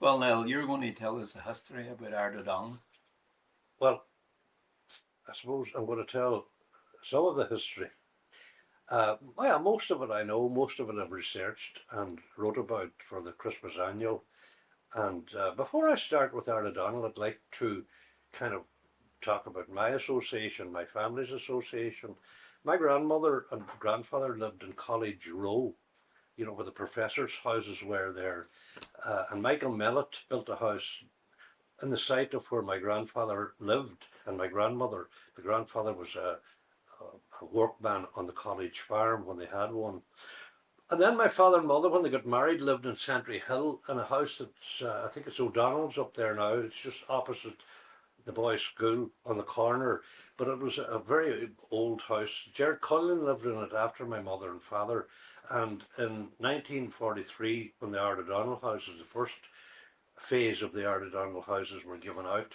Well, Niall, you're going to tell us a history about Ard O'Donnell. Well, I suppose I'm going to tell some of the history. Well, most of it I know, most of it I've researched and wrote about for the Christmas Annual. And before I start with Ard O'Donnell, I'd like to kind of talk about my association, my family's association. My grandmother and grandfather lived in College Row, where the professors' houses were there. And Michael Mellett built a house in the site of where my grandfather lived and my grandmother. The grandfather was a workman on the college farm when they had one. And then my father and mother, when they got married, lived in Sentry Hill in a house that's, I think it's O'Donnell's up there now. It's just opposite the boys' school on the corner. But it was a very old house. Gerard Cullen lived in it after my mother and father. And in 1943, when the Ard O'Donnell houses, the first phase of the Ard O'Donnell houses were given out,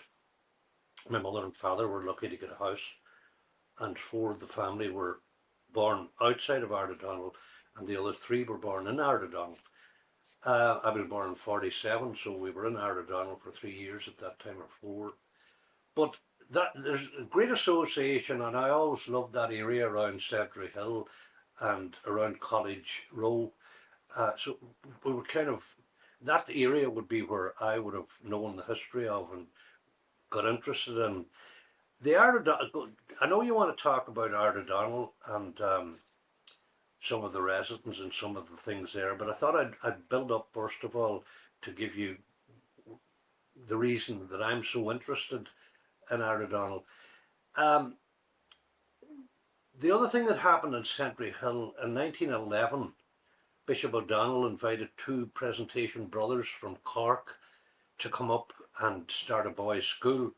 my mother and father were lucky to get a house, and four of the family were born outside of Ard O'Donnell, and the other three were born in Ard O'Donnell. I was born in 47, so we were in Ard O'Donnell for 3 years at that time, or four. But there's a great association, and I always loved that area around Sentry Hill and around College Row. So we were kind of, that area would be where I would have known the history of and got interested in. The Ard O'Donnell, I know you want to talk about Ard O'Donnell and some of the residents and some of the things there, but I thought I'd build up first of all to give you the reason that I'm so interested in Ard O'Donnell. Um, the other thing that happened in Sentry Hill in 1911, Bishop O'Donnell invited two Presentation brothers from Cork to come up and start a boys' school.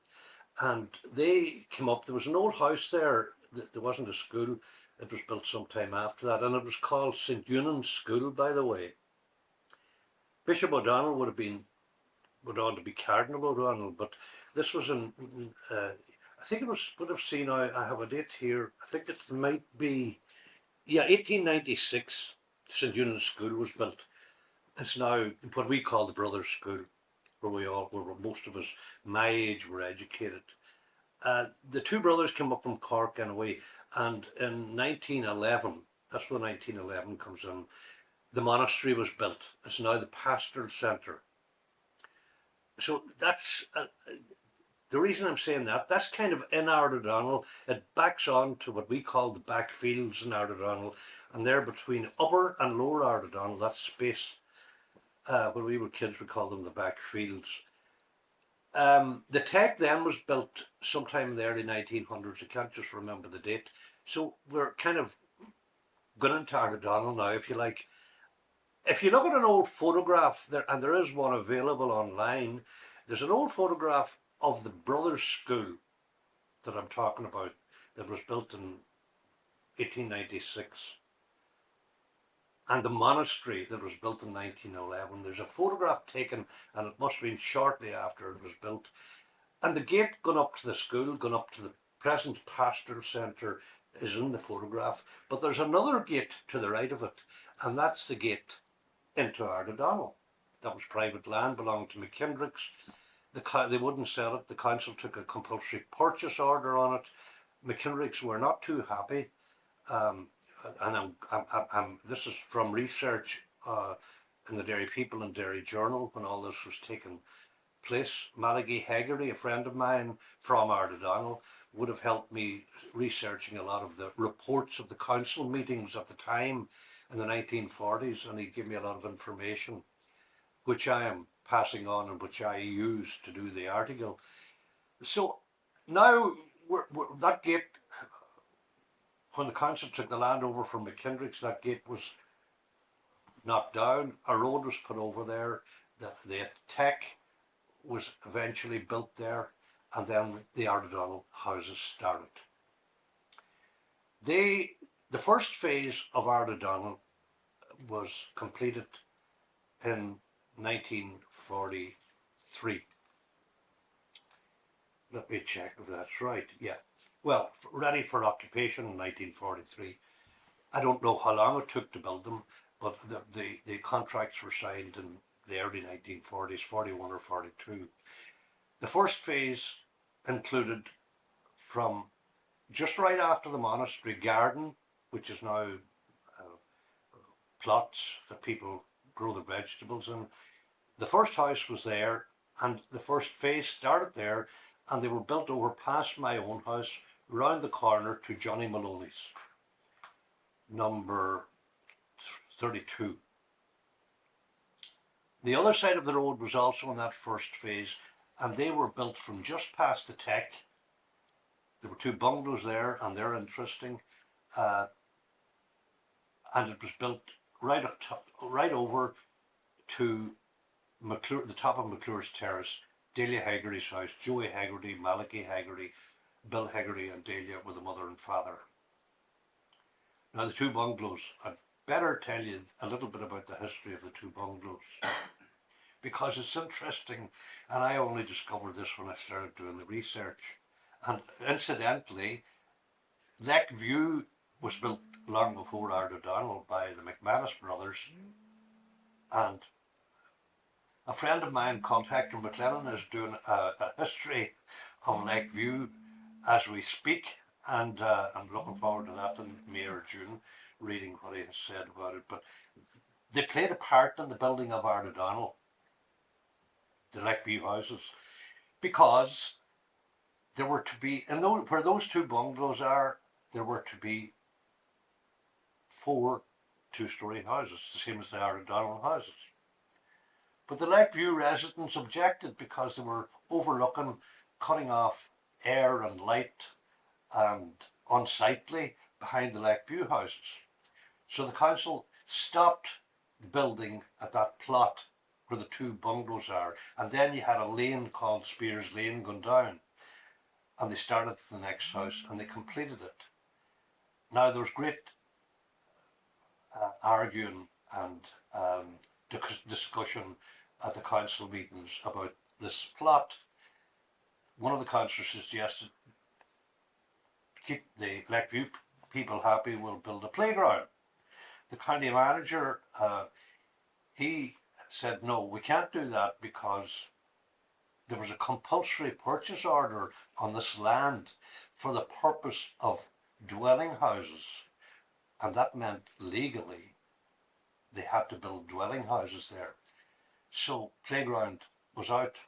And they came up, there was an old house there, there wasn't a school, it was built sometime after that, and it was called St. Eunan's School, by the way. Bishop O'Donnell would on to be Cardinal O'Donnell, but this was in, I think it would have seen, I have a date here, I think it might be, 1896, St. Eunan's School was built. It's now what we call the Brothers' School, where most of us my age were educated. The two brothers came up from Cork anyway, and in 1911, that's when 1911 comes in, the monastery was built. It's now the pastoral centre. So that's the reason I'm saying that. That's kind of in Ard O'Donnell. It backs on to what we call the back fields in Ard O'Donnell, and they're between Upper and Lower Ard O'Donnell, that space. When we were kids, we called them the back fields. The Tech then was built sometime in the early 1900s. I can't just remember the date. So we're kind of going into Ard O'Donnell now, if you like. If you look at an old photograph, and there is one available online, there's an old photograph of the Brothers' School that I'm talking about that was built in 1896. And the monastery that was built in 1911. There's a photograph taken, and it must have been shortly after it was built. And the gate going up to the school, going up to the present pastoral centre, is in the photograph. But there's another gate to the right of it, and that's the gate into Ard O'Donnell. That was private land, belonged to McKendrick's. They wouldn't sell it. The council took a compulsory purchase order on it. McKendrick's were not too happy. And this is from research in the Dairy People and Dairy Journal when all this was taking place. Malachy Hegarty, a friend of mine from Ard O'Donnell, would have helped me researching a lot of the reports of the council meetings at the time in the 1940s, and he gave me a lot of information which I am passing on and which I use to do the article. So now that gate, when the council took the land over from McKendrick's, that gate was knocked down. A road was put over there. The Tech was eventually built there, and then the Ard O'Donnell houses started. The first phase of Ard O'Donnell was completed in 1943. Let me check if that's right. Yeah. Well, ready for occupation in 1943. I don't know how long it took to build them, but the contracts were signed in the early 1940s, 41 or 42. The first phase included from just right after the monastery garden, which is now plots that people grow their vegetables in. The first house was there, and the first phase started there, and they were built over past my own house, round the corner to Johnny Maloney's, number 32. The other side of the road was also in that first phase, and they were built from just past the Tech. There were two bungalows there, and they're interesting. And it was built right over to the top of McClure's Terrace. Daly Haggerty's house, Joey Haggerty, Malachi Haggerty, Bill Haggerty and Delia were the mother and father. Now the two bungalows, I'd better tell you a little bit about the history of the two bungalows because it's interesting, and I only discovered this when I started doing the research. And incidentally, Lakeview was built long before Ard O'Donnell by the McManus brothers, and a friend of mine called Hector McLennan is doing a history of Lakeview as we speak, and I'm looking forward to that in May or June, reading what he has said about it. But they played a part in the building of Ard O'Donnell, the Lakeview houses, because there were to be, where those two bungalows are, there were to be 4 two-storey houses, the same as the Ard O'Donnell houses. But the Lakeview residents objected because they were overlooking, cutting off air and light and unsightly behind the Lakeview houses. So the council stopped building at that plot where the two bungalows are, and then you had a lane called Spears Lane going down, and they started at the next house and they completed it. Now there was great arguing and discussion at the council meetings about this plot. One of the councillors suggested, keep the Lakeview people happy, we'll build a playground. The county manager, he said, no, we can't do that because there was a compulsory purchase order on this land for the purpose of dwelling houses, and that meant legally they had to build dwelling houses there. So playground was out,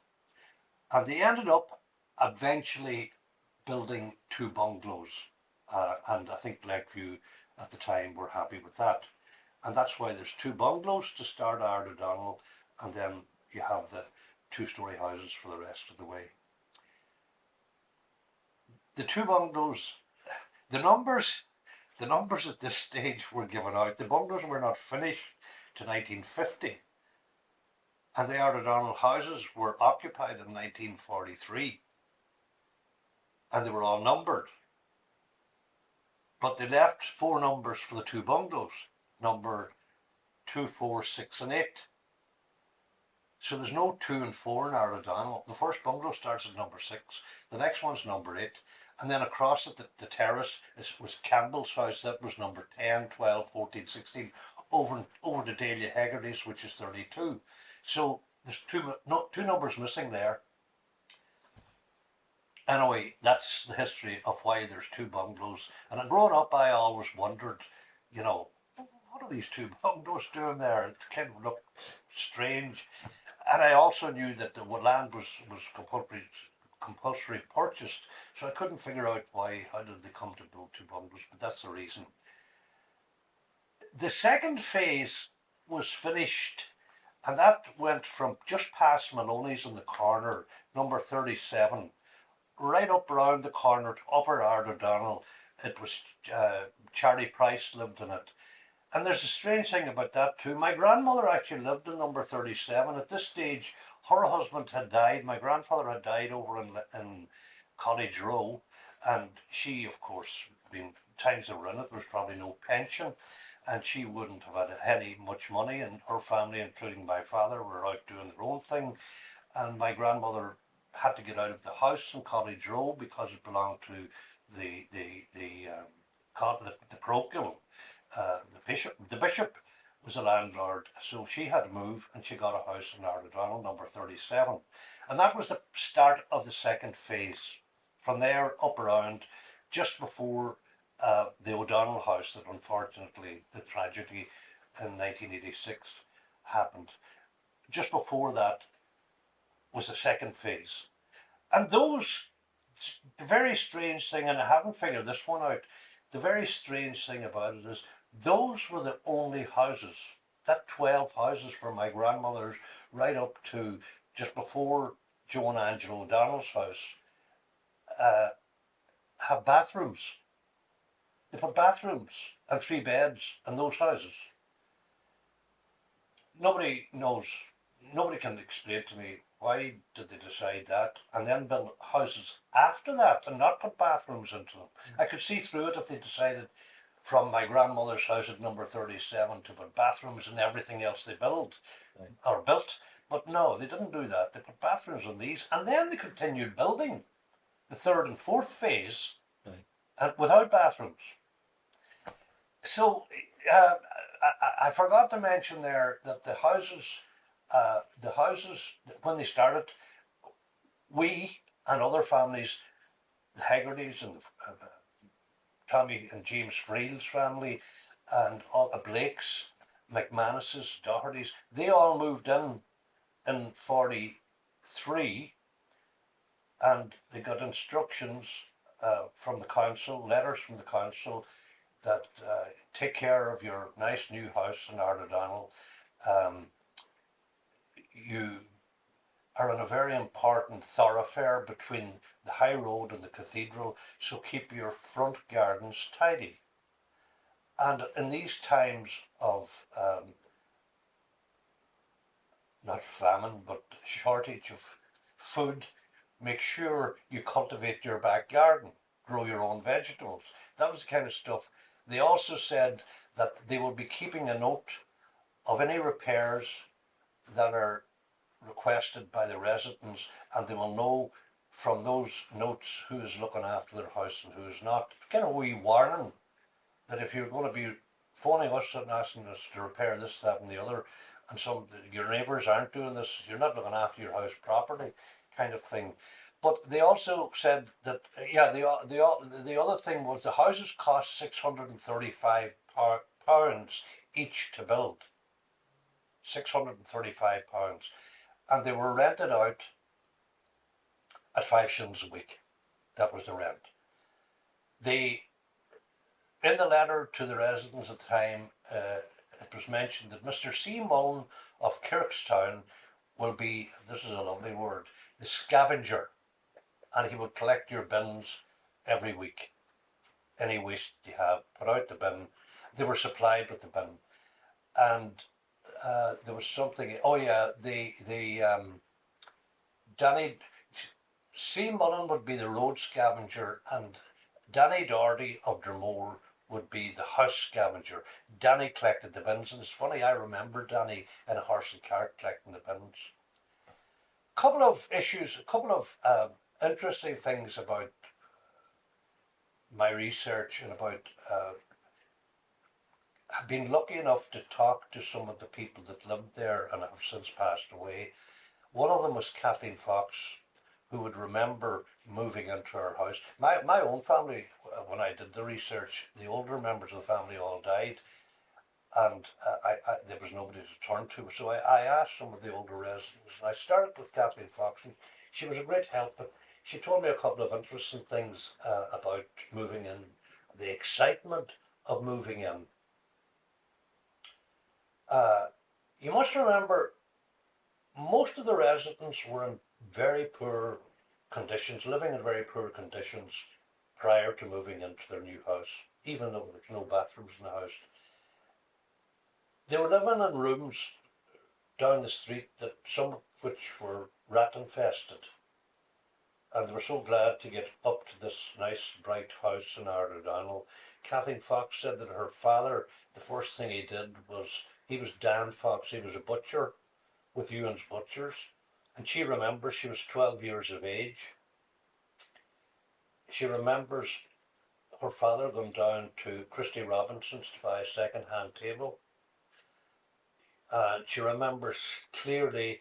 and they ended up eventually building 2 bungalows, and I think Lakeview at the time were happy with that, and that's why there's 2 bungalows to start Ard O'Donnell, and then you have the 2-storey houses for the rest of the way. The 2 bungalows, the numbers at this stage were given out. The bungalows were not finished to 1950, and the Ard O'Donnell houses were occupied in 1943, and they were all numbered. But they left 4 numbers for the 2 bungalows, number 2, 4, 6 and 8. So there's no 2 and 4 in Ard O'Donnell. The first bungalow starts at number 6, the next one's number 8, and then across it the terrace was Campbell's house, that was number 10, 12, 14, 16, over to Daly Haggerty's, which is 32. So there's 2 numbers missing there. Anyway, that's the history of why there's 2 bungalows. And growing up, I always wondered, you know, what are these 2 bungalows doing there? It kind of looked strange. And I also knew that the land was compulsory purchased, so I couldn't figure out how did they come to build 2 bungalows, but that's the reason. The second phase was finished, and that went from just past Maloney's in the corner, number 37, right up around the corner to Upper Ard O'Donnell. It was Charlie Price lived in it. And there's a strange thing about that too. My grandmother actually lived in number 37. At this stage, her husband had died. My grandfather had died over in College Row. And she, of course, times that were in it, there was probably no pension. And she wouldn't have had much money. And her family, including my father, were out doing their own thing. And my grandmother had to get out of the house in College Row because it belonged to the parochial. The bishop was a landlord, so she had to move and she got a house in Ard O'Donnell, number 37. And that was the start of the second phase. From there up around, just before the O'Donnell house, that unfortunately the tragedy in 1986 happened. Just before that was the second phase. And those, the very strange thing, and I haven't figured this one out, the very strange thing about it is those were the only houses, that 12 houses from my grandmother's right up to just before Joe and Angela O'Donnell's house, uh, have bathrooms. They put bathrooms and 3 beds in those houses. Nobody knows, nobody can explain to me why did they decide that and then build houses after that and not put bathrooms into them. I could see through it if they decided from my grandmother's house at number 37 to put bathrooms and everything else they built, but no, they didn't do that. They put bathrooms on these and then they continued building the third and fourth phase and without bathrooms. So I forgot to mention there that the houses when they started, we and other families, the Haggertys and the Tommy and James Freel's family, and all the Blakes, McManus's, Doherty's, they all moved in 43, and they got instructions from the council, letters from the council, that take care of your nice new house in Ard O'Donnell. You are in a very important thoroughfare between the high road and the cathedral, so keep your front gardens tidy. And in these times of not famine, but shortage of food, make sure you cultivate your back garden, grow your own vegetables. That was the kind of stuff. They also said that they will be keeping a note of any repairs that are requested by the residents, and they will know from those notes who is looking after their house and who is not. Kind of a wee warning that if you're going to be phoning us and asking us to repair this, that, and the other, and some your neighbours aren't doing this, you're not looking after your house properly, kind of thing. But they also said that the other thing was the houses cost £635 each to build. £635, and they were rented out at 5 shillings a week. That was the rent. In the letter to the residents at the time, it was mentioned that Mr. C. Mullen of Kirkstown will be, this is a lovely word, the scavenger, and he will collect your bins every week. Any waste you have, put out the bin. They were supplied with the bin, and there was something. Oh yeah, Danny C. Mullen would be the road scavenger, and Danny Doherty of Dromore would be the house scavenger. Danny collected the bins, and it's funny, I remember Danny in a horse and cart collecting the bins. Couple of issues, a couple of interesting things about my research and about I've been lucky enough to talk to some of the people that lived there and have since passed away. One of them was Kathleen Fox, who would remember moving into our house. My own family, when I did the research, the older members of the family all died, and there was nobody to turn to. So I asked some of the older residents, and I started with Kathleen Fox, and she was a great help, but she told me a couple of interesting things about moving in, the excitement of moving in. You must remember, most of the residents were in very poor conditions, living in very poor conditions prior to moving into their new house, even though there's no bathrooms in the house. They were living in rooms down the street, that some of which were rat infested, and they were so glad to get up to this nice bright house in Ard O'Donnell. Kathleen Fox said that her father, the first thing he did was, he was Dan Fox, he was a butcher with Ewan's Butchers, and she remembers she was 12 years of age. She remembers her father going down to Christy Robinson's to buy a second-hand table, and she remembers clearly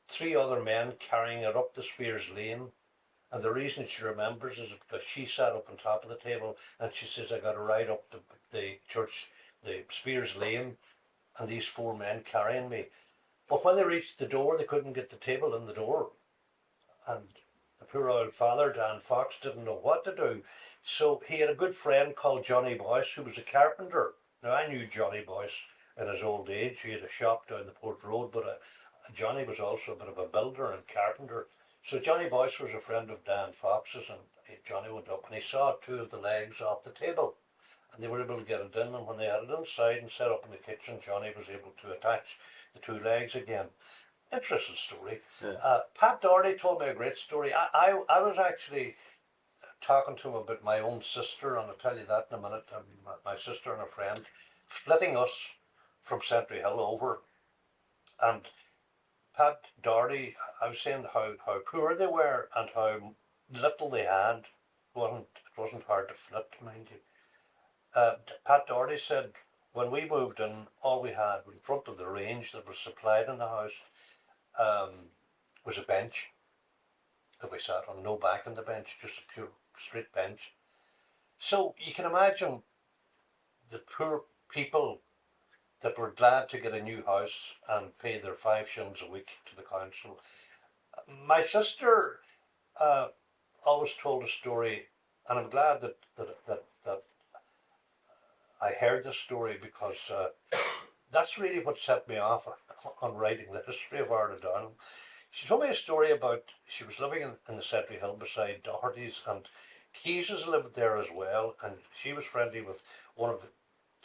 three other men carrying it up the Spears Lane. And the reason she remembers is because she sat up on top of the table and she says, I got to ride up the church, the Spears Lane, and these four men carrying me. But when they reached the door, they couldn't get the table in the door. And the poor old father, Dan Fox, didn't know what to do. So he had a good friend called Johnny Boyce, who was a carpenter. Now, I knew Johnny Boyce in his old age. He had a shop down the Port Road, but Johnny was also a bit of a builder and carpenter. So Johnny Boyce was a friend of Dan Fox's, and Johnny went up and he saw two of the legs off the table. And they were able to get it in, and when they had it inside and set up in the kitchen, Johnny was able to attach the two legs again. Interesting story. Yeah. Pat Doherty told me a great story. I was actually talking to him about my own sister, and I'll tell you that in a minute. My sister and a friend flitting us from Sentry Hill over, and Pat Doherty, I was saying how poor they were and how little they had. It wasn't hard to flit, mind you. Pat Doherty said when we moved in, all we had in front of the range that was supplied in the house was a bench that we sat on, no back on the bench, just a pure straight bench. So you can imagine the poor people that were glad to get a new house and pay their 5 shillings a week to the council. My sister always told a story, and I'm glad that I heard this story because that's really what set me off on writing the history of Ard O'Donnell. She told me a story about she was living in the Sentry Hill beside Doherty's, and Keyes lived there as well, and she was friendly with one of the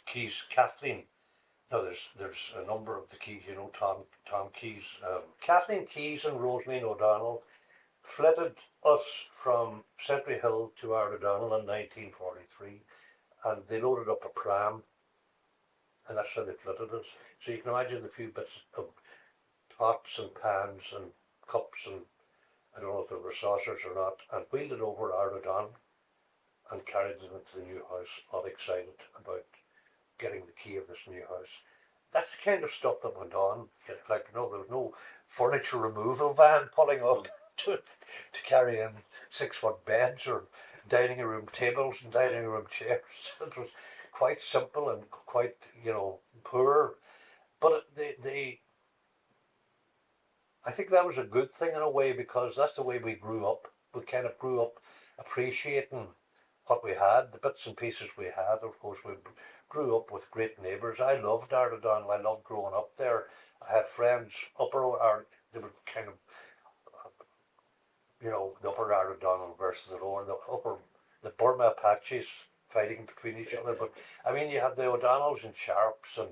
Keyes, Kathleen. Now there's a number of the Keyes, you know, Tom Keyes. Kathleen Keyes and Rosaline O'Donnell flitted us from Sentry Hill to Ard O'Donnell in 1943, and they loaded up a pram, and that's how they flitted us. So you can imagine the few bits of pots and pans and cups, and I don't know if there were saucers or not, and wheeled it over Ard O'Donnell and carried it into the new house, all excited about getting the key of this new house. That's the kind of stuff that went on. Like, you know, there was no furniture removal van pulling up to carry in 6-foot beds or dining room tables and dining room chairs. It was quite simple and quite, you know, poor. But I think that was a good thing in a way, because that's the way we grew up. We kind of grew up appreciating what we had, the bits and pieces we had. Of course, we grew up with great neighbours. I loved Ard O'Donnell. I loved growing up there. I had friends upper Ard. They were kind of, you know, the upper Ard O'Donnell versus the lower, the Burma Apaches fighting between each other. But I mean, you had the O'Donnells and Sharps and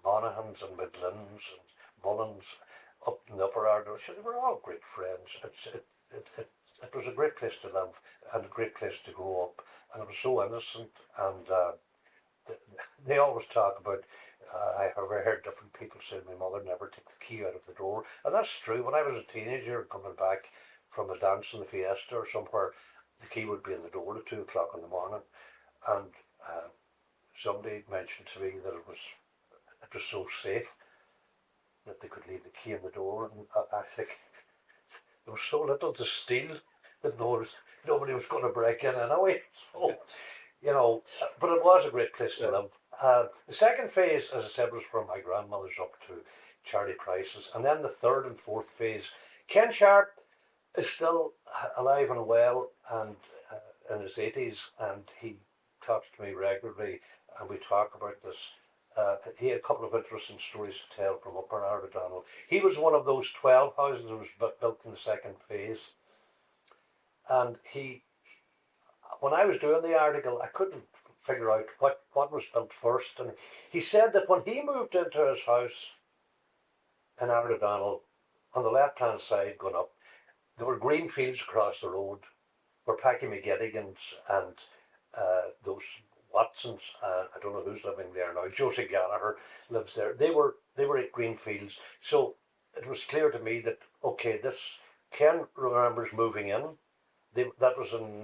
Monaghan's and Midlands and Mullins up in the upper Ard. So they were all great friends. It was a great place to live and a great place to grow up, and it was so innocent. And they always talk about, I have heard different people say my mother never took the key out of the door, and that's true. When I was a teenager coming back from a dance in the Fiesta or somewhere, the key would be in the door at 2 o'clock in the morning, and somebody mentioned to me that it was so safe that they could leave the key in the door, and I think there was so little to steal that nobody was going to break in anyway. So, you know, but it was a great place to live. The second phase, as I said, was from my grandmother's up to Charlie Price's, and then the third and fourth phase. Ken Sharp is still alive and well, and in his 80s, and he talks to me regularly, and we talk about this. He had a couple of interesting stories to tell from Upper Ard O'Donnell. He was one of those 12 houses that was built in the second phase, and when I was doing the article, I couldn't figure out what was built first, and he said that when he moved into his house in Ard O'Donnell, on the left-hand side going up, there were green fields across the road where Packy McGettigans and those Watsons, I don't know who's living there now, Josie Gallagher lives there. They were at green fields. So it was clear to me that, okay, this, Ken remembers moving in. That was in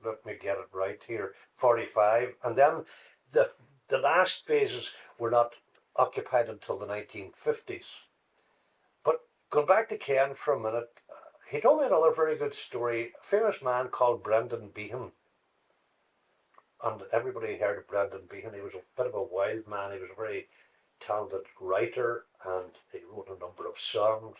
let me get it right here, 45. And then the the last phases were not occupied until the 1950s. But going back to Ken for a minute, he told me another very good story. A famous man called Brendan Behan. And everybody heard of Brendan Behan. He was a bit of a wild man. He was a very talented writer, and he wrote a number of songs.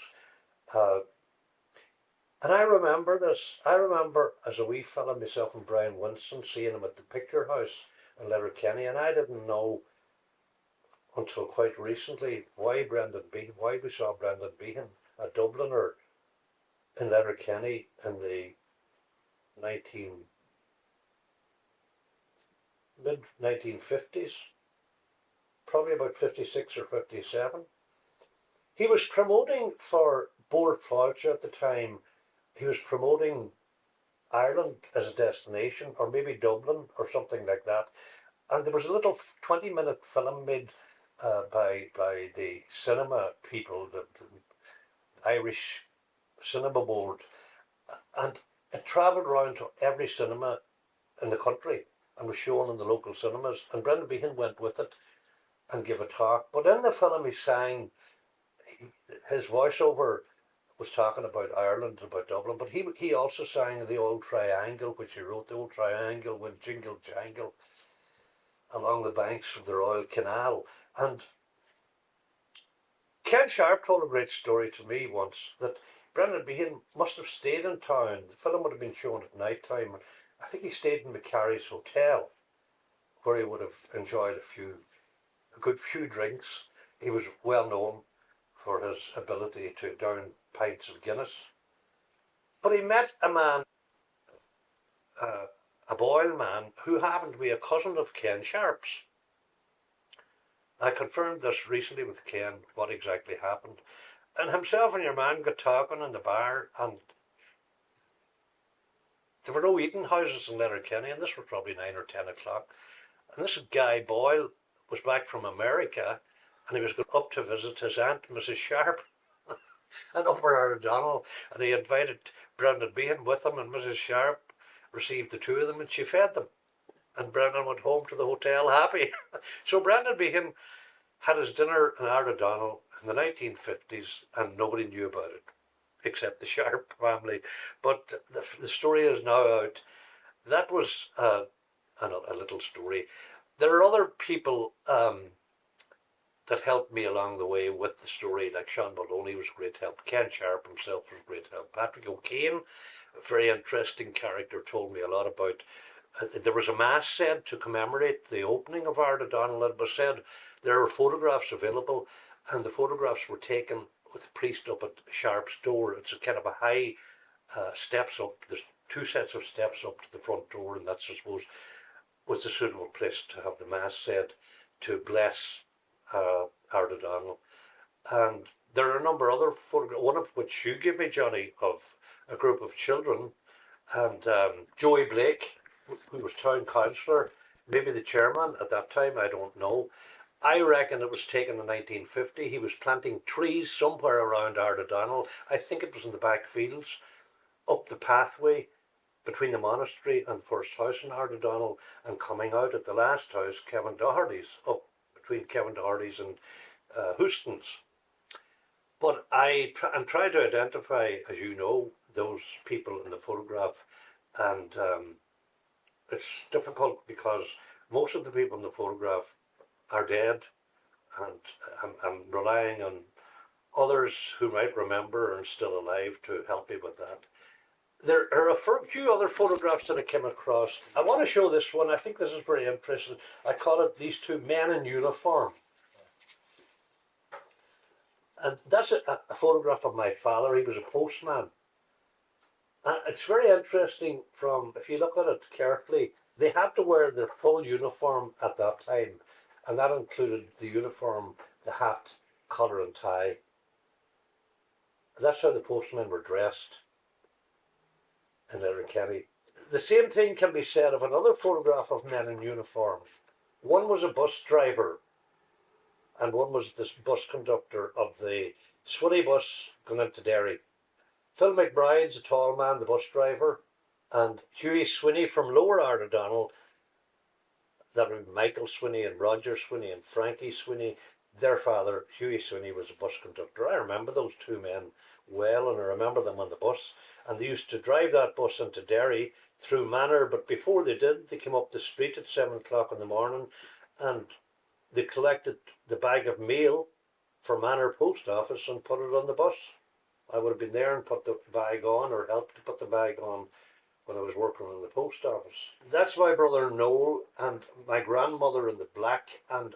And I remember this. I remember as a wee fella, myself and Brian Winston, seeing him at the Picture House in Letterkenny, and I didn't know until quite recently why we saw Brendan Behan, a Dubliner in Letterkenny in the mid 1950s, probably about 56 or 57. He was promoting for Board Fáilte at the time. He was promoting Ireland as a destination, or maybe Dublin or something like that. And there was a little 20-minute film made by the cinema people, the Irish Cinema Board, and it travelled around to every cinema in the country and was shown in the local cinemas. And Brendan Behan went with it and gave a talk. But in the film, he sang. His voiceover was talking about Ireland, about Dublin, but he also sang the Old Triangle, which he wrote. The Old Triangle went jingle jangle along the banks of the Royal Canal. And Ken Sharp told a great story to me once that Brendan Behan must have stayed in town. The film would have been shown at night time. I think he stayed in McCarry's Hotel, where he would have enjoyed a good few drinks. He was well known for his ability to down pints of Guinness. But he met a man, a Boyle man, who happened to be a cousin of Ken Sharp's. I confirmed this recently with Ken, what exactly happened. And himself and your man got talking in the bar, and there were no eating houses in Letterkenny, and this was probably 9 or 10 o'clock. And this guy Boyle was back from America, and he was going up to visit his aunt, Mrs. Sharp, and Upper Ard O'Donnell, and he invited Brendan Behan with him, and Mrs. Sharp received the two of them, and she fed them. And Brendan went home to the hotel happy. So Brendan Behan had his dinner in Ard O'Donnell in the 1950s, and nobody knew about it, except the Sharp family. But the story is now out. That was a little story. There are other people that helped me along the way with the story, like Sean Maloney was a great help. Ken Sharp himself was a great help. Patrick O'Kane, a very interesting character, told me a lot about. There was a mass said to commemorate the opening of Ard O'Donnell. It was said there are photographs available, and the photographs were taken with the priest up at Sharp's door. It's a kind of a high steps up. There's two sets of steps up to the front door, and that's, I suppose, was the suitable place to have the mass said to bless Ard O'Donnell. And there are a number of other photographs, one of which you gave me, Johnny, of a group of children, and Joey Blake, who was town councillor, maybe the chairman at that time, I don't know. I reckon it was taken in 1950. He was planting trees somewhere around Ard O'Donnell. I think it was in the back fields, up the pathway between the monastery and the first house in Ard O'Donnell, and coming out at the last house, Kevin Doherty's, up between Kevin Doherty's and Houston's. But I'm trying to identify, as you know, those people in the photograph, and it's difficult because most of the people in the photograph are dead, and I'm relying on others who might remember and still alive to help me with that. There are a few other photographs that I came across. I want to show this one. I think this is very interesting. I call it These Two Men in Uniform. And that's a photograph of my father. He was a postman. And it's very interesting if you look at it carefully, they had to wear their full uniform at that time. And that included the uniform, the hat, collar and tie. That's how the postmen were dressed in Letterkenny. The same thing can be said of another photograph of men in uniform. One was a bus driver, and one was this bus conductor of the Swilly bus going into Derry. Phil McBride's a tall man, the bus driver, and Hughie Sweeney from Lower Ard O'Donnell, that would be Michael Sweeney and Roger Sweeney and Frankie Sweeney. Their father, Hughie Sweeney, was a bus conductor. I remember those two men well, and I remember them on the bus. And they used to drive that bus into Derry through Manor, but before they did, they came up the street at 7 o'clock in the morning and they collected the bag of mail for Manor Post Office and put it on the bus. I would have been there and put the bag on, or helped to put the bag on, when I was working in the post office. That's my brother Noel and my grandmother in the black, and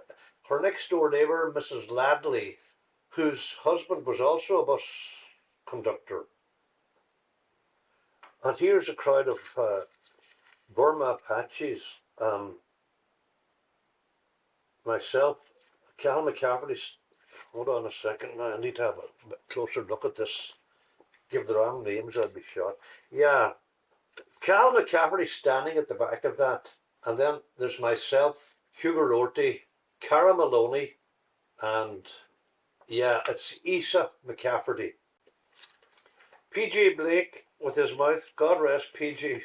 her next door neighbour, Mrs. Ladley, whose husband was also a bus conductor. And here's a crowd of Burma Apaches. Myself, Cal McCafferty. Hold on a second now, I need to have a closer look at this. Give the wrong names, I'd be shot. Yeah, Cal McCafferty standing at the back of that. And then there's myself, Hugo Rorty, Cara Maloney, and yeah, it's Isa McCafferty. PJ Blake with his mouth, God rest PJ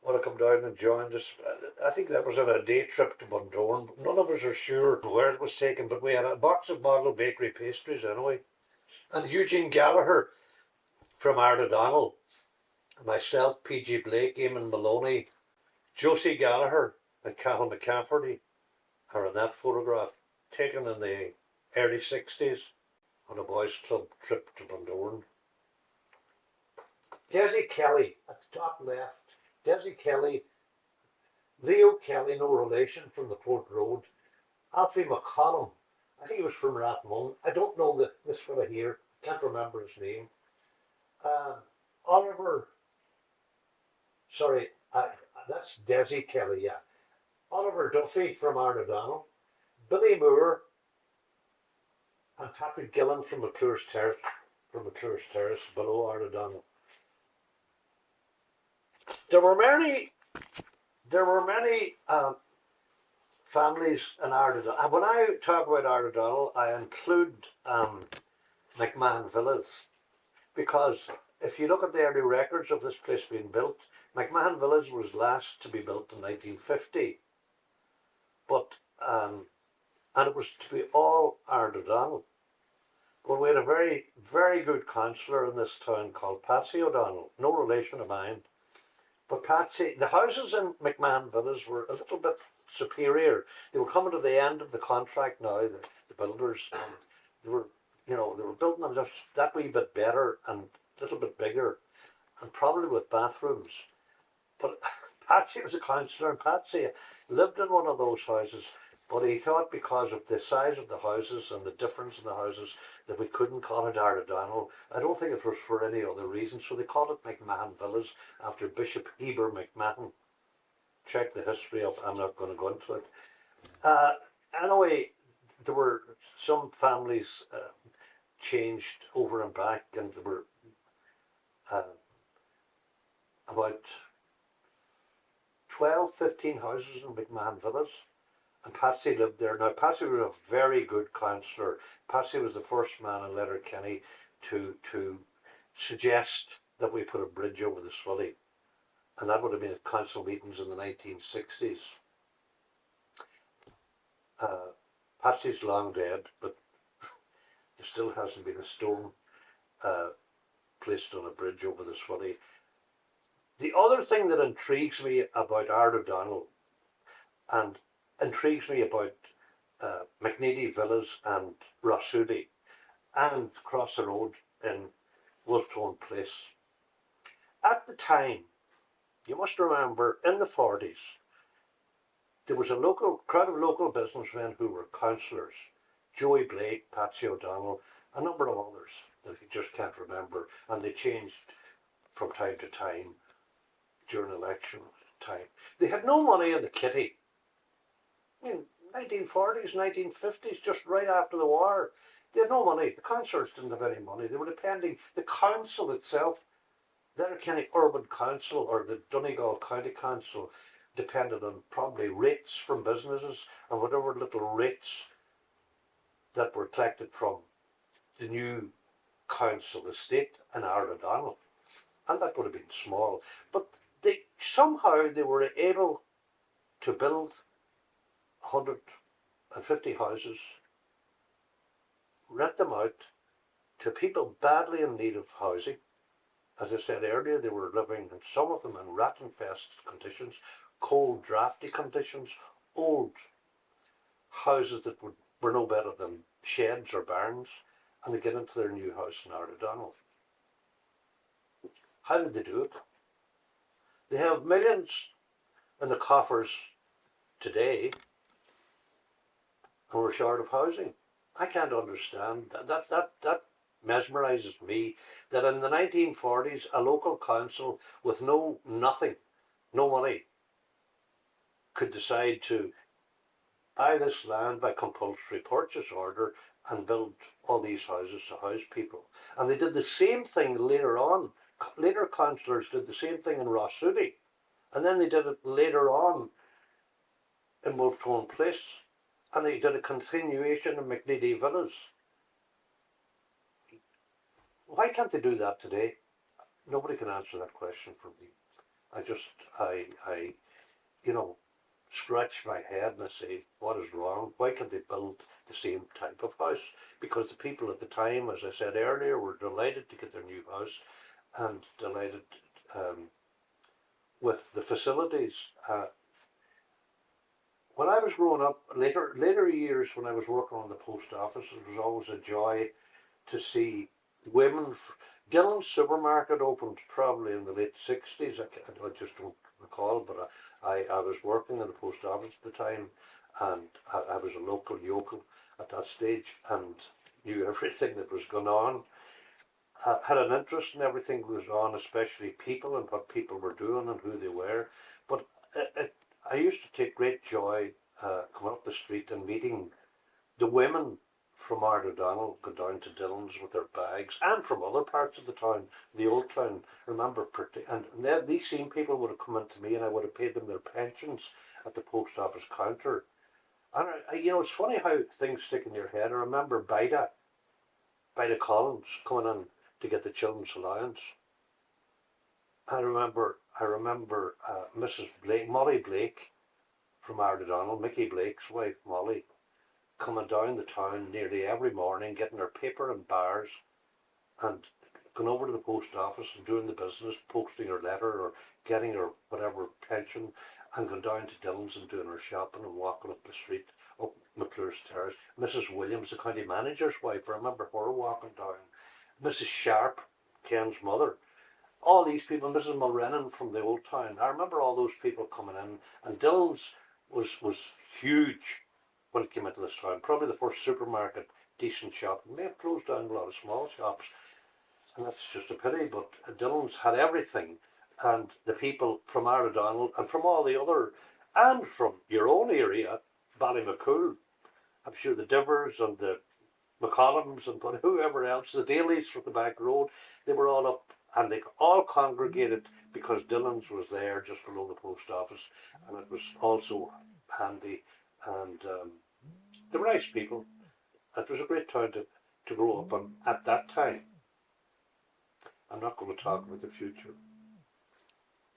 would have come down and joined us. I think that was on a day trip to Bundoran. None of us are sure where it was taken, but we had a box of model bakery pastries anyway. And Eugene Gallagher from Ard O'Donnell, myself, PG Blake, Eamon Maloney, Josie Gallagher and Cathal McCafferty are in that photograph, taken in the early 60s on a boys' club trip to Bundoran. Desi Kelly at the top left. Desi Kelly, Leo Kelly, no relation, from the Port Road. Alfie McCollum, I think he was from Rathmone. I don't know this fella here, can't remember his name. Oliver, sorry, that's Desi Kelly, yeah. Oliver Duffy from Ard O'Donnell. Billy Moore and Patrick Gillen from McClure's Terrace, below Ard O'Donnell. There were many families in Ard O'Donnell. When I talk about Ard O'Donnell, I include McMahon Villas, because if you look at the early records of this place being built, McMahon Villas was last to be built in 1950, but and it was to be all Ard O'Donnell. But we had a very, very good councillor in this town called Patsy O'Donnell, no relation of mine. But Patsy, the houses in McMahon Villas were a little bit superior. They were coming to the end of the contract now, the builders, and they were building them just that wee bit better and a little bit bigger, and probably with bathrooms. But Patsy was a councillor, and Patsy lived in one of those houses, but he thought because of the size of the houses and the difference in the houses that we couldn't call it Ard O'Donnell. I don't think it was for any other reason, so they called it McMahon Villas after Bishop Heber McMahon. Check the history up, I'm not going to go into it. Anyway, there were some families changed over and back, and there were about 12, 15 houses in McMahon Villas, and Patsy lived there. Now, Patsy was a very good councillor. Patsy was the first man in Letterkenny to suggest that we put a bridge over the Swilly, and that would have been at council meetings in the 1960s. Patsy's long dead, but there still hasn't been a stone placed on a bridge over the Swilly. The other thing that intrigues me about Ard O'Donnell and intrigues me about McNeedy Villas and Rossudi and across the road in Wolfstone Place. At the time, you must remember, in the 40s, there was a crowd of local businessmen who were councillors. Joey Blake, Patsy O'Donnell, a number of others that you just can't remember, and they changed from time to time during election time. They had no money in the kitty. I mean, 1940s, 1950s, just right after the war. They had no money. The councillors didn't have any money. They were depending, the council itself, Letterkenny Urban Council or the Donegal County Council, depended on probably rates from businesses and whatever little rates that were collected from the new council estate in Ard O'Donnell. And that would have been small. But somehow they were able to build 150 houses, rent them out to people badly in need of housing. As I said earlier, they were living, and some of them in rat-infested conditions, cold, drafty conditions, old houses that were no better than sheds or barns, and they get into their new house in Ard O'Donnell. How did they do it? They have millions in the coffers today, and we're short of housing. I can't understand that mesmerises me, that in the 1940s a local council with no money, could decide to buy this land by compulsory purchase order and build all these houses to house people. And they did the same thing later on. Later councillors did the same thing in Rossooty, and then they did it later on in Wolfstone Place, and they did a continuation in McNeedy Villas. Why can't they do that today? Nobody can answer that question for me. I scratch my head and I say, what is wrong? Why can't they build the same type of house? Because the people at the time, as I said earlier, were delighted to get their new house and delighted with the facilities. When I was growing up, later years when I was working on the post office, it was always a joy to see women. Dillon's supermarket opened probably in the late 60s. I just don't recall, but I was working in the post office at the time, and I was a local yokel at that stage and knew everything that was going on. I had an interest in everything that was on, especially people and what people were doing and who they were. But I used to take great joy coming up the street and meeting the women from Ard O'Donnell go down to Dillon's with their bags, and from other parts of the town, the old town. Remember, and these same people would have come into me, and I would have paid them their pensions at the post office counter. And it's funny how things stick in your head. I remember Bida Collins coming in to get the children's allowance. I remember Mrs. Blake, Molly Blake from Ard O'Donnell, Mickey Blake's wife, Molly, coming down the town nearly every morning, getting her paper and bars and going over to the post office and doing the business, posting her letter or getting her whatever pension, and going down to Dillon's and doing her shopping and walking up the street, up McClure's Terrace. Mrs. Williams, the county manager's wife, I remember her walking down. Mrs. Sharp, Ken's mother. All these people, Mrs. Mulrennan from the old town. I remember all those people coming in, and Dillon's was huge when it came into this town. Probably the first supermarket, decent shop. They have closed down a lot of small shops, and that's just a pity, but Dillon's had everything. And the people from Ard O'Donnell and from all the other, and from your own area, Ballymacool, I'm sure the Divers and the McCollums and whoever else, the Dalys from the back road, they were all up, and they all congregated because Dillon's was there just below the post office, and it was also handy, and they were nice people. It was a great town to grow up in at that time. I'm not going to talk about the future.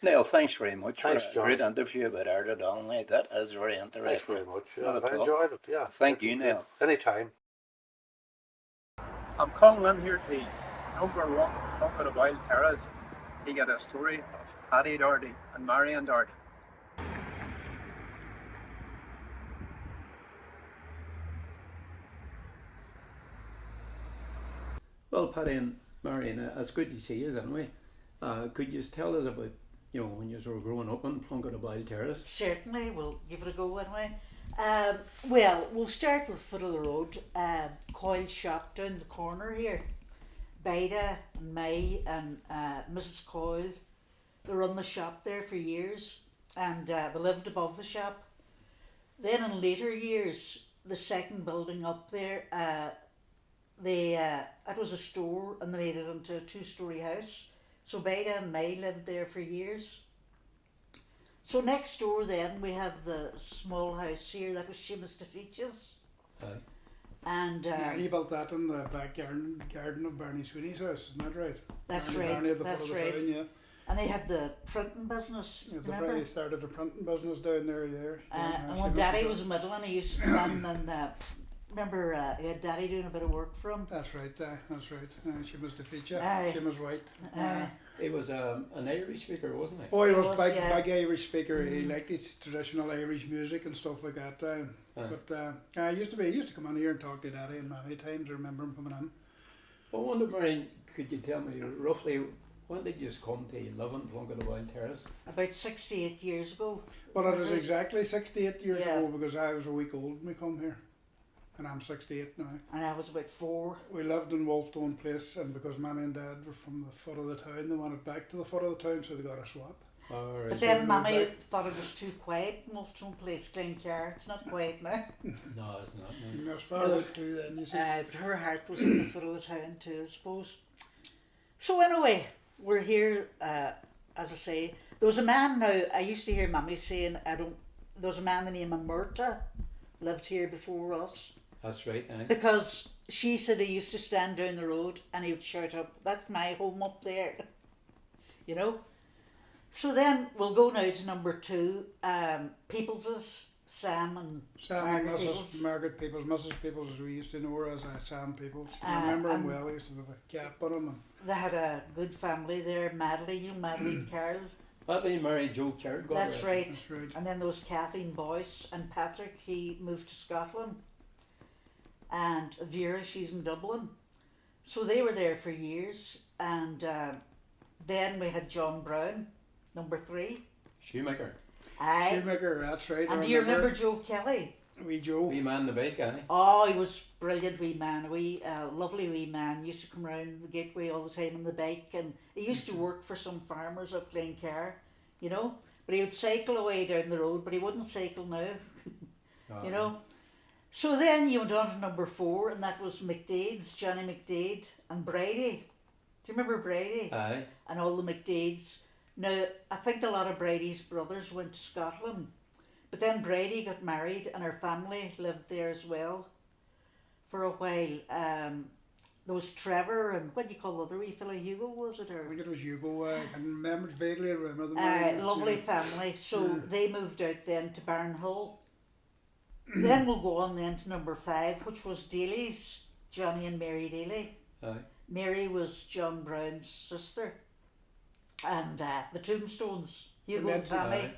Niall, thanks very much Thanks, for John. a great interview about Ard O'Donnell. That is very interesting. Thanks very much. Yeah, Not at I all. enjoyed it. Yeah. Thank you, Niall. Anytime. I'm calling in here to number 1 Plunkett O'Boyle Tce to get a story of Paddy Doherty and Marian Doherty. Well, Paddy and Marian, it's good to see you anyway. Could you tell us about, when you were growing up on Plunkett O'Boyle Tce? Certainly, we'll give it a go anyway. Well, we'll start with foot of the road. Coyle shop down the corner here. Bida and May and Mrs. Coyle, they run the shop there for years, and they lived above the shop. Then in later years, the second building up there, it was a store, and they made it into a 2-storey house. So Bida and May lived there for years. So next door then we have the small house here, that was Seamus DeFeach's. And he built that in the back garden of Barney Sweeney's house, isn't that right? That's Barney right, at the that's foot of the right. town, yeah. And they had the printing business. Yeah, Remember? they started a printing business down there. And when Daddy was middle, and he used to run and remember he had Daddy doing a bit of work for him. That's right. That's right. She was the feature. Aye. She was white. He was an Irish speaker, wasn't he? Oh, he He was was, big, yeah. big Irish speaker. He liked his traditional Irish music and stuff like that. But I used to come in here and talk to Daddy and Mammy times. I remember him coming in. I wonder, Marian, could you tell me roughly when did you come to live in Plunkett O'Boyle Tce? About 68 years ago. Well, it was exactly 68 years Yeah. ago because I was a week old when we come here. And I'm 68 now. And I was about 4. We lived in Wolfstone Place, and because Mammy and Dad were from the foot of the town, they wanted back to the foot of the town, so they got a swap. Oh, right. But then moved Mammy back. thought it was too quiet in Wolfstone Place, Glencar. It's not quiet now. No, it's not. No. And there's far out too then, you see. But her heart was at the foot of the town too, I suppose. So anyway, we're here, as I say. There was a man now, I used to hear Mammy saying, there was a man the name of Murta lived here before us. That's right, eh? Because she said he used to stand down the road and he would shout up, "That's my home up there." You know? So then we'll go now to number 2, Peoples's, Sam and Sam and Margaret Mrs. Peoples. Margaret Peoples, Mrs. Peoples, as we used to know her as Sam Peoples. I Uh, remember him and- well. He used to have a cap on him. And They had a good family there, Madeline, you know Madeline Carroll. Madeline married Joe Caird. God That's rest him. right. that's right. And then there was Kathleen Boyce and Patrick, he moved to Scotland. And Vera, she's in Dublin. So they were there for years. And then we had John Brown, number 3. Shoemaker. Aye. Shoemaker, that's right. I And do you remember Joe Kelly? Wee Joe? Wee man in the bike, eh? Oh, he was brilliant wee man, a wee lovely wee man. Used to come round the gateway all the time on the bike, and he used to work for some farmers up Glencar, you know. But he would cycle away down the road, but he wouldn't cycle now, Oh, you know. So then you went on to number 4, and that was McDade's, Johnny McDade, and Brady. Do you remember Brady? Aye. And all the McDades. Now, I think a lot of Brady's brothers went to Scotland, but then Brady got married and her family lived there as well for a while. There was Trevor and what do you call the other wee fellow, Hugo, was it? I Or think it was Hugo. I can remember vaguely remember the lovely yeah. family. So Yeah. they moved out then to Barnhill. Then we'll go on then to number 5, which was Daly's, Johnny and Mary Daly. Aye. Mary was John Brown's sister. And the Tombstones, Hugo and meant- Tommy. Aye.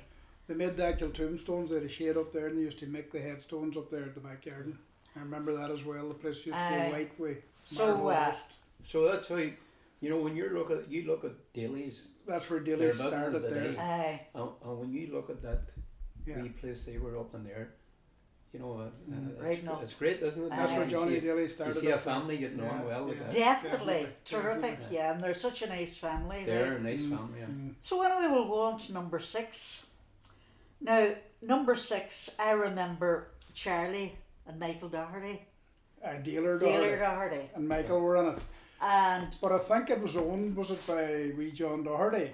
They made the actual tombstones. They had a shade up there, and they used to make the headstones up there at the backyard. I remember that as well. The place used to Aye. be white with So, marble rust. So that's how you know when you look at Daly's, That's where They're Daly building started as a there. day. Aye. and when you look at that Yeah. wee place they were up in there, you know, Right enough. it's great, isn't it? That's Aye. where You Johnny see- Daly You started. see a up there. family getting on Yeah, well with yeah. that. Definitely, terrific, definitely. yeah, and they're such a nice family. They're Right? a nice family. Yeah. So anyway, we'll go on to number 6. Now, number 6, I remember Charlie and Michael Doherty, Dealer Daly Doherty Doherty, and Michael were in it. and But I think it was owned, was it by wee John Doherty?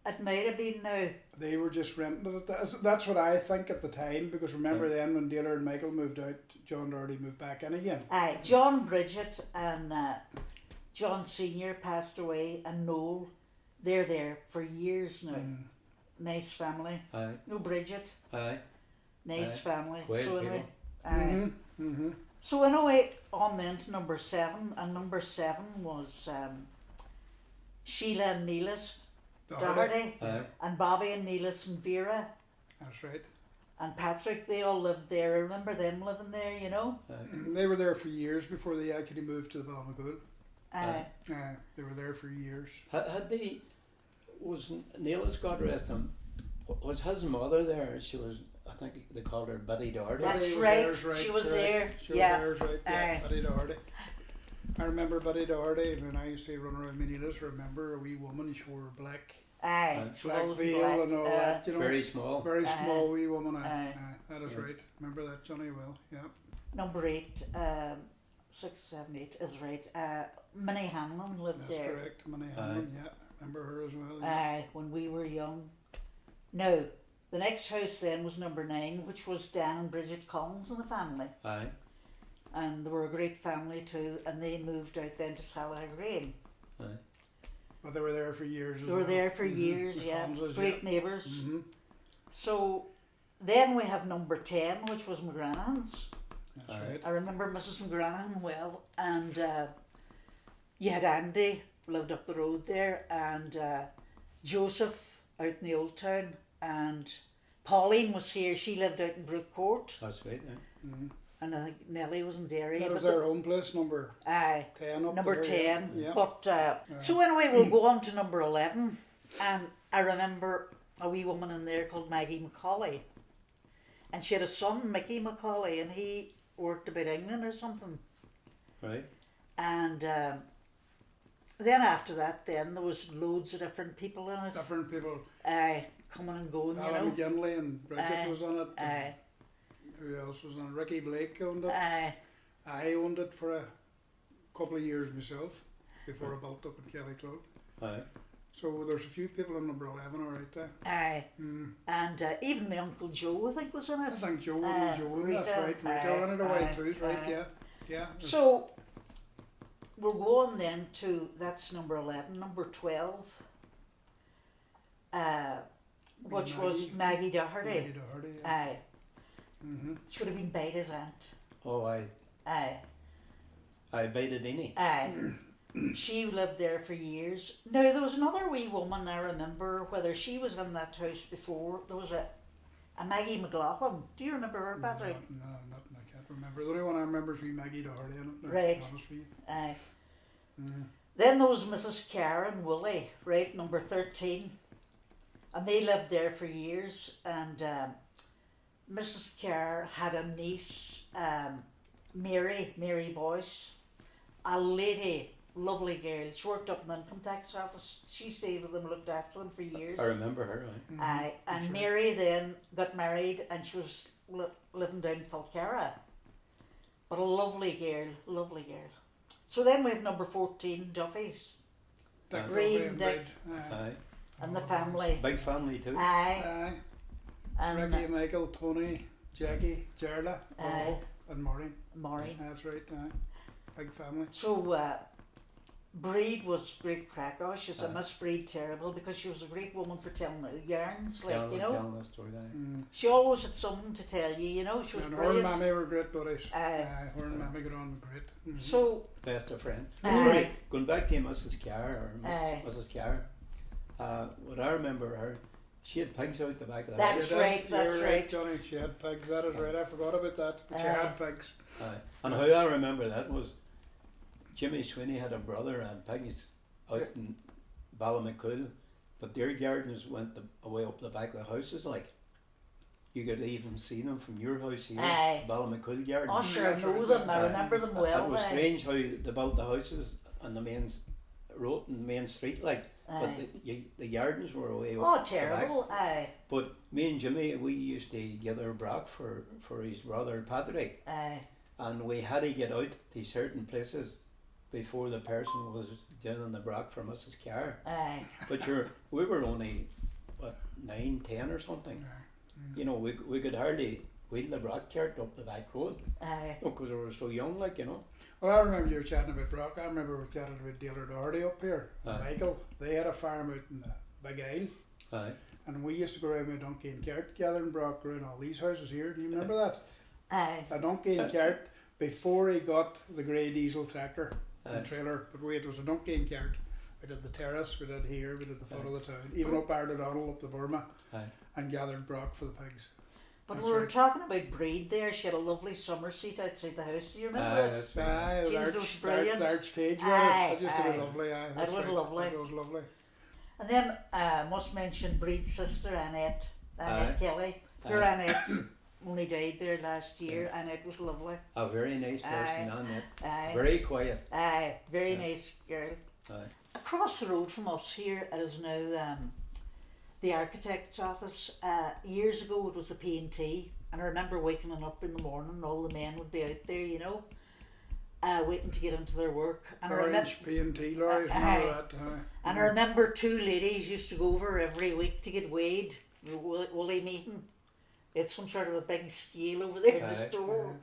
it might have been now. They were just renting it. That's what I think at the time, because remember then when Dealer and Michael moved out, John Doherty moved back in again. Aye, John Bridget and John Senior passed away, and Noel, they're there for years now. Nice family. Aye. No Bridget, Aye. nice Aye. family. Quiet So anyway, people. aye. So anyway, on then to number 7, and number 7 was Sheila and Neelis Doherty, Aye. and Bobby and Neelis and Vera That's right. and Patrick. They all lived there. I remember them living there, you know. They were there for years before they actually moved to the Ballymacool. Aye. They were there for years. Had they was Niall's God rest him? Was his mother there? She was. I think they called her Betty Doherty. That's Betty was right, theirs, she was correct. there, She was yeah. theirs, right, yeah. Aye. Betty Doherty. I remember Betty Doherty when I used to run around Manilas. Remember a wee woman, she wore black Aye. She was black always in veil black. and all that, you know. Very small. Very Aye. small wee woman. Aye. That is Yeah. right. Remember that, Johnny? Well, yeah. Number 8, 6, 7, 8 is right. Minnie Hanlon lived That's there. correct. Minnie Hanlon, yeah. Remember her as well. Yeah. Aye, when we were young. Now, the next house then was number 9, which was Dan and Bridget Collins and the family. Aye. And they were a great family too, and they moved out then to Salahgreen. Aye. But they were there for years. They were there for years, yeah. Hamses, Great yeah. neighbours. Mm-hmm. So then we have number 10, which was McGranahan's. That's Aye. right. I remember Mrs. McGranahan well, and you had Andy, lived up the road there, and Joseph out in the Old Town, and Pauline was here, she lived out in Brook Court, That's right. Yeah. Mm-hmm. and I think Nellie was in Derry. That was but their home place, number aye, 10 up number there, 10. Yeah. But so anyway, we'll go on to number 11, and I remember a wee woman in there called Maggie McCauley, and she had a son, Mickey McCauley, and he worked about England or something. Right. And then after that, then there was loads of different people in it. Different people. Coming and going, you Alan know. McGinley and Bridget was on it. and Aye, Who else was on it? Ricky Blake owned it. aye, I owned it for a couple of years myself before I built up in Kelly Club. Aye. So there's a few people in number 11 alright there. aye. Mm. And even my Uncle Joe, I think, was in I it. think Joe Aye, Joe, that's Rita, right. Rita aye, ran it away aye, too, is right, aye. yeah. Yeah. So we'll go on then to, that's number 11, number 12, which was Maggie Doherty. Maggie Doherty, yeah. Aye, Mm-hmm. should have been Beda's aunt. Oh, Aye, I baited any. aye. She lived there for years. Now there was another wee woman I remember, whether she was in that house before. There was a Maggie McLaughlin. Do you remember her, Patrick? No, nothing, I can't remember. The only one I remember is wee Maggie Doherty in it. Right. To be honest with you. Aye. Mm. Then there was Mrs. Carr and Willie, right, number 13. And they lived there for years. And Mrs. Carr had a niece, Mary Boyce, a lady, lovely girl. She worked up in the income tax office. She stayed with them, looked after them for years. I remember her. Right. Aye, and That's right. Mary then got married and she was living down in Falcara. But a lovely girl, lovely girl. So then we have number 14, Duffy's, Dick Reed Duffy and Dick. Aye. Aye. and the family. Big family too. Aye, Aye. and Ricky, Michael, Tony, Jackie, Gerla, Aye. and Maureen. Maureen. That's right, aye. Big family. So Breed was great crack. Oh, she's a Aye. Miss Breed terrible because she was a great woman for telling the yarns, like, Telling, you know. telling the story. Aye. Mm. She always had something to tell you, know. She was And her and brilliant. Mammy were great buddies. Aye. Her and Mammy got on great. Mhm. So, Best of friend. Aye. Sorry, going back to Mrs. Carr or Aye. Mrs. Carr. What I remember her, she had pigs out the back of the That's She did. right, that's You're right. Johnny. She had pigs, that is right. I forgot about that. But she Aye. had pigs. house. Aye. And how I remember that was Jimmy Sweeney had a brother and had pigs out in Ballymacool, but their gardens went away up the back of the houses. Like you could even see them from your house here, Aye. Ballymacool garden. oh sure, I That's know right, them. I Aye. remember them It well. was aye. strange how they built the houses on the main road and main street, like. But Aye. the gardens were away up Oh, the back. terrible. Aye, But me and Jimmy, we used to gather brack for his brother Patrick, aye, and we had to get out to certain places before the person was down on the brack for Mrs. Carr. aye. But we were only, what, 9, 10 or something. You know, we could hardly wheel the brack cart up the back road Aye. because we were so young, like, you know. Well, I remember you were chatting about Brock. I remember we were chatting about Ard O'Donnell up here. Aye. Michael, they had a farm out in the Big Isle. Aye. And we used to go around with a donkey and cart gathering Brock around all these houses here. Do you remember that? Aye. A donkey and cart before he got the grey diesel tractor Aye. and trailer. But wait, it was a donkey and cart. We did the terrace, we did here, we did the foot of the town, even up Ard O'Donnell, up the Burma, Aye. and gathered Brock for the pigs. But That's we were right. talking about Breed there. She had a lovely summer seat outside the house. Do you remember Aye, it? that's right. Aye, the Jesus, it was large, brilliant. large stage. Aye, That used to be aye. lovely. Aye, It that's was right. lovely. It was lovely. And then I must mention Breed's sister Annette Aye. Kelly. Poor Aye. Annette only died there last year. Annette was lovely. A very nice person, Aye. Annette. Aye. Very quiet. Aye, very Yeah. nice girl. Aye. Across the road from us here, it is now the architect's office. Years ago, it was the P&T, and I remember waking up in the morning, and all the men would be out there, you know, waiting to get into their work. And I remember, Orange P&T lorries, Aye. remember that? Aye. and I remember two ladies used to go over every week to get weighed. Woolly meeting. It's some sort of a big scale over there in the Aye. store.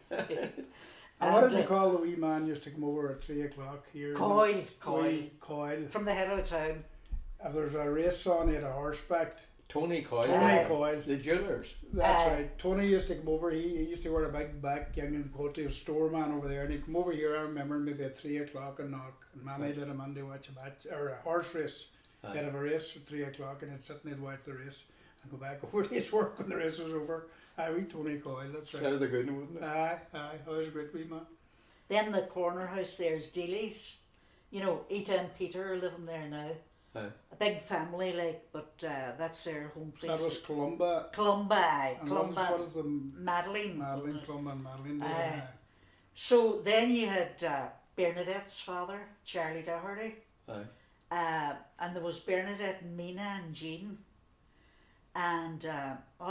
And what did you And, call the wee man used to come over at 3 o'clock here? Coyle. Coyle. From the head of town. If there's a race on, he had a horseback. Tony Coyle. Tony Coyle. The jewellers. That's Aye. right. Tony used to come over. He used to wear a big back gingham coat. He was a store man over there, and he'd come over here. I remember maybe at 3 o'clock and knock. And Mammy let him in to watch a match or a horse race. Aye. He'd have a race at 3 o'clock, and he'd sit and he'd watch the race and go back over to his work when the race was over. Aye, we Tony Coyle. That's right. That was a good one, wasn't it? Aye. Oh, that was a great wee man. Then the corner house there's Daly's. You know, Ita and Peter are living there now. Aye. A big family, like, but that's their home place. That was Columba. Columba, aye. And Columba. what is the Madeline. Madeline, Columba and Madeline? Aye. So then you had Bernadette's father, Charlie Doherty. Aye. And there was Bernadette, Mina and Jean. And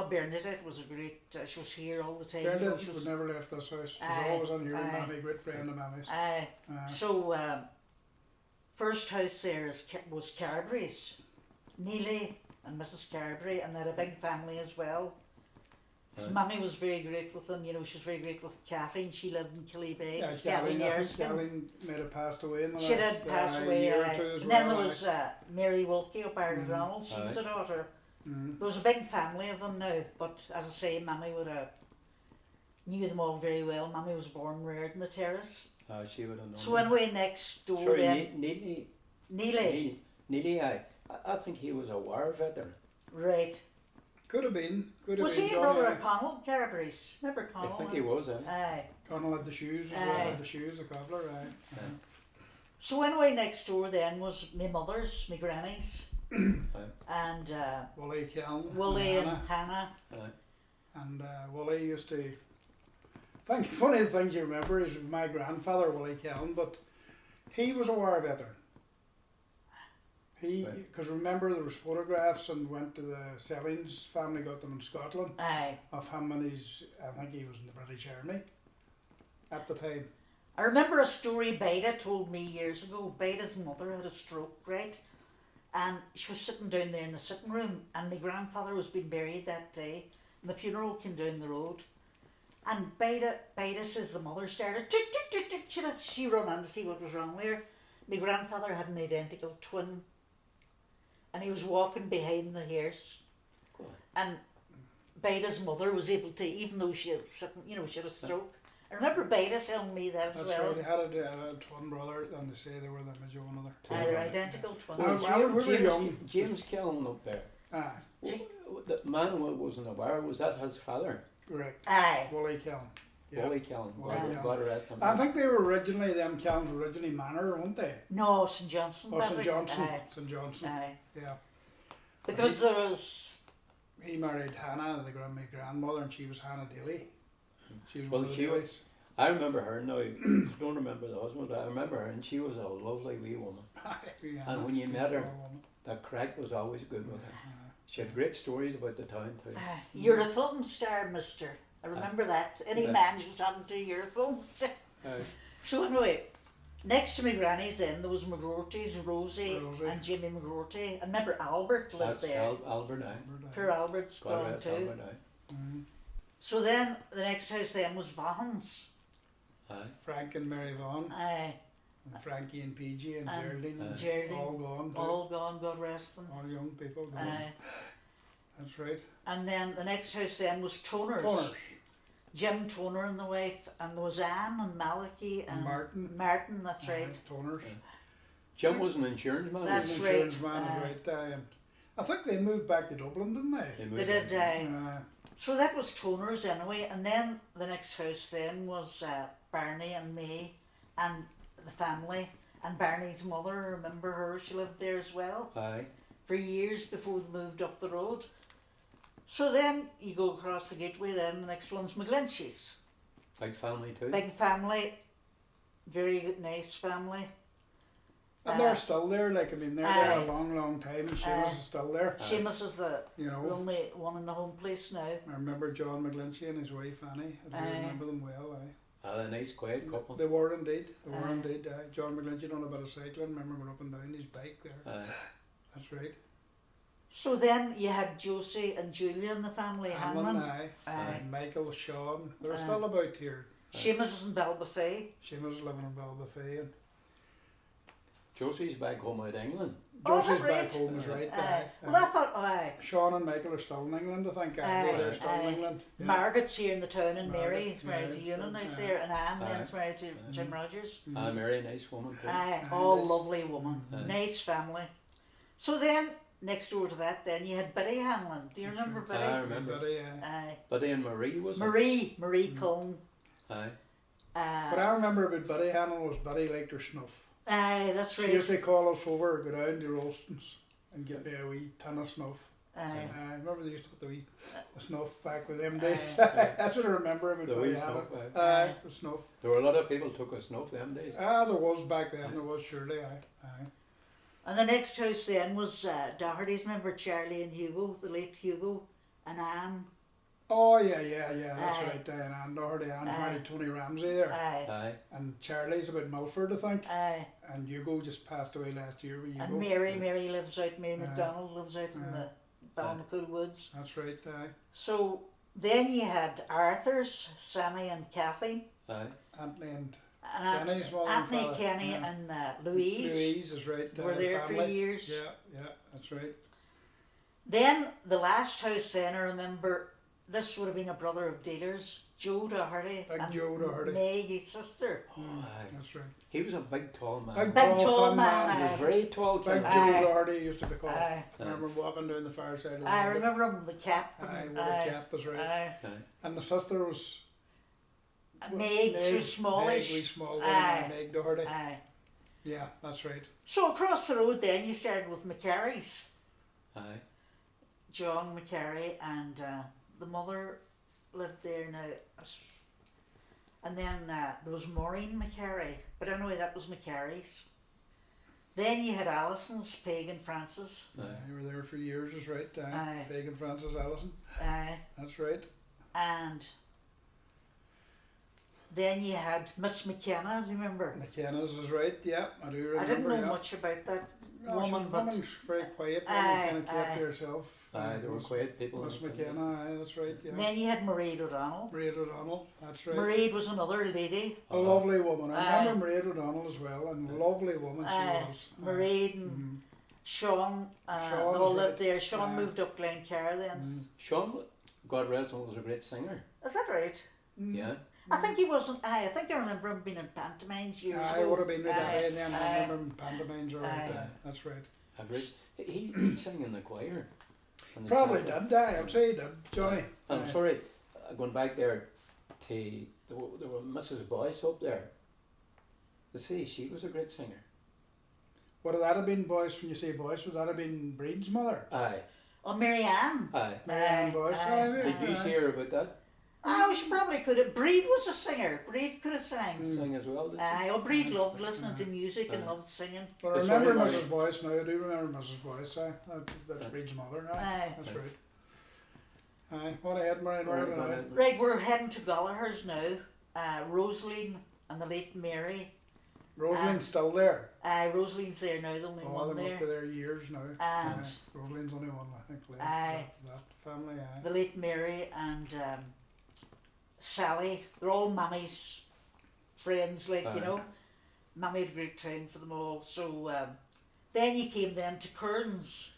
Bernadette was a great, she was here all the time. you know, Bernadette she was was, never left this house. She was Aye, always on here with aye. Mammy, great friend of Mammy's. aye. So first house there was Carberry's. Neely and Mrs. Carberry, and they had a big family as well. His Aye. Mammy was very great with them, you know, she was very great with Kathleen. She lived in Killybegs, Yeah, Kathleen Kathleen, I years think ago. Kathleen may have passed away in the She last did pass away, year aye. or two as And well. then there was Mary Wilkie up Ard Mhm. O'Donnell, she was Aye. a daughter. Mm. There was a big family of them now, but as I say, Mammy would have knew them all very well. Mammy was born and reared in the terrace. She would have known. So anyway, next door Sorry, then, Neely. Neely, Neely, I think he was a war veteran. right. Could have been. Could have Was been. he a Johnny, brother of Connell Carberry's? Remember I Connell? think he was, Aye. Connell had the shoes as well. Aye. Had the shoes, the cobbler. Aye. So anyway, next door then was my mother's, my granny's, and Wally Keln. Willie and Hannah. Hannah. And Wally used to. Funny things you remember is my grandfather, Willie Keln, but he was a war veteran. He, Right. because remember there was photographs and went to the Sellings family, got them in Scotland, Aye. of him and his, I think he was in the British Army at the time. I remember a story Beta told me years ago. Beta's mother had a stroke, right? And she was sitting down there in the sitting room, and my grandfather was being buried that day, and the funeral came down the road. And Beta says the mother started, tick, tick, tick, tick, she ran in to see what was wrong with her. My grandfather had an identical twin, and he was walking behind the hearse. Go on. And Beta's mother was able to, even though she had sitting, you know, she had a stroke. I remember Beta telling me that as That's well. right, he had a twin brother, and they say they were the image of one another. They're identical twins. Well, Was we were James, young. James Kellan up there. Aye, The man who wasn't aware, was that his father? correct. Aye. Wally Keln. Yeah. Wally Kellan. Wally Kellan. God rest him. I think they were originally, them Kellans were originally Manor, weren't they? No, St Johnson. Or St Patrick. Johnson. Aye. St Johnson. Aye. Yeah. Because there was. He married Hannah, my grandmother, and she was Hannah Daly. She was Well, one of the she was- Dalys. I remember her now. I don't remember the husband, but I remember her, and she was a lovely wee woman. Yeah, And when you she met was a her- woman. The crack was always good with her. She had great stories about the town too. You're a film star, mister. I remember that. Any Aye. man you're talking to, you're a film star. So anyway, next to my granny's then there was McGroarty's, Rosie Rosie. and Jimmy McGroarty. And remember Albert lived That's there. Albert now. Poor Albert's God gone rest too. Albert now. So then the next house then was Vaughan's. Aye. Frank and Mary Vaughan, Aye. and Frankie and PG and And Geraldine, Geraldine. all gone. Too. All gone, God rest them. All young people gone. Aye. That's right. And then the next house then was Toner's. Toners. Jim Toner and the wife, and there was Anne and Malachi and Martin. Martin, that's right. Toners. Jim was an insurance man. That's wasn't right. Insurance man is right. And I think they moved back to Dublin, didn't they? he? He They moved did. on. So that was Toner's anyway, and then the next house then was Barney and me and the family, and Barney's mother. Remember her? She lived there as well Aye. for years before they moved up the road. So then you go across the gateway. Then the next one's McGlinchey's. Big family too. Big family, very good, nice family. And they're still there, like, I mean, they're there Aye. a long, long time, and Seamus is still there. Seamus is the You know, only one in the home place now. I remember John McGlinchey and his wife Annie. I do Aye. remember them well, aye. A nice quiet couple. They were indeed, Aye. aye. John McGlinchey done a bit of cycling, remember going up and down his bike there. Aye. That's right. So then you had Josie and Julia in the family, Hamlin, Hanlon. aye. Aye. And Michael, Sean, they're Aye. still about here. Seamus is in Ballymacool. Seamus living in Ballymacool, and Josie's back home out of England. Oh, is Josie's that back right? home is right. Well, I thought, Sean and Michael are still in England, I think. They're still in England. Yeah. Margaret's here in the town, and Margaret, Mary's married to yeah, Ewan out yeah. there, and Anne then's Aye. married to Jim Rogers. Mary, nice woman too. All lovely woman, Aye. nice family. So then, next door to that, then you had Biddy Hanlon. Do you remember Biddy? I remember. Buddy, Aye. Buddy and Marie was it? Marie Cullen. Aye. What I remember about Buddy Hannah was Buddy liked her snuff. Aye, that's She right. used to call us over, go down to Rollston's and get me a wee tin of snuff. Aye. I remember they used to put the snuff back with them days. That's what I remember about The Buddy wee Hannah. snuff, aye. The snuff. There were a lot of people took a snuff them days. There was back then, there was surely, aye. And the next house then was Doherty's. Remember Charlie and Hugo, the late Hugo, and Anne. Oh, yeah, that's Aye. right. And Anne Doherty, Anne Aye. married Tony Ramsey there. Aye. Aye. And Charlie's about Milford, I think. Aye. And Hugo just passed away last year with Hugo. And Mary lives out, Mary Aye. McDonald lives out in the Ballymacool woods. That's right, aye. So then you had Arthur's, Sammy and Kathleen. Aye. Anthony and And Kenny's mother and Anthony, father, Kenny yeah. and Louise. Louise is right. Were there for family. years. Yeah, that's right. Then the last house then I remember, this would have been a brother of Dealer's, Joe Doherty. Big and Joe Doherty. Maggie's sister. Oh, aye. That's right. He was a big tall man. Big Big tall thin man, He was aye. very tall. Big Ken. Joe Aye. Doherty used to be called. Aye. I remember walking down the far side of the I road. remember him with the cap. Aye, with Aye. the cap was right. Aye. Aye. And the sister was Meg, she was smallish. Meg, wee small one, Aye. Meg Doherty. Aye. Yeah, that's right. So across the road then you started with McCarry's. Aye. John McCarry and the mother lived there now. And then there was Maureen McCarry, but anyway that was McCarry's. Then you had Allison's, Peg and Francis. Aye. You were there for years, is right. Aye. Peg and Francis Allison. Aye. That's right. And then you had Miss McKenna, do you remember? McKenna's is right. Yeah, I do remember. I didn't know yeah. much about that No, woman, she's but woman's very quiet. Aye, Kind of kept aye. to herself. Aye, there were quiet people. Miss in the McKenna, aye, that's right. Yeah. then you had Marian O'Donnell. Marian O'Donnell, that's right. Marian was another lady. A lovely woman. I Aye. remember Marian O'Donnell as well, and a lovely woman she was. Marian and Sean, Sean they all is lived right. there. Sean Aye. moved up Glencar then. Sean, God rest him, was a great singer. Is that right? Yeah. I think he wasn't. I think I remember him being in pantomimes years I ago. would have been with Aye, that, and then I aye. remember him pantomimes are right. Aye. That's right. A great. He sang in the choir. in the Probably chapel. did, aye, I'd say he did, Johnny. I'm Aye. sorry, going back there to there were Mrs. Boyce up there. They say she was a great singer. Would that have been Boyce, when you say Boyce, would that have been Breed's mother? Aye, Oh, Marianne. aye. Marianne Boyce, aye. Did you aye. see her about that? Oh, she probably could have. Breed was a singer. Breed could have sang. Sing as well, did she? Aye, oh, Breed loved listening to music and Aye. loved singing. But I It's remember very Mrs. funny. Boyce now, I do remember Mrs. Boyce, aye. That's Breed's mother, aye. Aye. That's Aye. right. Aye, what ahead, Marian, Or where go am I? ahead. Right, we're heading to Gallagher's now. Rosaline and the late Mary. Rosalind's still there. Rosaline's there now, the only Oh, one they must be there. there years now. And- Aye. Rosalind's only one, I think, left. Aye. That family, aye. The late Mary and Sally. They're all Mammy's friends, like, you Aye. know. Mammy had a great time for them all. So then you came then to Kearns.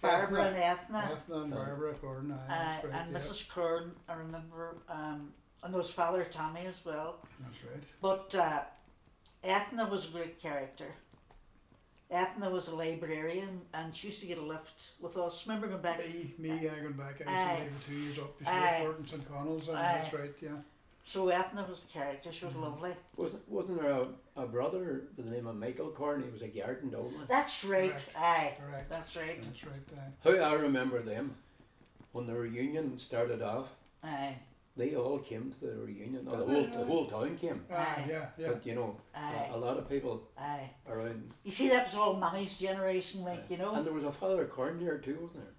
Barbara and Ethna. Ethna and Barbara Gordon, aye. That's right, And yeah. Mrs. Kern, I remember, and there was Father Tommy as well. That's right. But Ethna was a great character. Ethna was a librarian and she used to get a lift with us. Remember going back? Me, I going back. I Aye. used to live 2 years up. You Aye. see, in St. Connell's, and Aye. that's right, yeah. So Ethna was a character. She was lovely. Wasn't there a brother by the name of Michael Corn? He was a garden Dublin. That's right. Correct. Aye. Correct. That's right. That's right, aye. How I remember them when the reunion started off. Aye. They all came to the reunion. Or the whole town came. Aye. Yeah, yeah. But you know, Aye. a lot of people Aye. around. You see, that was all Mammy's generation, like, you know. And there was a Father Corn there too, wasn't there?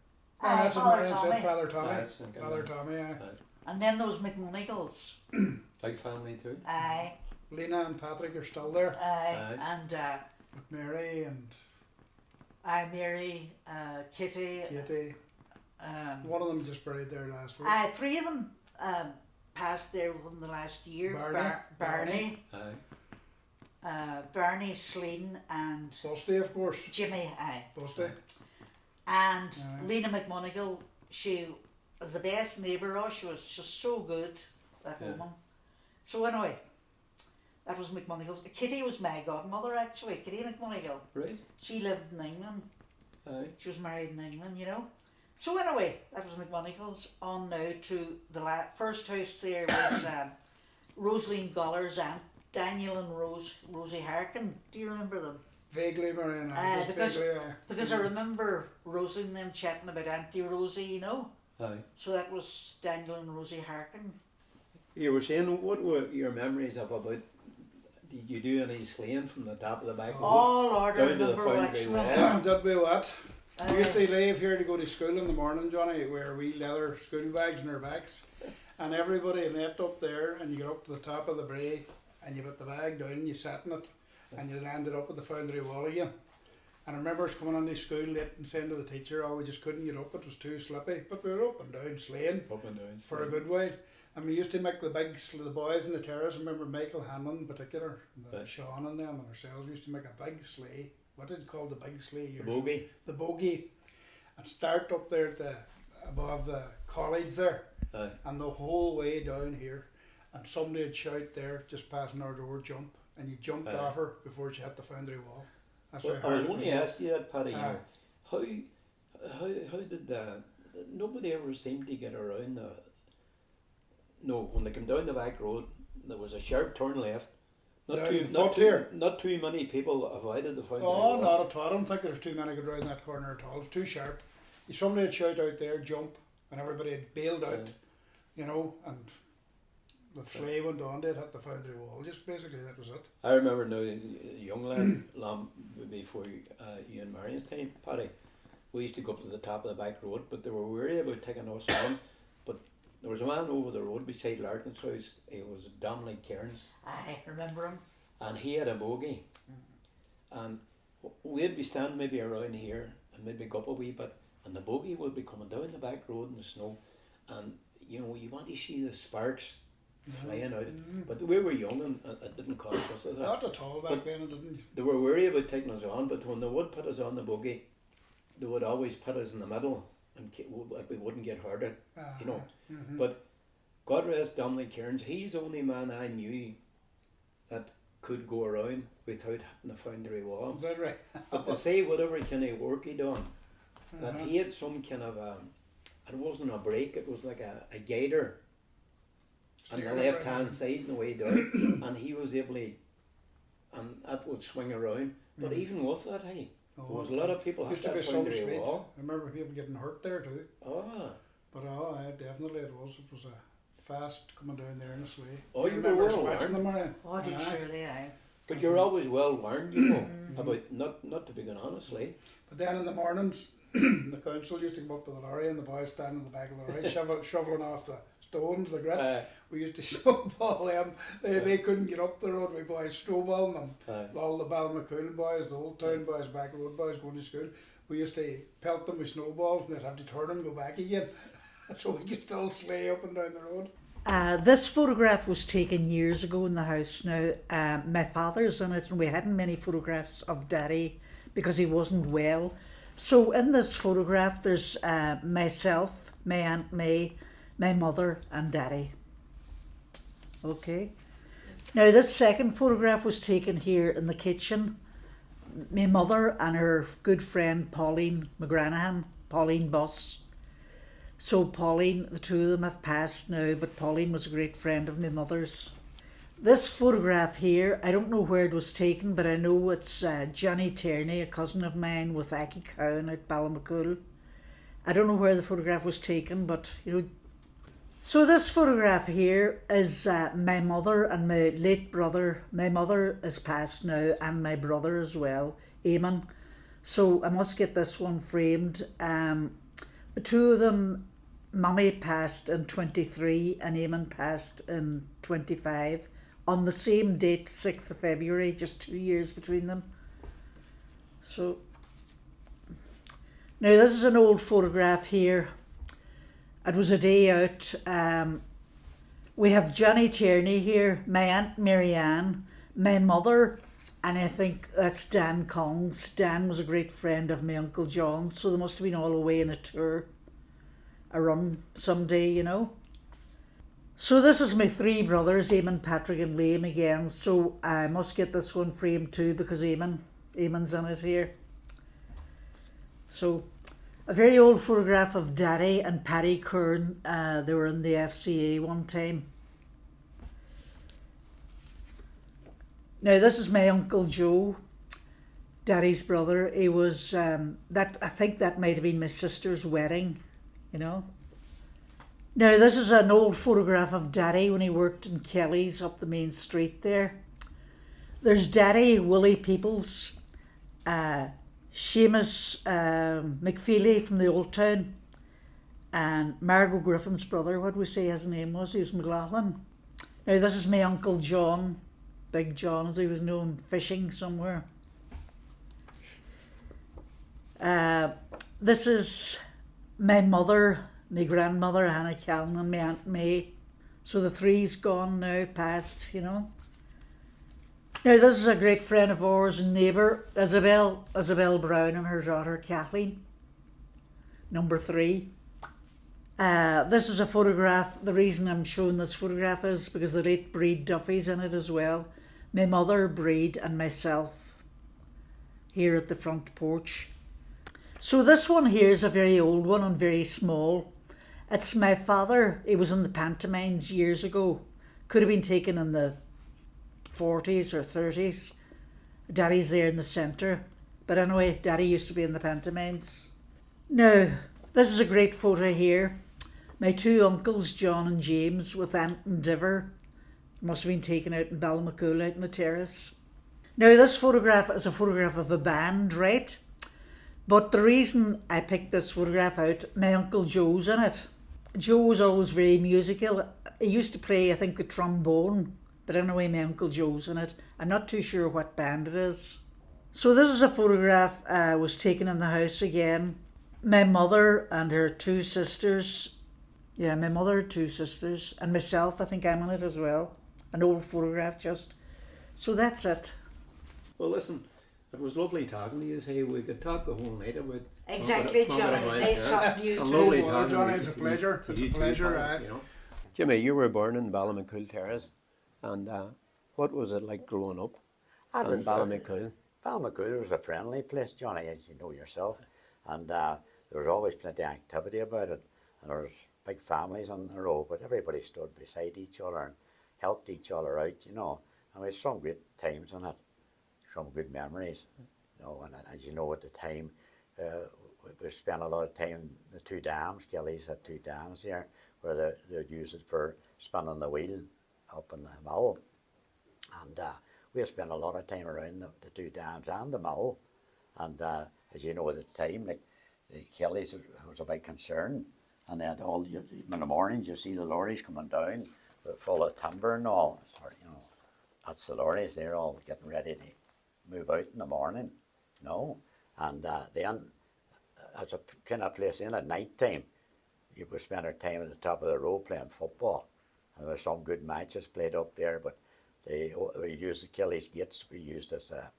Oh, that's what Father Marian Tommy. said, Father Tommy. Aye, that's thinking Father that. Tommy, aye. Aye. And then those McMonigals. Big family too. Aye. Lena and Patrick are still there. Aye. Aye. And With Mary and Mary, Kitty. Katie. One of them just buried there last week. Three of them. passed there within the last year. Barney. Aye. Barney, Sleen and Busty, of course. Jimmy, Busty. and Aye. Lena McMonigal. She was the best neighbour. She was just so good, that Yeah. woman. So anyway, that was McMonigal's. Kitty was my godmother actually. Kitty McMonigal. Right. She lived in England. Aye. She was married in England, you know. So anyway, that was McMonigal's. On now to the first house there was Rosaline Goller's aunt, Daniel and Rosie Harkin. Do you remember them? Vaguely, Marian. Because- Vaguely, Because I remember Rosie and them chatting about Auntie Rosie, you know. Aye. So that was Daniel and Rosie Harkin. You were saying, what were your memories of about? Did you do any sleighing from the top of the back road? Oh Lord, I Down to the remember foundry watching wall. them. Did we what? We used Aye. to leave here to go to school in the morning, Johnny, wear wee leather school bags in our backs. And everybody met up there, and you got up to the top of the brae, and you put the bag down, and you sat in it, and you landed up at the foundry wall again. And I remember us coming into school late and saying to the teacher, oh, we just couldn't get up, it was too slippy. But we were up and down sleighing Up and down. for a good while. And we used to make the boys in the terrace. I remember Michael Hanlon in particular, and Right. Sean and them and ourselves, we used to make a big sleigh. What did you call the big sleigh? The bogey. The bogey, and start up there at above the college there, Aye. and the whole way down here, and somebody would shout there just passing our door, jump, and you jumped Aye. off her before she hit the foundry wall. That's Well, how I was hard it only was. asked you that, Paddy. Aye. How did nobody ever seemed to get around the? No, when they came down the back road, there was a sharp turn left. Down the foot here. Not too many people avoided the foundry Oh, wall. not at all. I don't think there's too many good around that corner at all. It's too sharp. Somebody would shout out there, jump, and everybody had bailed out, Aye. you know, and the sleigh went on, they'd hit the foundry wall. Just basically that was it. I remember now, young lad, before you and Marian's time, Paddy, we used to go up to the top of the back road, but they were worried about taking us on. But there was a man over the road beside Larkin's house. He was Daly Cairns, I remember him. and he had a bogey. And we'd be standing maybe around here and maybe go up a wee bit, and the bogey would be coming down the back road in the snow, and you know, you want to see the sparks flying out. But we were young, and it didn't cost us that. Not at all back But- then, it didn't. They were worried about taking us on, but when they would put us on the buggy, they would always put us in the middle, and we wouldn't get hurt, you know. But God rest Daly Cairns, he's the only man I knew that could go around without hitting the foundry wall. Is that right? But to say whatever kind of work he done, that he had some kind of it wasn't a brake, it was like a gaiter on the Steering left around. hand side and the way down, and he was able to, and that would swing around. But even with that, hey, there was a lot of people Used hit to be that some foundry speed. wall. I remember people getting hurt there too. Ah, But definitely it was. It was a fast coming down there in a sleigh. Oh, I you remember were us well watching warned. them around. Oh, did Aye. surely I. but you're always well warned, you know, about not to be going honestly. But then in the mornings, the council used to come up with a lorry and the boys standing in the back of the lorry shoveling off the stones, the grit. We used to snowball them. They couldn't get up the road. We boys snowballing them. All the Ballymacool boys, the Old Town boys, back road boys going to school. We used to pelt them with snowballs and they'd have to turn and go back again. So we could still sleigh up and down the road. This photograph was taken years ago in the house now. My father's in it, and we hadn't many photographs of Daddy because he wasn't well. So in this photograph there's myself, my Aunt May, my mother and Daddy. Okay. Now this second photograph was taken here in the kitchen. My mother and her good friend Pauline McGranahan, Pauline Buss. So Pauline, the two of them have passed now, but Pauline was a great friend of my mother's. This photograph here, I don't know where it was taken, but I know it's Johnny Tierney, a cousin of mine, with Aki Cowan at Ballymacool. I don't know where the photograph was taken, but you know. So this photograph here is my mother and my late brother. My mother is passed now, and my brother as well, Eamon. So I must get this one framed. The two of them, Mummy passed in 23 and Eamon passed in 25 on the same date, 6th of February, just 2 years between them. So, now this is an old photograph here. It was a day out. We have Johnny Tierney here, my Aunt Marianne, my mother, and I think that's Dan Collins. Dan was a great friend of my Uncle John, so they must have been all away on a tour, a run someday, you know. So this is my three brothers, Eamon, Patrick and Liam again, so I must get this one framed too because Eamon's in it here. So a very old photograph of Daly and Paddy Kern. They were in the FCA one time. Now this is my Uncle Joe, Daddy's brother. He was I think that might have been my sister's wedding, you know. Now this is an old photograph of Daddy when he worked in Kelly's up the main street there. There's Daddy, Willie Peoples, Seamus McFeely from the Old Town, and Margot Griffin's brother, what did we say his name was? He was McLaughlin. Now this is my Uncle John, Big John as he was known, fishing somewhere. This is my mother, my grandmother Hannah Callan, and my Aunt May. So the three's gone now, past, you know. Now this is a great friend of ours and neighbour, Isabel Brown and her daughter Kathleen, number 3. This is a photograph. The reason I'm showing this photograph is because the late Breed Duffy's in it as well. My mother, Breed, and myself here at the front porch. So this one here is a very old one and very small. It's my father. He was in the pantomimes years ago. Could have been taken in the 40s or 30s. Daddy's there in the centre. But anyway, Daddy used to be in the pantomimes. Now, this is a great photo here. My 2 uncles, John and James, with Aunt and Diver. Must have been taken out in Ballymacool, out in the terrace. Now, this photograph is a photograph of a band, right? But the reason I picked this photograph out, my Uncle Joe's in it. Joe was always very musical. He used to play, I think, the trombone. But anyway, my Uncle Joe's in it. I'm not too sure what band it is. So this is a photograph was taken in the house again. My mother and her 2 sisters. Yeah, my mother, 2 sisters. And myself, I think I'm in it as well. An old photograph just. So that's it. Well, listen, it was lovely talking to you. Say we could talk the whole night about. Exactly, Johnny. Nice talking to you And too. lovely Well, talking Johnny, to it's a to pleasure. to It's a you too, pleasure, Paddy, aye. you know. Jimmy, you were born in Ballymacool Terrace, and what was it like growing up in Ballymacool? Ballymacool was a friendly place, Johnny, as you know yourself, and there was always plenty of activity about it, and there was big families on the road, but everybody stood beside each other and helped each other out, you know, and we had some great times in it, some good memories, you know, and as you know at the time, we spent a lot of time in the 2 dams. Kelly's had 2 dams here where they'd use it for spinning the wheel up in the mill, and we spent a lot of time around the 2 dams and the mill, and as you know at the time, like the Kelly's was a big concern, and they had in the mornings you see the lorries coming down full of timber and all. You know, that's the lorries. They're all getting ready to move out in the morning, you know, and then as a kind of place in at night time, you would spend our time at the top of the road playing football, and there were some good matches played up there, but we used the Kelly's gates, we used as the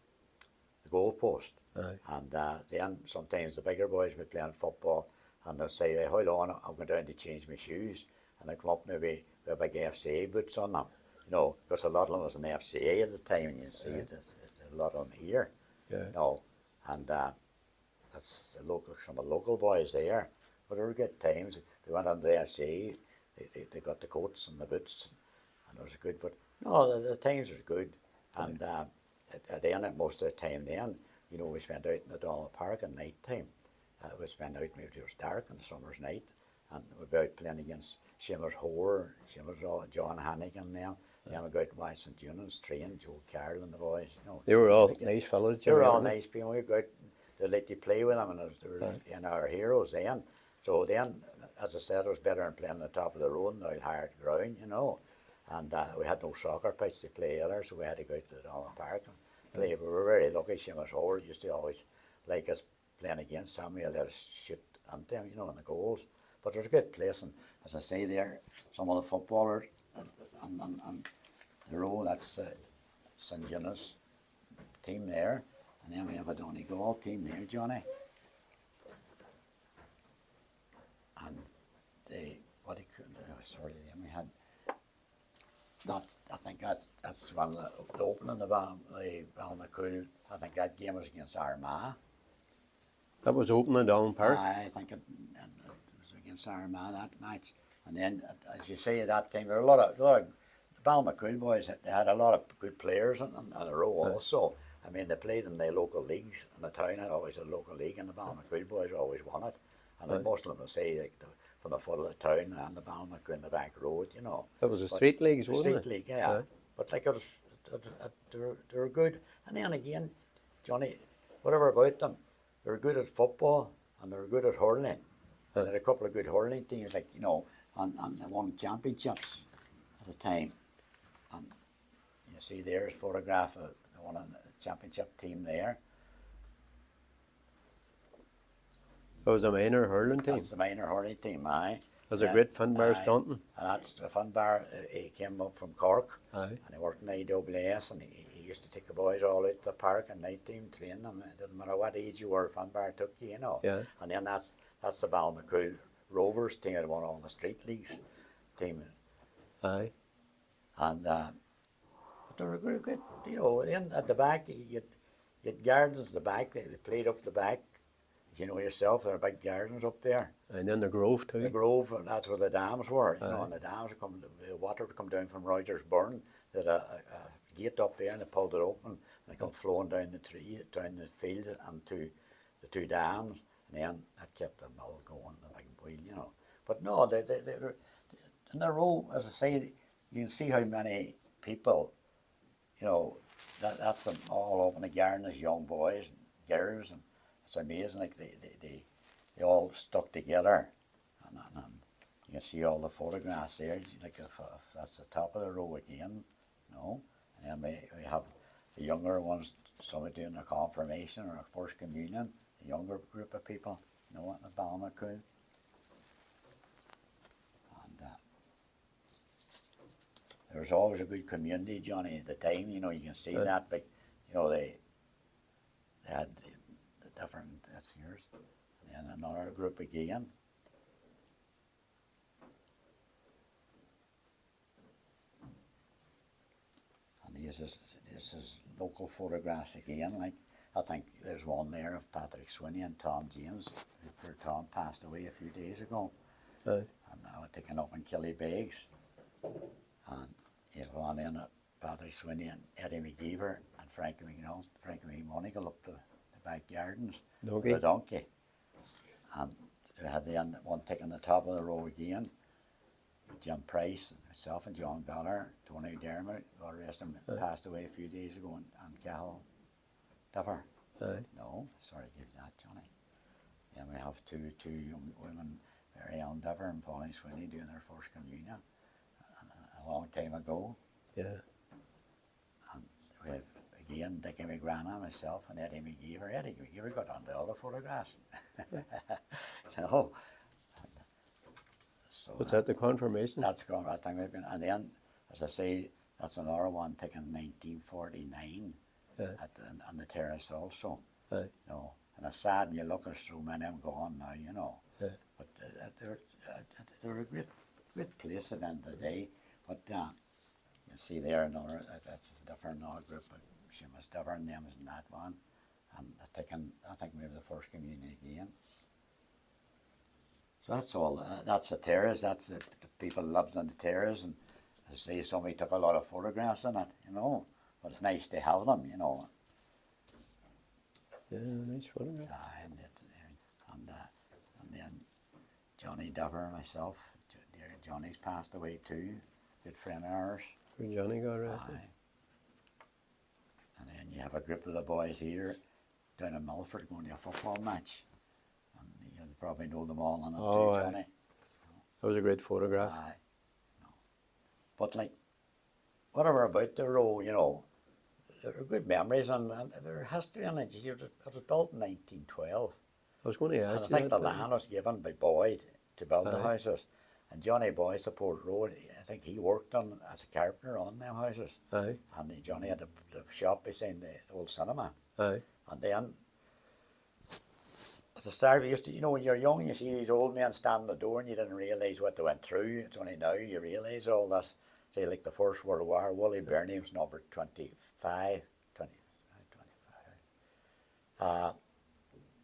goal post. Aye. And then sometimes the bigger boys would be playing football, and they'd say, "Hey, hold on, I'm going down to change my shoes," and they come up maybe with big FCA boots on them, you know, because a lot of them was in the FCA at the time, and you see a lot of them here, you know, and that's some of the local boys there. But there were good times. They went on the FCA, they got the coats and the boots, and it was good. But no, the times were good, and at the end of most of the time then, you know, we spent out in the O'Donnell Park at night time. We spent out maybe it was dark on the summer's night, and we'd be out playing against Seamus Hoare, John Hannigan and them. Then we go out and watch St. Junan's train, Joe Carroll and the boys. You know, They were all nice fellas. They were all nice people. We go out, they let you play with them, and they were our heroes then. So then, as I said, it was better than playing on the top of the road and out hard ground, you know. And we had no soccer pitch to play either, so we had to go out to the Donald Park and play. We were very lucky. Seamus Hoare used to always like us playing against Samuel, let us shoot into him, you know, in the goals. But there's a good place, and as I say there, some of the footballers and the row, that's St. Eunice team there, and then we have a Donegal team there, Johnny. And they, what he couldn't, sorry, then we had that, I think that's one of the opening of the Ballymacool, I think that game was against Armagh. That was opening down Park. I think it was against Armagh, that match. And then, as you say, at that time, there were a lot of the Ballymacool boys, they had a lot of good players on a row also. I mean, they played in the local leagues, and the town had always a local league, and the Ballymacool boys always won it. And like most of them would say, like, from the foot of the town and the Ballymacool and the back road, you know. That was a street leagues, wasn't it? Street league, yeah. But like, they were good. And then again, Johnny, whatever about them, they were good at football and they were good at hurling. They had a couple of good hurling teams, like, you know, and they won championships at the time. And you see there's a photograph of the one on the championship team there. That was a minor hurling team. That's the minor hurling team, aye. That was a great Finbar stunting. And that's the Finbar, he came up from Cork. Aye. And he worked in IWS, and he used to take the boys all out to the park and night team, train them. It didn't matter what age you were, Finbar took you, you know. Yeah. And then that's the Ballymacool Rovers team, that won all the street leagues team. Aye. And but they were good, you know. In at the back, you had gardens at the back. They played up the back. You know yourself, there are big gardens up there. And then the Grove too. The Grove, and that's where the dams were. You know, and the dams would come, the water would come down from Rogers Burn. They had a gate up there, and they pulled it open, and it come flowing down the tree, down the field, and to the two dams, and then that kept the mill going, the big wheel, you know. But no, they were in the row, as I say, you can see how many people, you know, that's them all up in the garden as young boys and girls, and it's amazing, like they all stuck together, and you can see all the photographs there, like if that's the top of the row again, you know, and then we have the younger ones, some doing their confirmation or a first communion, a younger group of people, you know, at the Ballymacool. And there was always a good community, Johnny, at the time, you know, you can see that, but, you know, they had the different, that's yours, and then another group again. And this is local photographs again, like, I think there's one there of Patrick Sweeney and Tom James, who Tom passed away a few days ago. Aye. And now taken up in Killybegs. And you have one in it, Patrick Sweeney and Eddie McGeever and Frankie McMonigal up to the back gardens with a donkey. And they had the one taking the top of the row again, with Jim Price, myself and John Dollar, Tony Dermot, God rest him, passed away a few days ago, and Cal Differ. Aye. No, sorry to give that, Johnny. Then we have two young women, Marian Differ and Polly Sweeney, doing their first communion a long time ago. Yeah. And we have again Dickie McGrana, myself, and Eddie McGeever. Eddie McGeever got onto all the photographs. No. So Was that the confirmation? that's gone. I think we've been, and then, as I say, that's another one taken in 1949 on the terrace also. Aye. You know, and it's sad when you look at so many of them gone now, you know. Yeah. But they're a great place at the end of the day. But you see there another, that's a different group, but Seamus Differ and them is in that one. And I think maybe the first communion again. So that's all. That's the terrace. That's the people lived on the terrace, and as I say, somebody took a lot of photographs in it, you know. But it's nice to have them, you know. Yeah, nice photograph. And then Johnny Differ, myself. Johnny's passed away too. Good friend of ours. When Johnny got arrested. Aye. And then you have a group of the boys here down in Milford going to a football match. And you'll probably know them all on it too, Johnny. That was a great photograph. Aye. No. But like, whatever about the row, you know, there are good memories and there are history in it. It was built in 1912. I was going to ask And I you think the that, land was given by Boyd to build the Aye. houses. And Johnny Boyce, the Port Road, I think he worked on as a carpenter on them houses. Aye. And Johnny had the shop beside the old cinema. Aye. And then at the start, we used to, you know, when you're young, you see these old men standing at the door and you didn't realise what they went through. It's only now you realise all this. Say, like the First World War, Wally Birney was number 25.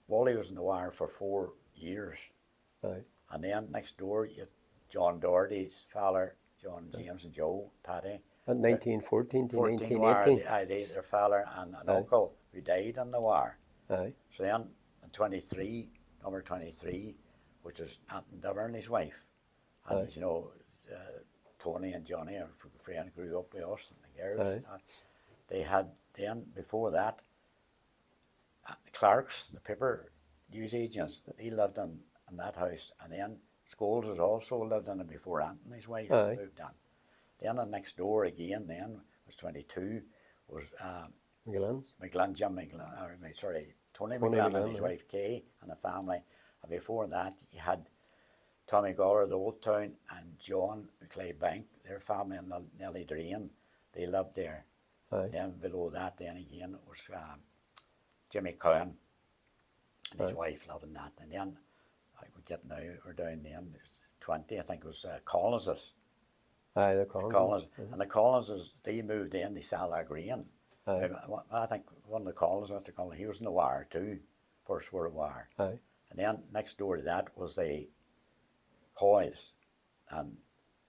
Wally was in the war for 4 years. Aye. And then next door, you had John Doherty's father, John James and Joe, Paddy. At 1914 to 14 war, 1918. their father and an Aye. uncle who died in the war. Aye. So then, in 23, number 23, which is Anton Diverney's wife. And, Aye. you know, Tony and Johnny, our friends, grew up with us and the girls. Aye. They had, then, before that, the Clarks, the paper news agents, they lived in that house. And then Scholes has also lived in it before Anthony's wife Aye. moved in. Then the next door again then was 22, was McGlynn. Jim McGlynn, Tony Tony McGlynn and McGlynn, his aye. wife Kay and the family. And before that, you had Tommy Goller, the Old Town, and John Claybank, their family and Nellie Drain. They lived there. Aye. Then below that, then again, it was Jimmy Cohen and his Aye. wife living that. And then, we're down then, there's 20, I think it was Collinses. Aye, the The Collins. Collins, and the Collinses, they moved in, they sell their grain. Aye. I think one of the Collins, Mr. Collins, he was in the war too, First World War. Aye. And then next door to that was the Coys. And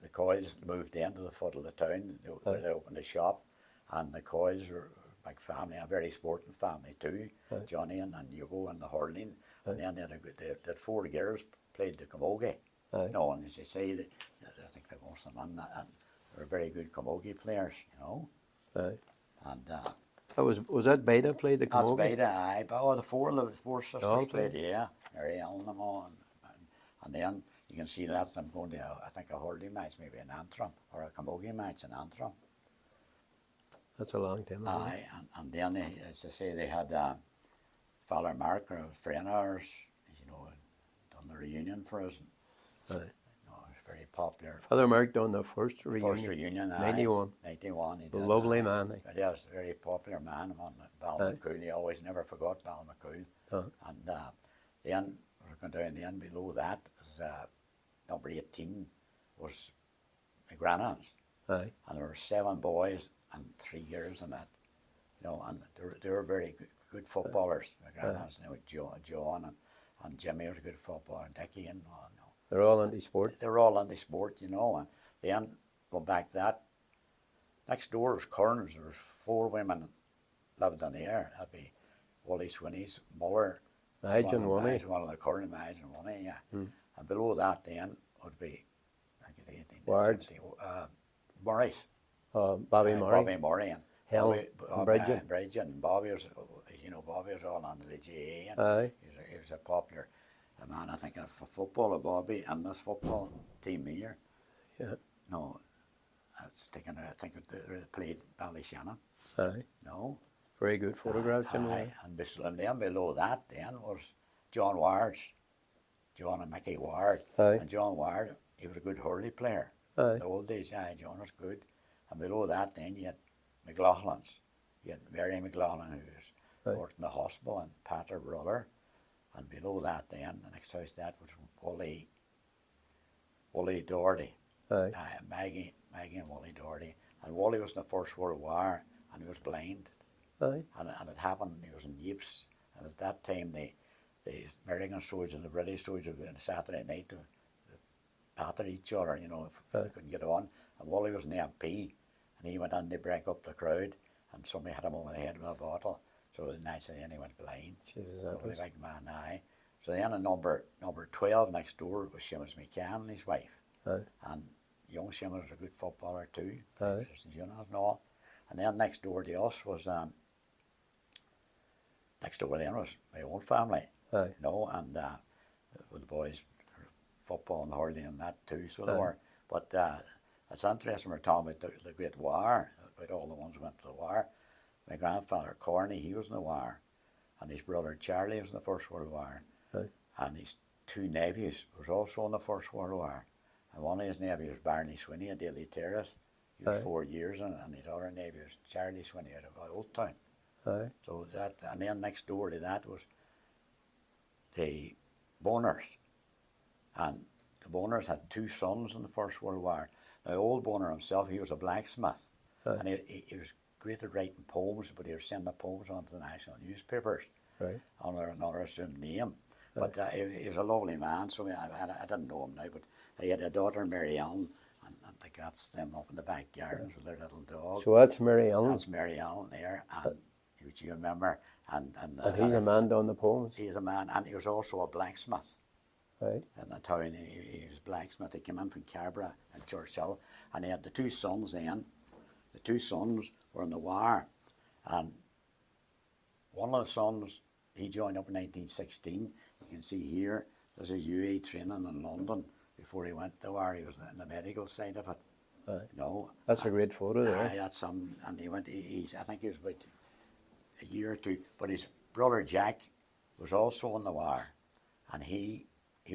the Coys moved into the foot of the town, where they opened a shop. And the Coys were a big family, a very sporting family too. Aye. Johnny and Hugo and the hurling. And then they had 4 girls played the camogie. Aye. You know, and as you say, I think they most of them and they were very good camogie players, you know. Aye. And Was that Beta played the that's camogie? Beta, aye. But the four sisters all played, played? yeah. Mary Ellen and them all. And then you can see that's them going to, I think, a hurling match, maybe in Antrim, or a camogie match in Antrim. That's a long time ago. Aye, and then, as I say, they had Father Mark, or a friend of ours, you know, done the reunion for us. Aye. You know, it was very popular. Father Mark done the first reunion. First reunion, aye. 91. 91, he A did. lovely aye. man. Aye. But yeah, he was a very popular man on the Ballymacool. He always never forgot Ballymacool. Uh-huh. And then, we're going down then below that, was, number 18 was my grandaunt's. Aye. And there were 7 boys and 3 girls in that. You know, and they were very good footballers. My grandaunt's, you know, John and Jimmy was a good footballer, and Dickie and all. You know. They're all anti-sport. They were all into sport, you know. And then, going back that, next door was Kearns. There was 4 women lived in there. That'd be Wally Sweeney's mother. Madge and Wally. One of the Kearns, Madge and Wally, yeah. And below that then would be, I think, the 18, Wards. 70, Murray's. Bobby Murray. Bobby Murray and Hell, Bridget. Bridget and Bobby was, you know, Bobby was all under the GA. And Aye. he was a popular man, I think, for football, Bobby, and this football team here. Yeah. No, I think they played Ballyshannon. Aye. No. Very good photographs, Jimmy. Aye. And then below that then was John Ward's. John and Mickey Ward. Aye. And John Ward, he was a good hurley player. Aye. In the old days, aye, John was good. And below that then you had McLaughlin's. You had Mary McLaughlin, who was worked in the hospital, and Pat, her brother. And below that then, the next house that was Wally Doherty. Aye. Maggie and Wally Doherty. And Wally was in the First World War, and he was blind. Aye. And it happened, he was in Ypres, and at that time the American soldiers and the British soldiers on Saturday night to batter each other, you know, if they couldn't get on. And Wally was an MP, and he went in to break up the crowd, and somebody hit him over the head with a bottle. So the next day he went blind. Jesus, that Lovely was... big man, aye. So then a number 12 next door was Seamus McCann and his wife. Aye. And young Seamus was a good footballer too. Aye. And all. And then next door to us was next door then was my own family. Aye. You know, and with the boys football and hurling and that too, so they Aye. were. But it's interesting we're talking about the Great War, about all the ones who went to the war. My grandfather Corny, he was in the war, and his brother Charlie was in the First World War. Aye. And his two nephews was also in the First World War. And one of his nephews, Barney Sweeney at Daly Terrace, he was 4 years, and his other nephew was Charlie Sweeney out of Old Town. Aye. So that, and then next door to that was the Boners. And the Boners had two sons in the First World War. Now, old Boner himself, he was a blacksmith. Aye. And he was great at writing poems, but he was sending the poems on to the national newspapers Right. under another assumed name. But he was a lovely man, so I didn't know him now. But he had a daughter, Marian, and the cats them up in the backyard with their little dog. So that's Mary Ellen. That's Marian there, and which you remember. And And he's a man doing the poems. He's a man, and he was also a blacksmith. Right. In the town, he was a blacksmith. He came in from Carbra and Churchill, and he had the two sons then. The two sons were in the war, and one of the sons, he joined up in 1916. You can see here, this is UE training in London before he went to war. He was in the medical side of it. Aye. You know. That's a great photo there. Aye, that's some, and he went. I think he was about a year or two. But his brother Jack was also in the war, and he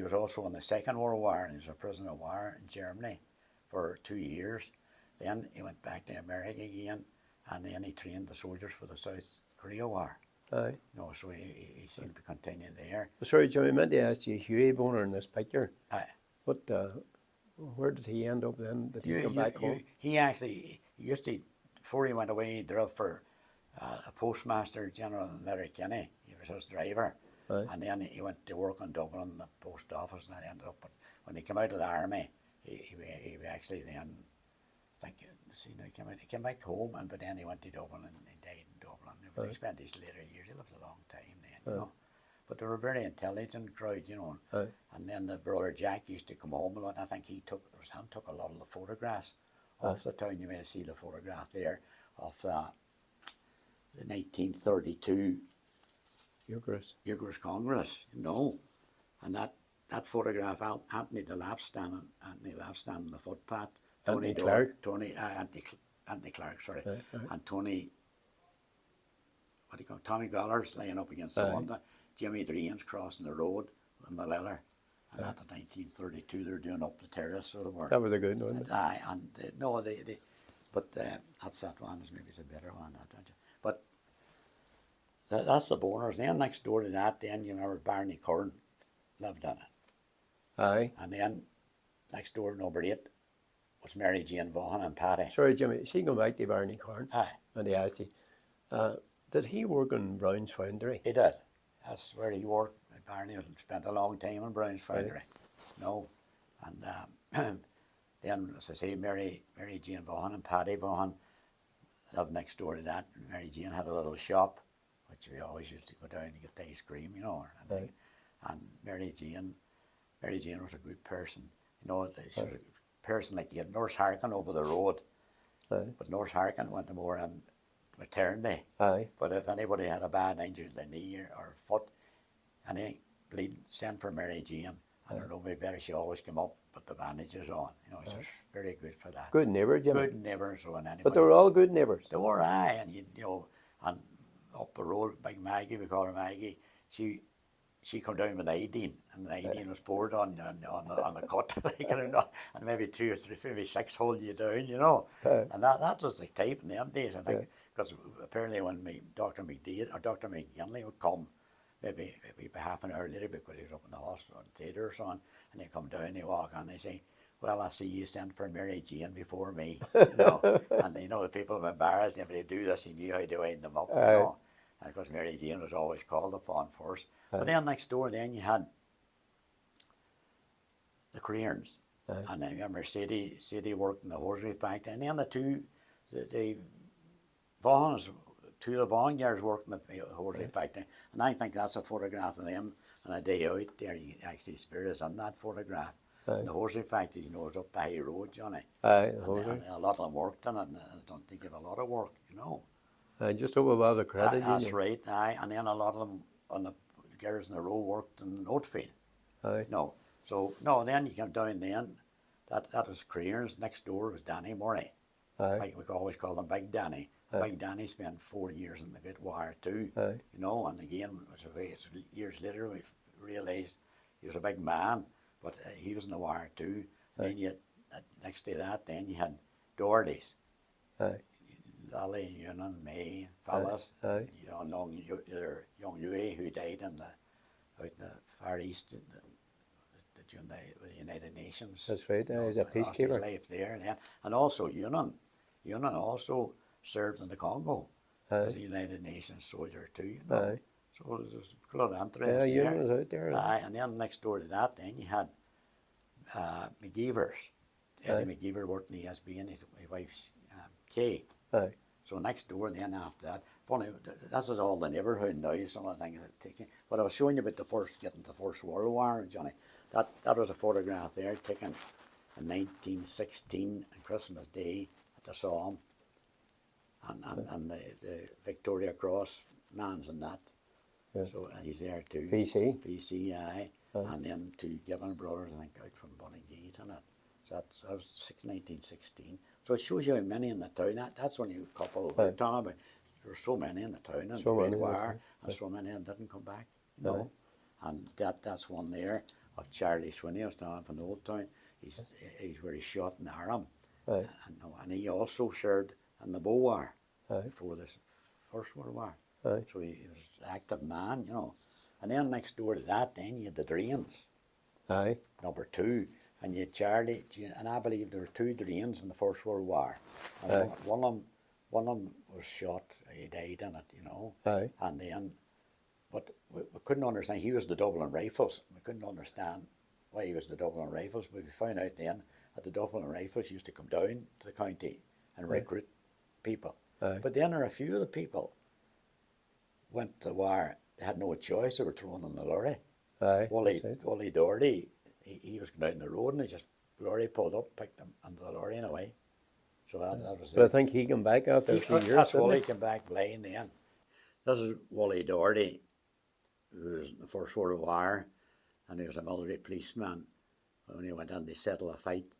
was also in the Second World War, and he was a prisoner of war in Germany for 2 years. Then he went back to America again, and then he trained the soldiers for the South Korea War. Aye. You know, so he seemed to continue there. Sorry, Jimmy, I meant to ask you, Hughie Boner in this picture. Aye. What, where did he end up then? Did he go back home? He actually, he used to, before he went away, he drove for a postmaster general in Letterkenny. He was his driver. Aye. And then he went to work in Dublin, the post office, and that ended up. But when he came out of the army, he actually then, I think, he came back home, but then he went to Dublin and he died in Dublin. But he spent his later years, he lived a long time then, you know. But they were a very intelligent crowd, you know. And then the brother Jack used to come home a lot. I think he took a lot of the photographs off the town. You may see the photograph there of the 1932 Eucharist Congress, you know. And that photograph, Anthony Delap on the footpath, Anthony Clark? Anthony Clark, sorry, and Tony, what do you call it, Tommy Gollars laying up against the window, Jimmy Drains crossing the road on the leather, and at the 1932 they're doing up the terrace, so they were. That was a good one. Aye, and no, but that's that one, maybe it's a better one, but that's the Boners. Then next door to that, then you remember Barney Curran lived in it. Aye. And then next door, number 8, was Mary Jane Vaughan and Paddy. Sorry, Jimmy, see, go back to Barney Corn. Aye. And he asked you, did he work in Brown's Foundry? He did. That's where he worked. Barney spent a long time in Brown's Foundry. Right. No. And then, as I say, Mary Jane Vaughan and Paddy Vaughan lived next door to that. Mary Jane had a little shop, which we always used to go down to get the ice cream, you know. And Mary Jane was a good person. You know, she was a person like you had Nurse Harkin over the road. Aye. But Nurse Harkin went to more maternity. Aye. But if anybody had a bad injury in the knee or foot, any bleeding, send for Mary Jane. I don't know, maybe better she always came up, put the bandages on. You know, so it's very good for that. Good neighbour, Jimmy. Good neighbours, so anybody. But they were all good neighbours. They were, aye, and you know, and up the road, Big Maggie, we call her Maggie, she come down with iodine, and the iodine was poured on the cut, like, you know, and maybe 2 or 3, maybe 6 hold you down, you know. And that was the type in them days, I think, because apparently when Dr. McDade or Dr. McGinley would come, maybe half an hour later because he was up in the hospital theatre or something, and they come down, they walk on, they say, well, I see you sent for Mary Jane before me, you know. And you know, the people were embarrassed, if they do this, he knew how to wind them up, you know. And of course, Mary Jane was always called upon first. But then next door, then you had the Crearns. And I remember Sadie worked in the hosiery factory, and then the Vaughans, 2 of the Vaughan girls worked in the hosiery factory, and I think that's a photograph of them on a day out there. You can actually spirit us on that photograph. And the hosiery factory, you know, is up the high road, Johnny. Aye, and a lot of them worked in it, and I don't think of a lot of work, you know. I just hope about the credit. That's right, aye. And then a lot of them on the girls in the row worked in Oatfield. Aye. No. So, no, then you come down then, that was Crearns. Next door was Danny Murray. Aye. Like we always call him Big Danny. Big Danny spent 4 years in the Great War too. Aye. You know, and again, it's years later we realised he was a big man, but he was in the wire too. And then you had, next to that, then you had Doherty's. Daly, Union, May, fellas, young Huey who died out in the Far East, during the United Nations. That's right. He's a Lost his peacekeeper. life there, and also Union also served in the Congo as a United Nations soldier too. You know, so there's a lot of interest there. Union was out there. And then next door to that, then you had McGeever's. Eddie McGeever worked in the ESB and his wife's Kay. So next door, then after that, funny, this is all the neighbourhood now, some of the things that taken. But I was showing you about getting the First World War, Johnny. That was a photograph there taken in 1916 on Christmas Day at the Somme. And the Victoria Cross man's in that. So he's there too. BC, aye. And then two Gibbon brothers, I think, out from Bunnygeet and it. So that was 1916. So it shows you how many in the town. That's only a couple we're talking about. There's so many in the town and so many Wire, and so many didn't come back. You know. And that's one there of Charlie Sweeney. I was talking from the Old Town. He's where he shot in Aram. And he also served in the Boer War before the First World War. So he was an active man, you know. And then next door to that, then you had the drains. Number 2. And you had Charlie, and I believe there were 2 drains in the First World War. And one of them was shot, he died in it, you know. And then, but we couldn't understand, he was the Dublin Rifles. We couldn't understand why he was the Dublin Rifles, but we found out then that the Dublin Rifles used to come down to the county and recruit people. But then there are a few of the people went to the war, they had no choice, they were thrown in the lorry. Wally Doherty, he was going down the road and the lorry pulled up, picked him into the lorry and away. So that was But I think he came back after a few years. That's Wally came back blind then. This is Wally Doherty, who was in the First World War, and he was a military policeman. When he went in to settle a fight,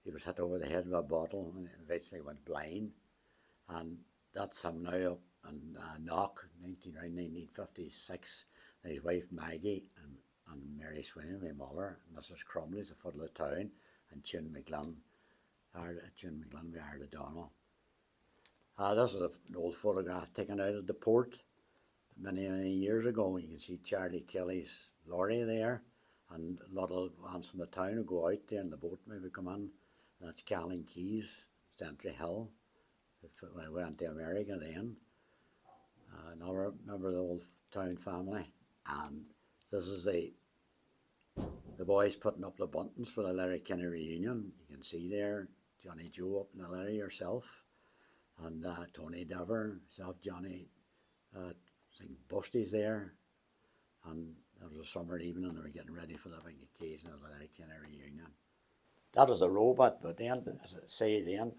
he was hit over the head with a bottle and eventually went blind. And that's him now up in Knock, 1956. And his wife Maggie and Mary Sweeney, my mother, Mrs. Crumley's the foot of the town, and June McGlynn by Ard O'Donnell. This is an old photograph taken out of the port many years ago. You can see Charlie Kelly's lorry there, and a lot of ones from the town who go out there and the boat maybe come in. And that's Callan Keys, Century Hill. I went to America then. Another member of the old town family. And this is the boys putting up the buntings for the Letterkenny reunion. You can see there Johnny Joe up in the Lettery herself, and Tony Dever, myself, Johnny, I think Busty's there, and it was a summer evening and they were getting ready for the big occasion of the Letterkenny reunion. That was the robot, but then, as I say then,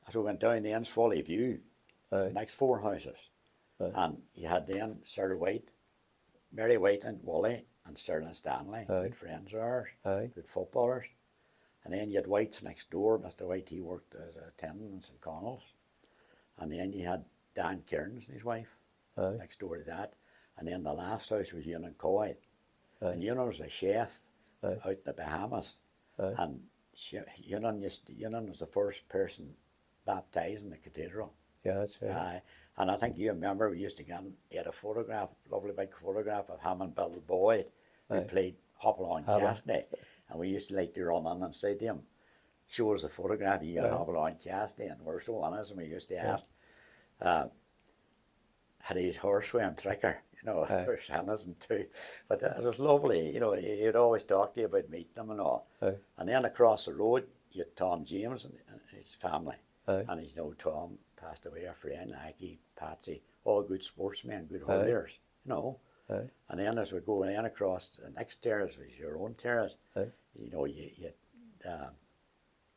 as we went down then, Swilly View, the next 4 houses, and you had then Sir White, Mary White and Wally and Sterling Stanley, good friends of ours, good footballers. And then you had White's next door, Mr. White, he worked as a attendant in St. Connell's. And then you had Dan Kearns and his wife next door to that. And then the last house was Ewan Coy. And Ewan was a chef out in the Bahamas. And Ewan was the first person baptised in the cathedral. Yeah, that's right. And I think you remember we used to get, he had a photograph, lovely big photograph of him and Bill Boyd, who played Hopalong Chastity. And we used to like to run in and say to him, show us a photograph of you and Hopalong Chastity. And we're so honest, and we used to ask, had his horse with him, Tricker, you know, or Shannon's too. But it was lovely, you know, he'd always talk to you about meeting them and all. And then across the road, you had Tom James and his family. And as you know, Tom passed away, a friend, Aggie, Patsy, all good sportsmen, good holidays, you know. And then as we go then across the next terrace was your own terrace, you know, you had,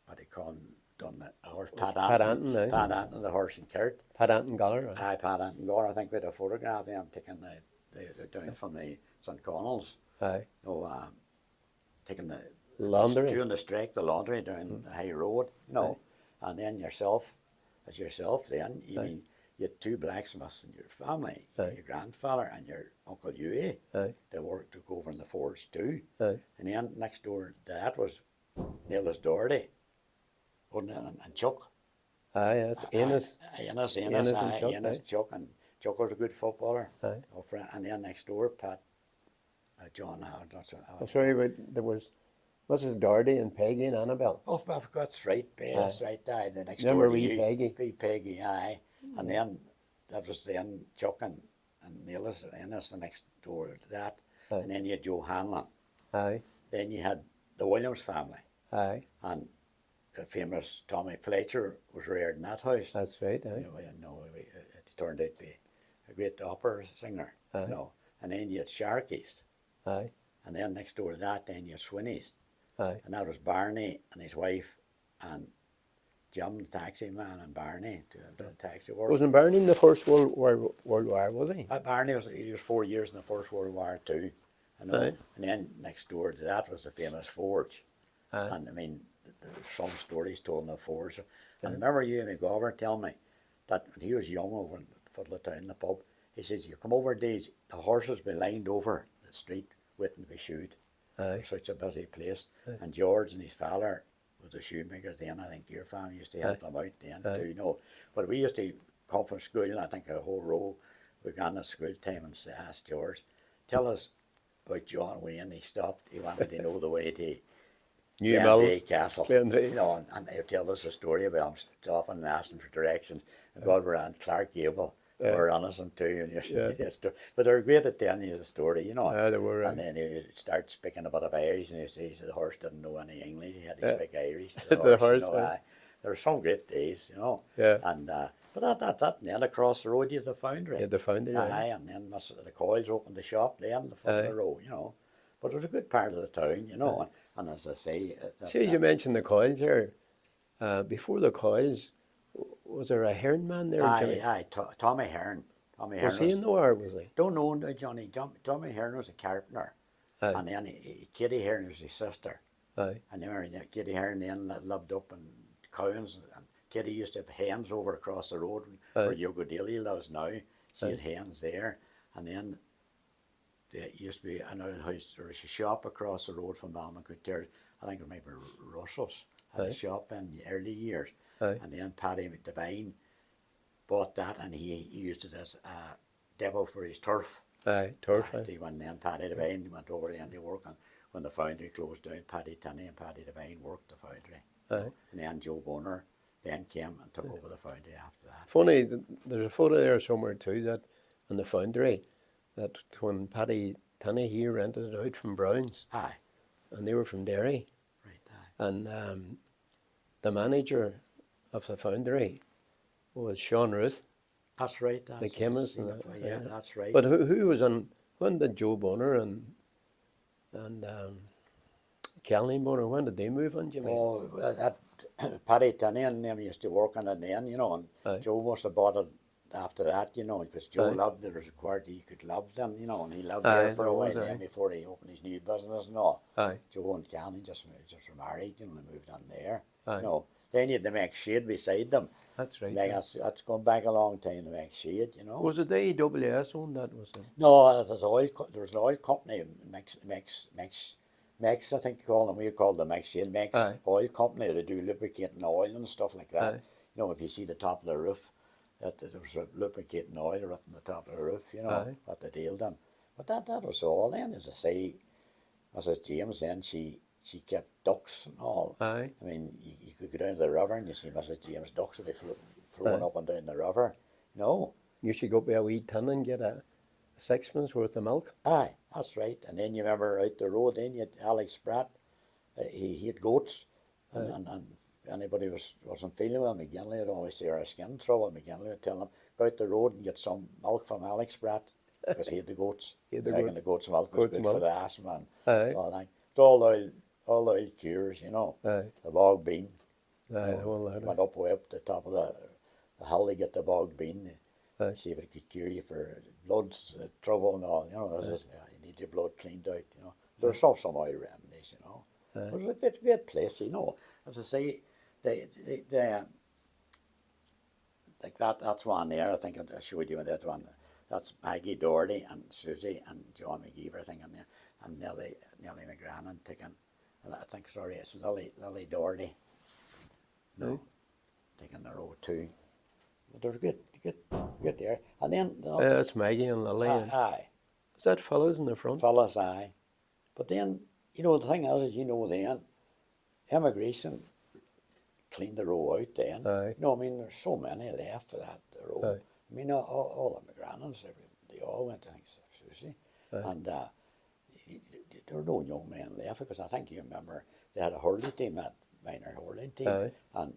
what do you call him, done the horse, Pat Anton, the horse and cart. Pat Anton Galler. Pat Anton Galler, I think we had a photograph of them taking the down from the St. Connell's. Taking the laundry. During the strike, the laundry down the high road, you know. And then yourself then, you had 2 blacksmiths in your family, your grandfather and your Uncle Huey. They worked to go over in the forge too. Aye. And then next door to that was Niall Doherty, wasn't it? And Chuck. Aye, that's Ennis. Ennis, Ennis and Chuck, Ennis, aye. Chuck, and Chuck was a good footballer. Aye. And then next door, Pat, John Howard. I'm sorry, but there was Mrs. Doherty and Peggy and Annabelle. Oh, that's right, that's right. Aye, the next Remember door to wee you, Peggy? wee Peggy, aye. And then that was then Chuck and Nicholas and Ennis the next door to that. Aye. And then you had Joe Hanlon. Aye, Then you had the Williams family. aye, And the famous Tommy Fletcher was reared in that house. that's right, aye. He turned out to be a great opera singer. Aye. You know. And then you had Sharkies. Aye, And then next door to that, then you had Sweeney's. aye. And that was Barney and his wife and Jim, the taxi man, and Barney doing taxi work. Wasn't Barney in the First World War, was he? Barney he was 4 years in the First World War too. You know. Aye. And then next door to that was the famous forge. Aye. And I mean, there's some stories told in the forge. And I remember you and McGovern telling me that when he was young over in Town, the pub, he says, you come over these, the horses be lined over the street waiting to be shoed. Aye. It's such a busy place. And George and his father was the shoemakers then. I think your family used to help them out then too, you know. But we used to come from school, and I think a whole row, we got in school time and asked George, tell us about John Wayne. He stopped, he wanted to know the way to New Glenveigh Castle. Glenveigh. You know, and he'll tell us a story about him stopping and asking for directions. And God were on Clark Gable. We're innocent too, and but they're great at telling you the story, you know. Yeah, they were. And then he starts speaking a bit of Irish, and he says the horse didn't know any English. He had to speak Irish to the horse. You know, there were some great days, you know. Yeah. And but that, and then across the road you had the foundry. Yeah, the foundry. Aye, and then the Coils opened the shop then, the foot of the road, you know. But it was a good part of the town, you know. And as I say, See, as you mentioned the Coils there, before the Coils, was there a Hearn man there? Jimmy? Aye, Tommy Hearn. Tommy Hearn Was he in the war, was he? don't know Johnny. Tommy Hearn was a carpenter. Aye. And then Kitty Hearn was his sister. Aye. And then Kitty Hearn then lived up in Cowans, and Kitty used to have hens over across the road where Yogo Daly lives now. She had hens there. And then there used to be another house, there was a shop across the road from Ballymacool Tce. I think it might be Russell's, had a shop in the early years. Aye. And then Paddy Devine bought that, and he used it as a depot for his turf. Aye, turf. Aye. When then Paddy Devine went over then to work, and when the foundry closed down, Paddy Tinney and Paddy Devine worked the foundry. Aye. And then Joe Bonner then came and took over the foundry after that. Funny, there's a photo there somewhere too, that in the foundry, that when Paddy Tinney, he rented it out from Brown's, Aye, and they were from Derry. right, aye. And the manager of the foundry was Sean Ruth, That's right. That's the chemist. seen And the- yeah, that's right. But who was on, when did Joe Bonner and Kelly Bonner, when did they move on, Jimmy? Oh, that Paddy Tinney and them used to work on it then, you know, and Aye. Joe must have bought it after that, you know, because Joe Aye. loved it. It was required he could love them, you know, and he lived Aye, there for there a while was, then aye. before he opened his new business and all. Aye. Joe and Kelly just were married, you know, they moved on there. Aye. You know, then you had the Mac Shade beside them. That's right. Like, that's gone back a long time, the Mac Shade, you know. Was it the AWS owned that, was it? No, there was an oil company, Mex, I think they call them. We call them Mex Shade, Mex Aye. Oil Company. They do lubricating oil and stuff like that. Aye. You know, if you see the top of the roof, that there was a lubricating oil right on the top of the roof, you know, Aye. what they dealed in. But that was all then, as I say, Mrs. James then, she kept ducks and all. Aye. I mean, you could go down to the river and you see Mrs. James ducks would be floating Aye. up and down the river, you know. You should go up to a wee tin and get a sixpence worth of milk. Aye, that's right. And then you remember out the road, then you had Alex Spratt. He had goats, and anybody wasn't feeling well, McGinley would always say, "Our skin trouble." McGinley would tell him, "Go out the road and get some milk from Alex Spratt," because he had the goats. He had the Reckon goats. the goat's milk was Goat's good milk. for the asthma and Aye. all that. It's all oil cures, you know. Aye. The bog bean. Aye, all that. Went up way up the top of the hill to get the bog bean. Aye. See if it could cure you for blood trouble and all. You know, you need your blood cleaned out. You know, there's some oil remedies. You know, it was a great place. You know, as I say, they like that. That's one there. I think I showed you that one. that's Maggie Doherty and Susie and John McGeever, I think, and Nellie McGrannon taking, and I think, sorry, it's Lily Doherty. No, taking the row 2. But there's good there. And then That's Maggie and Lily. aye. Is that fellas in the front? Fellas, aye. But then, you know, the thing is, you know, then immigration cleaned the row out then. Aye. You know, I mean, there's so many left for that row. Aye. I mean, all the McGrannons, they all went to Susie. Aye. And there were no young men left, because I think you remember they had a hurling team, that minor hurling team, Aye. and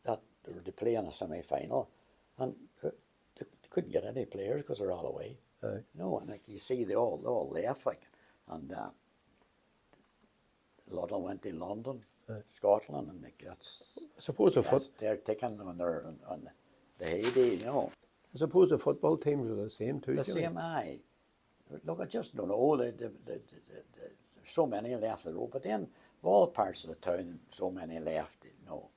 that they were to play in a semi-final, and they couldn't get any players because they're all away. Aye. You know, and like you see, they all left, like, and a lot of them went to London, Scotland, and like, I suppose they're taking when they're on the heyday, you know. I suppose the football teams are the same too. The Jimmy. same, aye. Look, I just don't know. There's so many left the road, but then all parts of the town, so many left, you know.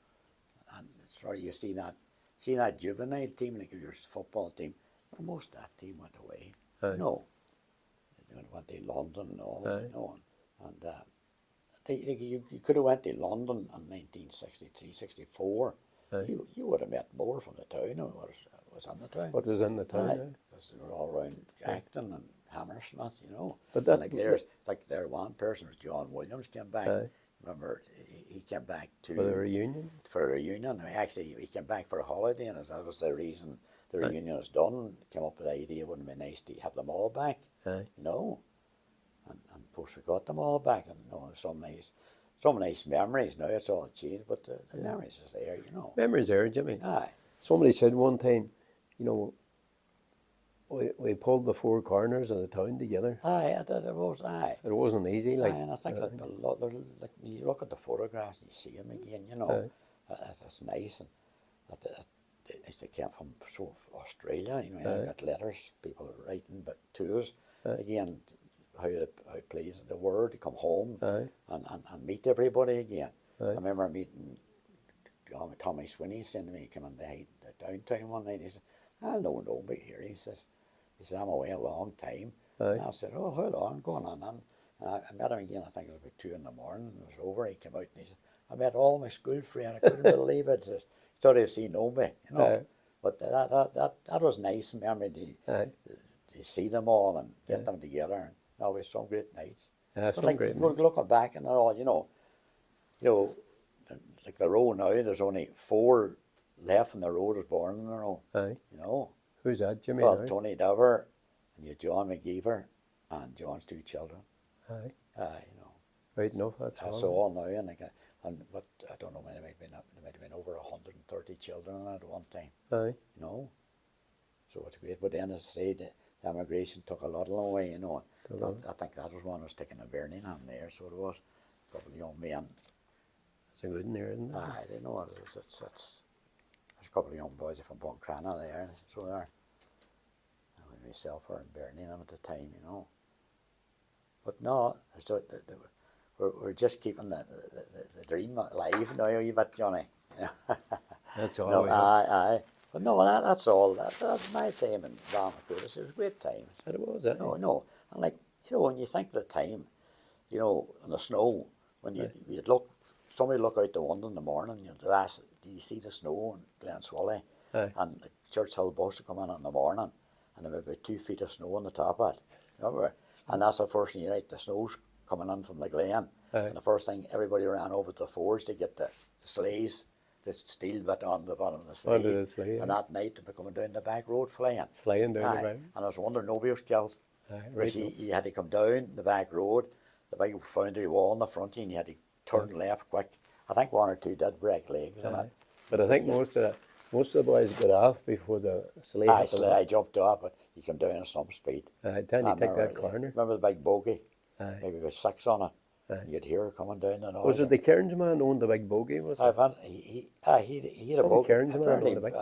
And sorry, you see that juvenile team, like your football team. Well, most of that team went away. Aye. You know, they went to London and all. Aye. You know, and you could have went to London in 1963, 64. Aye. You would have met more from the town than what was in the town. What was in the town? Aye, Aye. because they were all around Acton and Hammersmith, you know. But that- like there's like there one person was John Williams came back. Aye. Remember, he came back to For the reunion? for a reunion. Actually, he came back for a holiday, and that was the reason the reunion was done. Came up with the idea it wouldn't be nice to have them all back, Aye. you know. And of course we got them all back, and you know, some nice memories. Now it's all changed, but the memories is there, you know. Memories there, Jimmy. Aye. Somebody said one time, you know, we pulled the 4 corners of the town together. Aye, it was, aye. It wasn't easy, like. Aye, and I think that a lot, like, you look at the photographs and you see them again, you know, it's nice, and they came from Australia, you know, I got letters, people are writing but to us, again, how pleased they were to come home and meet everybody again. I remember meeting Tommy Sweeney, saying to me, he came in the downtown one night, he said, "I don't know about here," he says, "I'm away a long time." And I said, "Oh, how long?" Going on then. I met him again, I think it was about 2 in the morning, it was over, he came out and he said, "I met all my school friends, I couldn't believe it." He thought he'd know me, you know. But that was nice memory to see them all and get them together, and always some great nights. Some but like, great looking back and all, you know, like the row now, there's only 4 left in the road was born in the row. Aye. You know. Who's that, Jimmy? Well, now? Tony Dover, and you John McGeever, and John's 2 children. Aye. You know. Right enough, that's That's all. all now, and but I don't know, there might have been over 130 children at one time. Aye. You know. So it's great. But then, as I say, the immigration took a lot of them away, you know. I think that was one that was taking a Birmingham there, so it was. A couple of young men. That's a good one there, isn't it? Aye, they know it is. There's a couple of young boys from Buncrana there, so there. And myself were in Birmingham at the time, you know. But no, we're just keeping the dream alive now a wee bit, Johnny. That's all. No, aye. But no, that's all. That's my time in Ballymacool. It was great times. That it was, eh? No. And like, you know, when you think of the time, you know, in the snow, when you'd look, somebody look out the window in the morning, you'd ask, "Do you see the snow in Glen Swilly?" And the Church Hill bus would come in the morning, and there would be about 2 feet of snow on the top of it. Remember? And that's the first thing you write, the snow's coming in from the glen. And the first thing, everybody ran over to the forge to get the sleighs, the steel bit on the bottom of the sleigh. Under the sleigh, And that night, they'd be coming down the back road flying. Flying down the Aye. back. And I was wondering, nobody was killed. Because you had to come down the back road, the big foundry wall in the front, and you had to turn left quick. I think 1 or 2 did break legs in it. But I think most of the boys got off before the sleigh. I jumped off, but you come down at some speed. Then you take that corner. Remember the big bogey? Aye. Maybe about 6 on it. And you'd hear it coming down the noise. Was it the Cairns man owned the big bogey? Was it? He had a Some bogey. Cairns man Apparently, owned the big.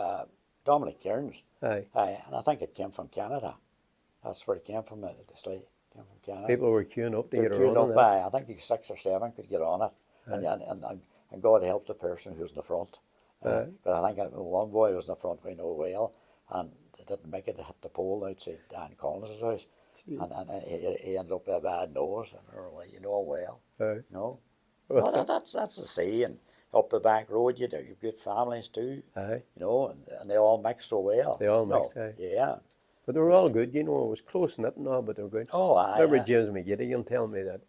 Dominic Cairns. Aye. And I think it came from Canada. That's where it came from, the sleigh. It came from Canada. People were queuing up to They get were a queuing run on up that. by, I think the 6 or 7 could get on it. And God helped the person who's in the front. But I think one boy was in the front, we know well, and they didn't make it. They hit the pole outside Dan Collins's house, and he ended up with a bad nose, and you know well. No, well, that's the sea, and up the back road you've good families too. You know, and they all mix so well. They all mix, yeah. But they were all good, you know. It was close knit and all, but they were good. Oh, I remember James McGiddy tell me that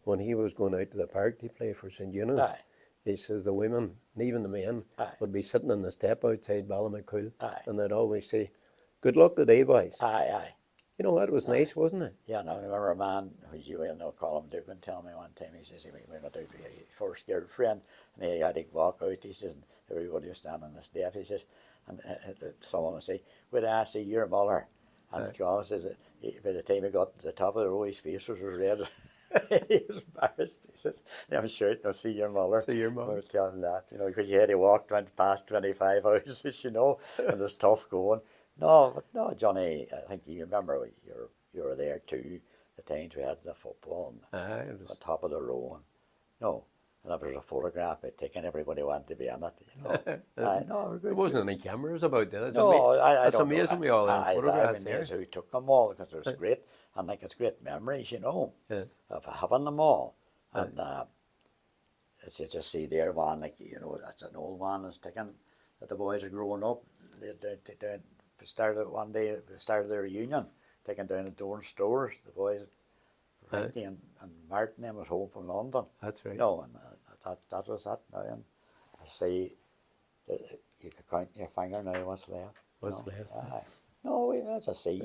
when he was going out to the park to play for St. Eunice, he says the women, and even the men, would be sitting on the step outside Ballymacool, and they'd always say, "Good luck today, boys." You know, that was nice, wasn't it? Yeah, no, I remember a man who you will know, Colin Dugan, tell me one time, he says he went out with his first girlfriend, and he had to walk out, he says, and everybody was standing on the step, he says, and someone would say, "Would I see your mother?" And Colin says, by the time he got to the top of the row, his face was red. He was embarrassed. He says, "I'm sure I'll see your mother." See your mother. I was telling him that, you know, because you had to walk past 25 houses, you know, and it was tough going. No, but no, Johnny, I think you remember you were there too, the times we had the football and It was... on top of the row. And, no, and if there was a photograph I'd taken, everybody wanted to be in it, you know. No, we're good. There wasn't any cameras about that. It's amazing we all have photographs there. who took them all, because it was great, and like it's great memories, you know, of having them all. And it's you just see there one, like, you know, that's an old one that's taken, that the boys are growing up. They started one day, started their reunion, taking down the door stores. The boys, Frankie and Martin, them was home from London. That's right. No, and that was that now. And I see, you could count your finger now what's left. What's left? No, that's a see.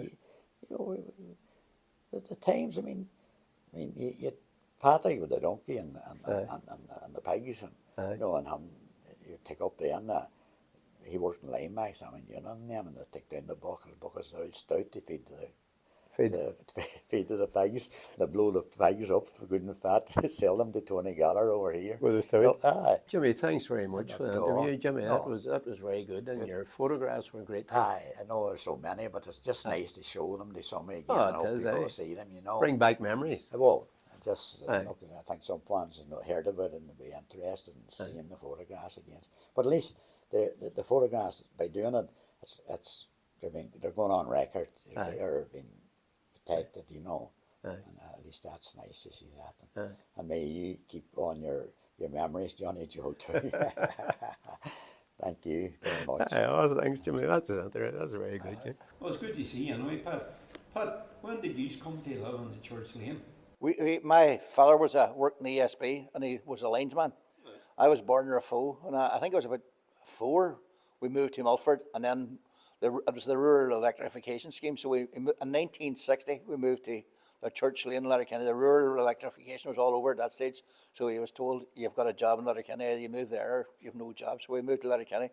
You know, the times. I mean, you Patrick with the donkey and the pigs, and you know, and you take up the end. He worked in Limex, I mean, you know, and they take down the buckets of old stout to feed to the pigs. They blow the pigs up for good and fat, sell them to Tony Galler over here. With the stout. Jimmy, thanks very much for that interview. Jimmy, No. that was very good, and your photographs were great too. I know there's so many, but it's just nice to show them to somebody again and hope people see them, you know. Bring back memories. Well, I think some plans have not heard about it and they'll be interested in seeing the photographs again. But at least the photographs, by doing it, they're going on record. They're being protected, you know. And at least that's nice to see that. And may you keep on your memories, Johnny Joe, too. Thank you very much. Thanks, Jimmy. That's very good, Jim. Well, it's good to see you anyway, Pat. Pat, when did you come to live on the Church Lane? My father worked in the ESB, and he was a linesman. I was born in Raffo, and I think I was about 4. We moved to Milford, and then it was the rural electrification scheme. So in 1960 we moved to the Church Lane in Letterkenny. The rural electrification was all over at that stage. So he was told, "You've got a job in Letterkenny, you move there, or you have no job." So we moved to Letterkenny.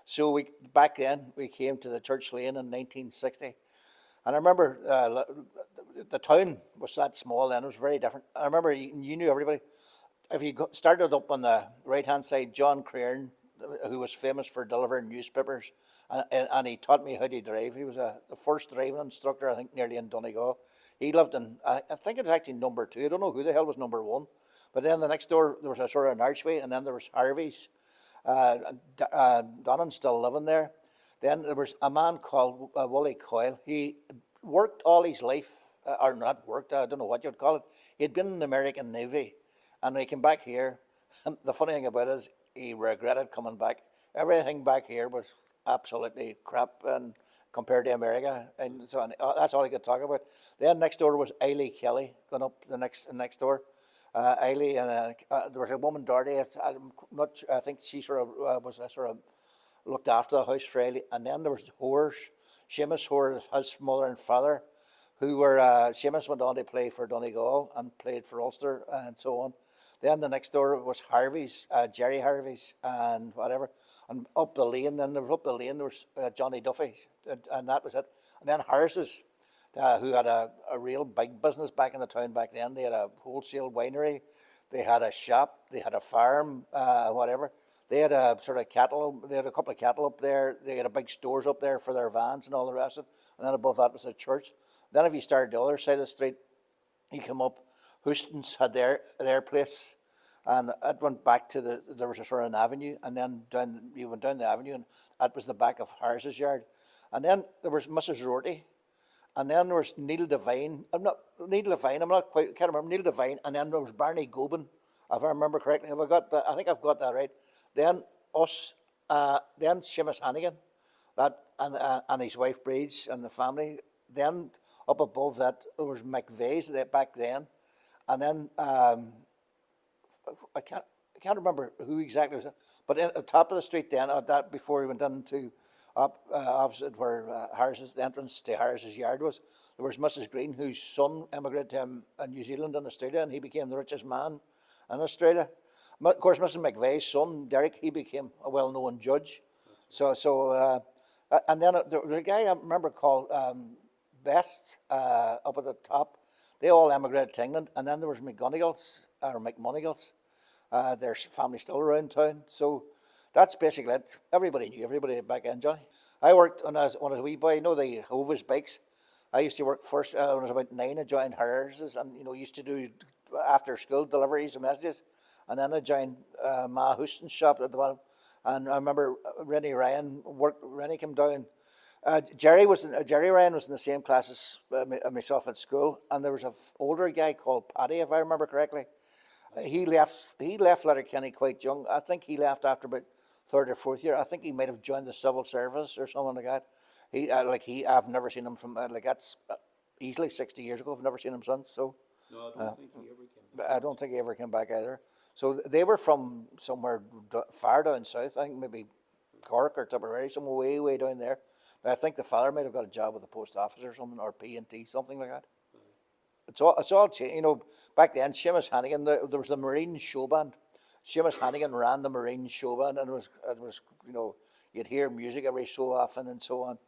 So back then we came to the Church Lane in 1960, and I remember the town was that small then. It was very different. I remember you knew everybody. If you started up on the right hand side, John Crean, who was famous for delivering newspapers, and he taught me how to drive. He was the first driving instructor, I think, nearly in Donegal. He lived in, I think it was actually number 2. I don't know who the hell was number 1. But then the next door, there was a sort of an archway, and then there was Harvey's. Donnan's still living there. Then there was a man called Wally Coyle. He worked all his life, or not worked, I don't know what you'd call it. He'd been in the American Navy, and when he came back here, and the funny thing about it is he regretted coming back. Everything back here was absolutely crap and compared to America, and so that's all he could talk about. Then next door was Eiley Kelly, going up the next door. Eiley, and there was a woman, Doherty. I think she sort of looked after the house for Eiley. And then there was Hoare, Seamus Hoare, his mother and father, who were Seamus went on to play for Donegal and played for Ulster and so on. Then the next door was Harvey's, Jerry Harvey's and whatever. And up the lane, there was Johnny Duffy, and that was it. And then Harris's, who had a real big business back in the town back then. They had a wholesale winery, they had a shop, they had a farm, whatever. They had a sort of cattle, they had a couple of cattle up there, they had a big stores up there for their vans and all the rest of it. And then above that was a church. Then if you started the other side of the street, you come up, Houston's had their place, and it went back to there was a sort of an avenue, and then you went down the avenue, and that was the back of Harris's yard. And then there was Mrs. Rorty, and then there was Neil Devine. I'm not quite, can't remember, Neil Devine, and then there was Barney Gobin, if I remember correctly. Have I got that? I think I've got that right. Then us, then Seamus Hannigan, and his wife Breeds and the family. Then up above that there was McVeigh's back then, and then I can't remember who exactly was it, but at the top of the street then, that before he went into opposite where the entrance to Harris's yard was, there was Mrs. Green, whose son emigrated to New Zealand and Australia, and he became the richest man in Australia. Of course, Mrs. McVeigh's son, Derek, he became a well-known judge. And then there was a guy I remember called Best up at the top. They all emigrated to England, and then there was McMonagals. Their family's still around town. So that's basically it. Everybody knew everybody back then, Johnny. I worked when I was a wee boy, the Hovis bikes. I used to work first when I was about 9. I joined Harris's and, used to do after school deliveries and messages. And then I joined Ma Houston's shop at the bottom. And I remember Rennie came down. Jerry Ryan was in the same class as myself at school. And there was an older guy called Paddy, if I remember correctly. He left Letterkenny quite young. I think he left after about 3rd or 4th year. I think he might have joined the civil service or something like that. I've never seen him from that's easily 60 years ago. I've never seen him since. So No, I don't think he ever came back. I don't think he ever came back either. So they were from somewhere far down south. I think maybe Cork or Tipperary, somewhere way down there. Now, I think the father might have got a job with the post office or something, or P&T, something like that. It's all changed. Back then, Seamus Hannigan, there was the Marine Show Band. Seamus Hannigan ran the Marine Show Band, and it was you'd hear music every so often and so on.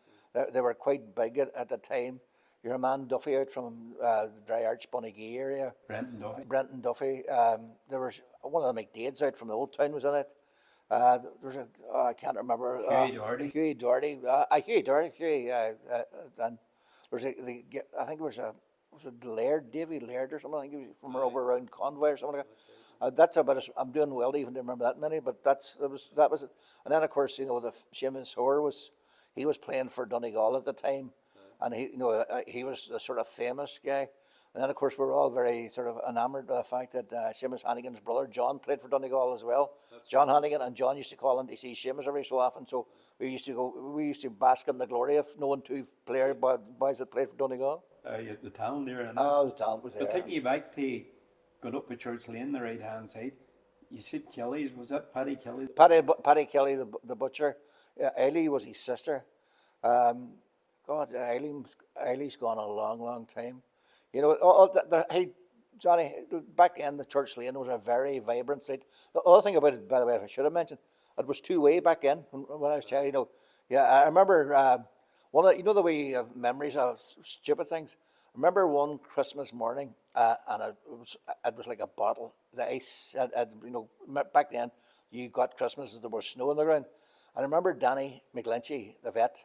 They were quite big at the time. You're a man Duffy out from the Dry Arch, Bunnygee area. Brenton Duffy. There was one of the McDades out from the Old Town was in it. There was I can't remember. Hughie Doherty. And there's I think it was Laird, Davy Laird or something. I think he was from over around Convoy or something like that. That's about it. I'm doing well to even to remember that many, but that was it. And then of course the Seamus Hoare he was playing for Donegal at the time, and he was a sort of famous guy. And then of course we're all very sort of enamoured by the fact that Seamus Hannigan's brother John played for Donegal as well. John Hannigan, and John used to call in to see Seamus every so often. So we used to bask in the glory of knowing 2 boys that played for Donegal. The town there. The town was there. But taking you back to going up to Church Lane, the right hand side, you said Kelly's, was that Paddy Kelly? Paddy Kelly, the butcher. Eiley was his sister. Eiley's gone a long time. Hey, Johnny, back then the Church Lane was a very vibrant street. The other thing about it, by the way, I should have mentioned, it was 2-way back then when I was telling I remember one of the way of memories of stupid things. I remember one Christmas morning, and it was like a bottle. The ice, back then you got Christmas as there was snow on the ground. And I remember Danny McLinchy, the vet,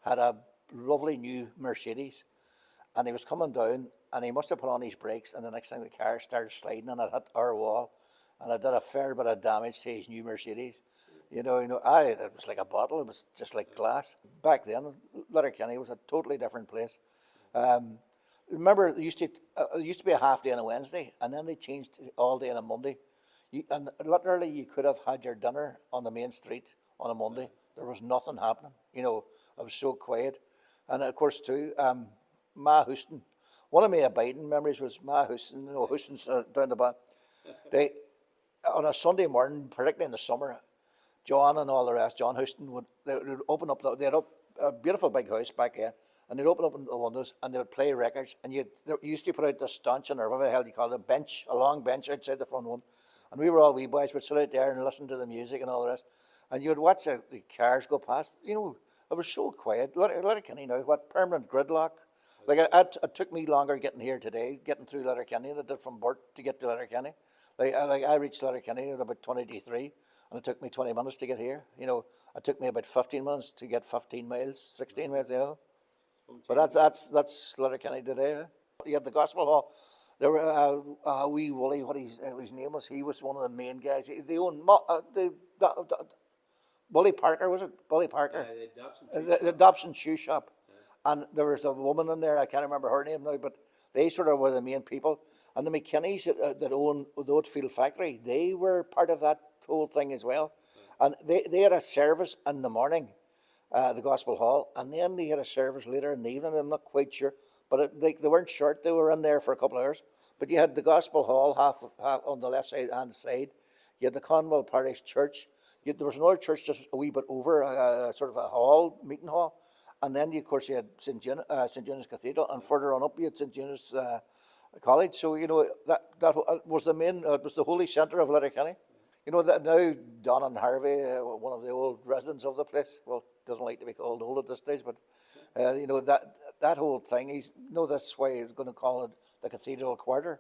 had a lovely new Mercedes, and he was coming down, and he must have put on his brakes, and the next thing the car started sliding, and it hit our wall, and it did a fair bit of damage to his new Mercedes. It was like a bottle. It was just like glass. Back then, Letterkenny was a totally different place. Remember, there used to be a half day on a Wednesday, and then they changed to all day on a Monday. And literally, you could have had your dinner on the main street on a Monday. There was nothing happening. It was so quiet. And of course, too, Ma Houston. One of my abiding memories was Ma Houston. Houston's down the back. They, on a Sunday morning, particularly in the summer, John and all the rest, John Houston would open up. They had a beautiful big house back there, and they'd open up the windows and they would play records. And you used to put out the stanchion, or whatever the hell you call it, a long bench outside the front one. And we were all wee boys. We'd sit out there and listen to the music and all the rest. And you'd watch the cars go past. It was so quiet. Letterkenny now, what permanent gridlock. Like it took me longer getting through Letterkenny than it did from Burt to get to Letterkenny. I reached Letterkenny at about 20 to 3. And it took me 20 minutes to get here. It took me about 15 minutes to get 15 miles, 16 miles, But that's Letterkenny today. You had the Gospel Hall. There were a wee Wooly, what his name was. He was one of the main guys. They owned Bully Parker, was it? Bully Parker. The Dobson shoe shop. And there was a woman in there, I can't remember her name now, but they sort of were the main people. And the McKinneys that own the Oatfield factory, they were part of that whole thing as well. And they had a service in the morning, the Gospel Hall, and then they had a service later in the evening. I'm not quite sure, but they weren't short. They were in there for a couple of hours. But you had the Gospel Hall half on the left hand side. You had the Conwell Parish Church. There was another church just a wee bit over, sort of a hall, meeting hall. And then, of course, you had St. Eunice Cathedral, and further on up you had St. Eunice College. So, that was the main, it was the holy centre of Letterkenny. That now Don and Harvey, one of the old residents of the place, well, doesn't like to be called old at this stage, but, that whole thing, that's why he's going to call it the Cathedral Quarter.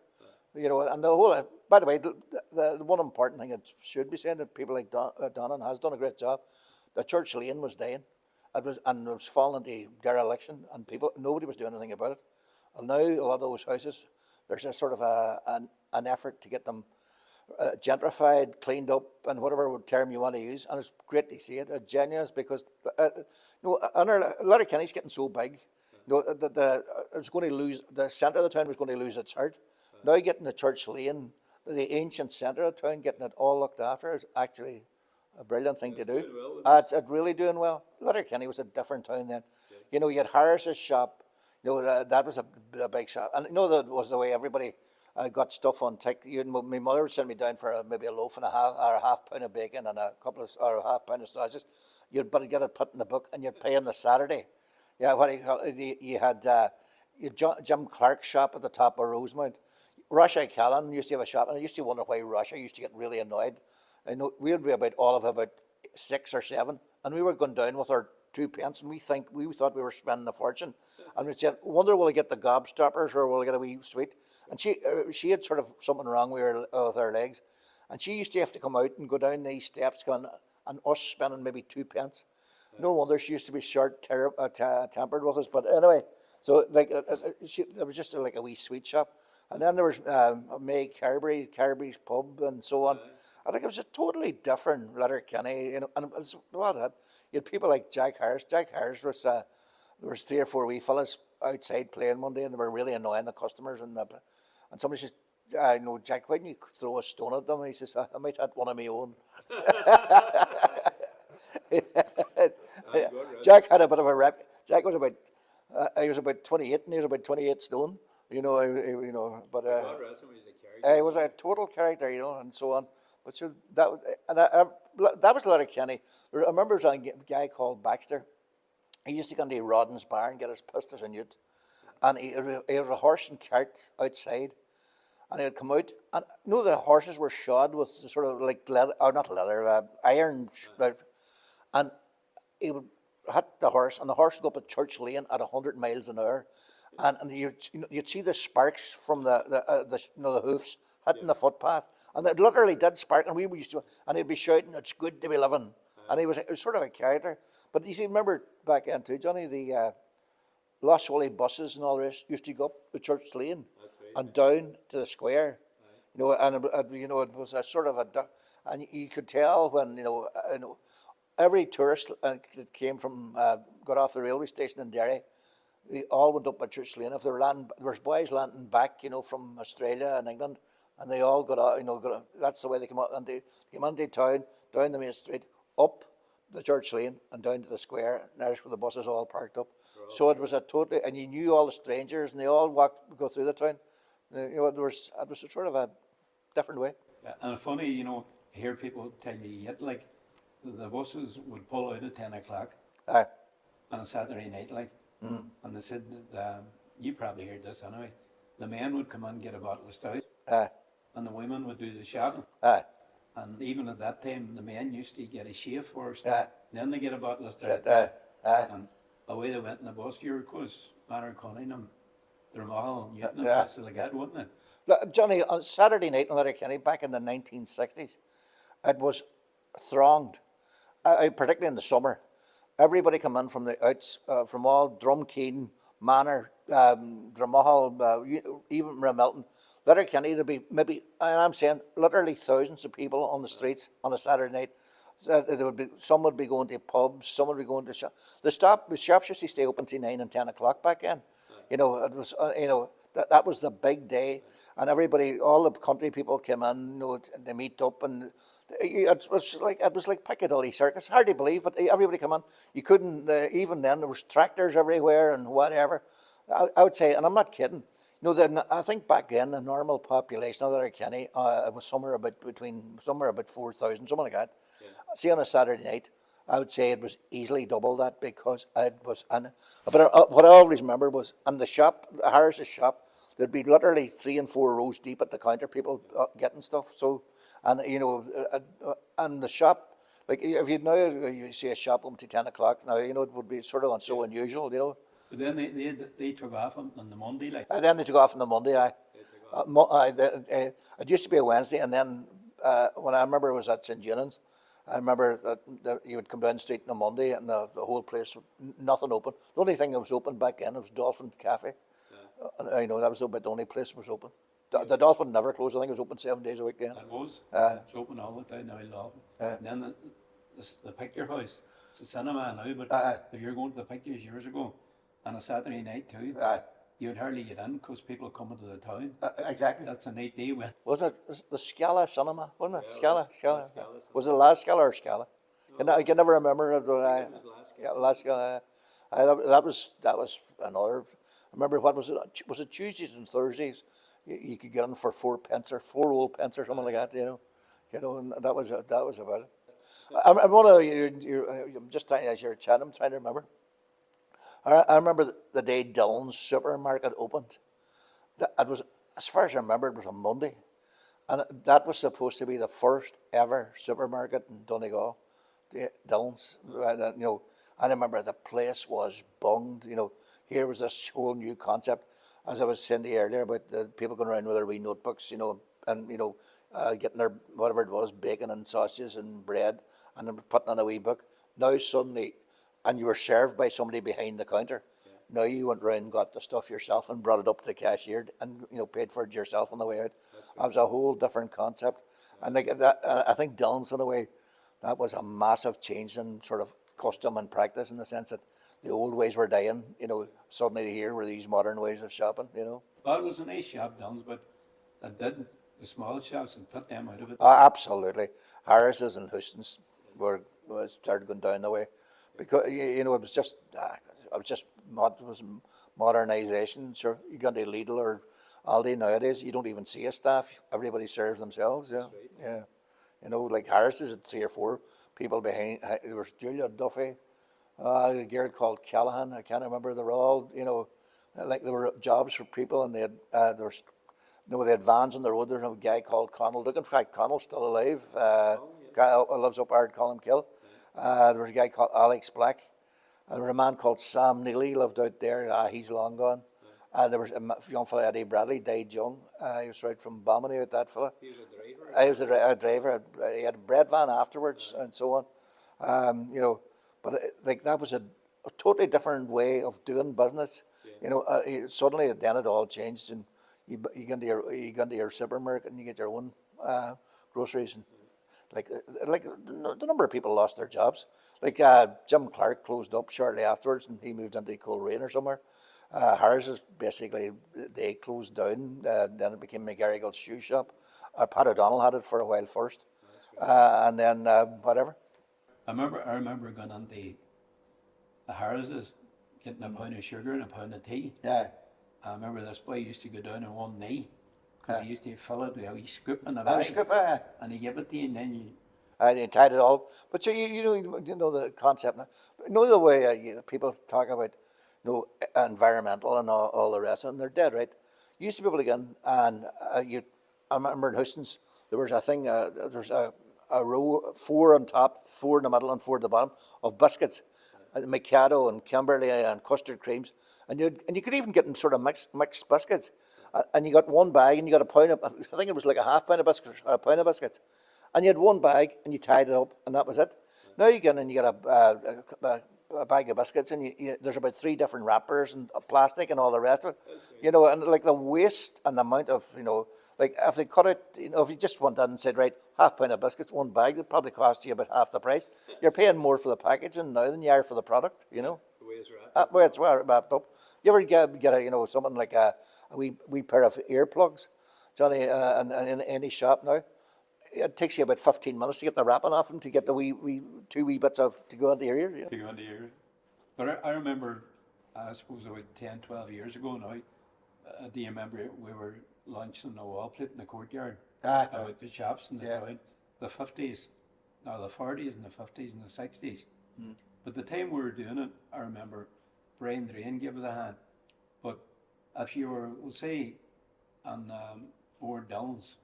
And the whole, by the way, the one important thing that should be saying that people like Donnan has done a great job, the church lane was dying. It was falling into dereliction, and nobody was doing anything about it. And now a lot of those houses, there's a sort of an effort to get them gentrified, cleaned up, and whatever term you want to use. And it's great to see it. It's genuine because Letterkenny's getting so big. It's going to lose, the centre of the town was going to lose its heart. Now getting the church lane, the ancient centre of the town, getting it all looked after is actually a brilliant thing to do. It's really doing well. Letterkenny was a different town then. You had Harris's shop. That was a big shop. And that was the way everybody got stuff on tick. My mother would send me down for maybe a loaf and a half, or a half pound of bacon and a half pound of sausages. You'd better get it put in the book, and you'd pay on the Saturday. Yeah, you had Jim Clark's shop at the top of Rosemount. Russia Callan used to have a shop, and I used to wonder why Russia used to get really annoyed. I know we'd be about 6 or 7, and we were going down with our 2 pence, and we thought we were spending a fortune, and we said, "Wonder will I get the gobstoppers or will I get a wee sweet?" And she had sort of something wrong with her legs, and she used to have to come out and go down these steps, and us spending maybe 2 pence. No wonder she used to be tempered with us. But anyway, so there was just like a wee sweet shop, and then there was May Carberry's pub, and so on. I think it was a totally different Letterkenny, and it was, you had people like Jack Harris. Jack Harris was there was 3 or 4 wee fellas outside playing one day, and they were really annoying the customers, and somebody says, Jack, why don't you throw a stone at them? And he says, I might have one of my own. Jack had a bit of a rep. Jack was about he was about 28, and he was about 28 stone. But he was a total character, and so on. But so that was Letterkenny. I remember there was a guy called Baxter. He used to go into Rodden's bar and get his pistos and newt, and he had a horse and cart outside, and he would come out, and the horses were shod with sort of like leather, or not leather, iron, and he would hit the horse, and the horse would go up a church lane at 100 miles an hour, and you'd see the sparks from the hoofs hitting the footpath, and it literally did spark, and we used to, and he'd be shouting, "It's good to be living," and it was sort of a character. But you see, remember back then too, Johnny, the Lost Swilly buses and all the rest used to go up the church lane and down to the square, and it was a sort of and you could tell when every tourist that came from got off the railway station in Derry, they all went up a church lane. If they were there was boys landing back, from Australia and England, and they all got out, that's the way they came out, and they came into town, down the main street, up the church lane and down to the square, and there's where the buses all parked up. So it was and you knew all the strangers, and they all go through the town. It was a sort of a different way. And funny, hear people tell you yet, like, the buses would pull out at 10 o'clock Aye. on a Saturday night, and they said that, you probably heard this anyway, the men would come in and get a bottle of stout, and the women would do the shopping. And even at that time, the men used to get a shave first, then they get a bottle of stout, and away they went in the bus. Here, of course, Manor Cunningham, Dromahal, Newton, places like that, wouldn't it? Look, Johnny, on Saturday night in Letterkenny, back in the 1960s, it was thronged, particularly in the summer. Everybody come in from the outs, from all Drumkeene, Manor, Dromahal, even Milton. Letterkenny, there'd be maybe, and I'm saying literally thousands of people on the streets on a Saturday night. There would be some would be going to pubs, some would be going to the shops used to stay open till 9 and 10 o'clock back then. You know, it was that was the big day, and everybody, all the country people came in. You know, they meet up, and it was like Piccadilly Circus. Hard to believe, but everybody come in. You couldn't even then. There was tractors everywhere and whatever. I would say, and I'm not kidding. You know, I think back then the normal population of Letterkenny was somewhere about 4,000, something like that. Yeah. See, on a Saturday night, I would say it was easily double that, because it was. But what I always remember was in the shop, Harris's shop, there'd be literally 3 and 4 rows deep at the counter, people getting stuff. So, and you know, and the shop, like if you now you see a shop open to 10 o'clock now, you know, it would be sort of so unusual, you know. But then they took off on the Monday, like. And then they took off on the Monday. It used to be a Wednesday, and then when I remember it was at St. Eunan's, I remember that you would come down the street on a Monday, and the whole place, nothing open. The only thing that was open back then was Dolphin Cafe. Yeah. You know, that was about the only place that was open. The Dolphin never closed. I think it was open 7 days a week then. It was. It's open all the time now. I love it. And then the picture house. It's a cinema now, but if you're going to the pictures years ago, on a Saturday night too, you'd hardly get in because people come into the town. Exactly. That's a night day when. Wasn't it the Scala Cinema? Wasn't it? Scala. Was it La Scala or Scala? I can never remember. La Scala. That was another. I remember, what was it? Was it Tuesdays and Thursdays? You could get in for 4 pence or 4 old pence or something like that. You know, and that was about it. I'm just trying, as you're chatting, I'm trying to remember. I remember the day Dillon's supermarket opened. It was, as far as I remember, it was a Monday, and that was supposed to be the first ever supermarket in Donegal, Dillon's. You know, I remember the place was bunged. You know, here was this whole new concept, as I was saying to you earlier, about the people going around with their wee notebooks, you know, and you know, getting their whatever it was, bacon and sausages and bread, and then putting on a wee book. Now suddenly. And you were served by somebody behind the counter. Yeah. Now you went round and got the stuff yourself and brought it up to the cashier and, you know, paid for it yourself on the way out. That was a whole different concept. Yeah. And like that, I think Dillon's, in a way, that was a massive change in sort of custom and practice, in the sense that the old ways were dying. You know, suddenly here were these modern ways of shopping. You know. Well, it was a nice shop, Dillon's, but it didn't. The small shops and put them out of it. Absolutely, Harris's and Houston's started going down the way. Because you know, it was modernisation. Sure, you go to Lidl or Aldi nowadays, you don't even see a staff. Everybody serves themselves. Yeah, right. Yeah. You know, like Harris's had 3 or 4 people behind. There was Julia Duffy, a girl called Callahan. I can't remember. They were all, you know, like there were jobs for people, and they had they had vans on the road. There's a guy called Connell. In fact, Connell's still alive. Guy who lives up Ard O'Donnell. There was a guy called Alex Black. There was a man called Sam Neely, lived out there. He's long gone. There was a young fella, Eddie Bradley, died young. He was right from Balmony, with that fella. He was a driver? He was a driver. He had a bread van afterwards and so on. You know, but like that was a totally different way of doing business. Yeah. You know, suddenly then it all changed, and you go into your supermarket and you get your own groceries. And, like the number of people lost their jobs. Like Jim Clark closed up shortly afterwards, and he moved into Coleraine or somewhere. Harris's basically, they closed down. Then it became McGarrigle's shoe shop. Pat O'Donnell had it for a while first, and then whatever. I remember going on the Harris's, getting a pound of sugar and a pound of tea. Yeah. I remember this boy used to go down on one knee, because he used to fill it with a wee scoop in the bag, and he gave it to you, and then you. They tied it all. But so you know the concept now. You know the way people talk about, you know, environmental and all the rest, and they're dead right. You used to be able to get in, and I remember in Houston's there was a thing. There's a row, 4 on top, 4 in the middle, and 4 at the bottom of biscuits, Mikado and Kimberley and custard creams, and you could even get in sort of mixed biscuits. And you got one bag, and you got a pound of, I think it was like a half pound of biscuits, or a pound of biscuits. And you had one bag, and you tied it up, and that was it. Now you get in, and you got a bag of biscuits, and there's about 3 different wrappers and plastic and all the rest of it. You know, and like the waste and the amount of, you know, like if they cut it, you know, if you just went in and said, right, £1 of biscuits, 1 bag, it probably cost you about half the price. You're paying more for the packaging now than you are for the product, you know. The way it's wrapped. Well, it's wrapped up. You ever get a, you know, something like a wee pair of earplugs, Johnny, in any shop now? It takes you about 15 minutes to get the wrapping off them, to get the wee 2 wee bits of, to go into your ear. Yeah. To go into your ear. But I remember, I suppose about 10, 12 years ago now, do you remember we were launching a wall plate in the courtyard about the shops in the town? The 50s, no, the 40s and the 50s and the 60s. But the time we were doing it, I remember Brian Drain gave us a hand. But if you were, we'll say, on Board Dillon's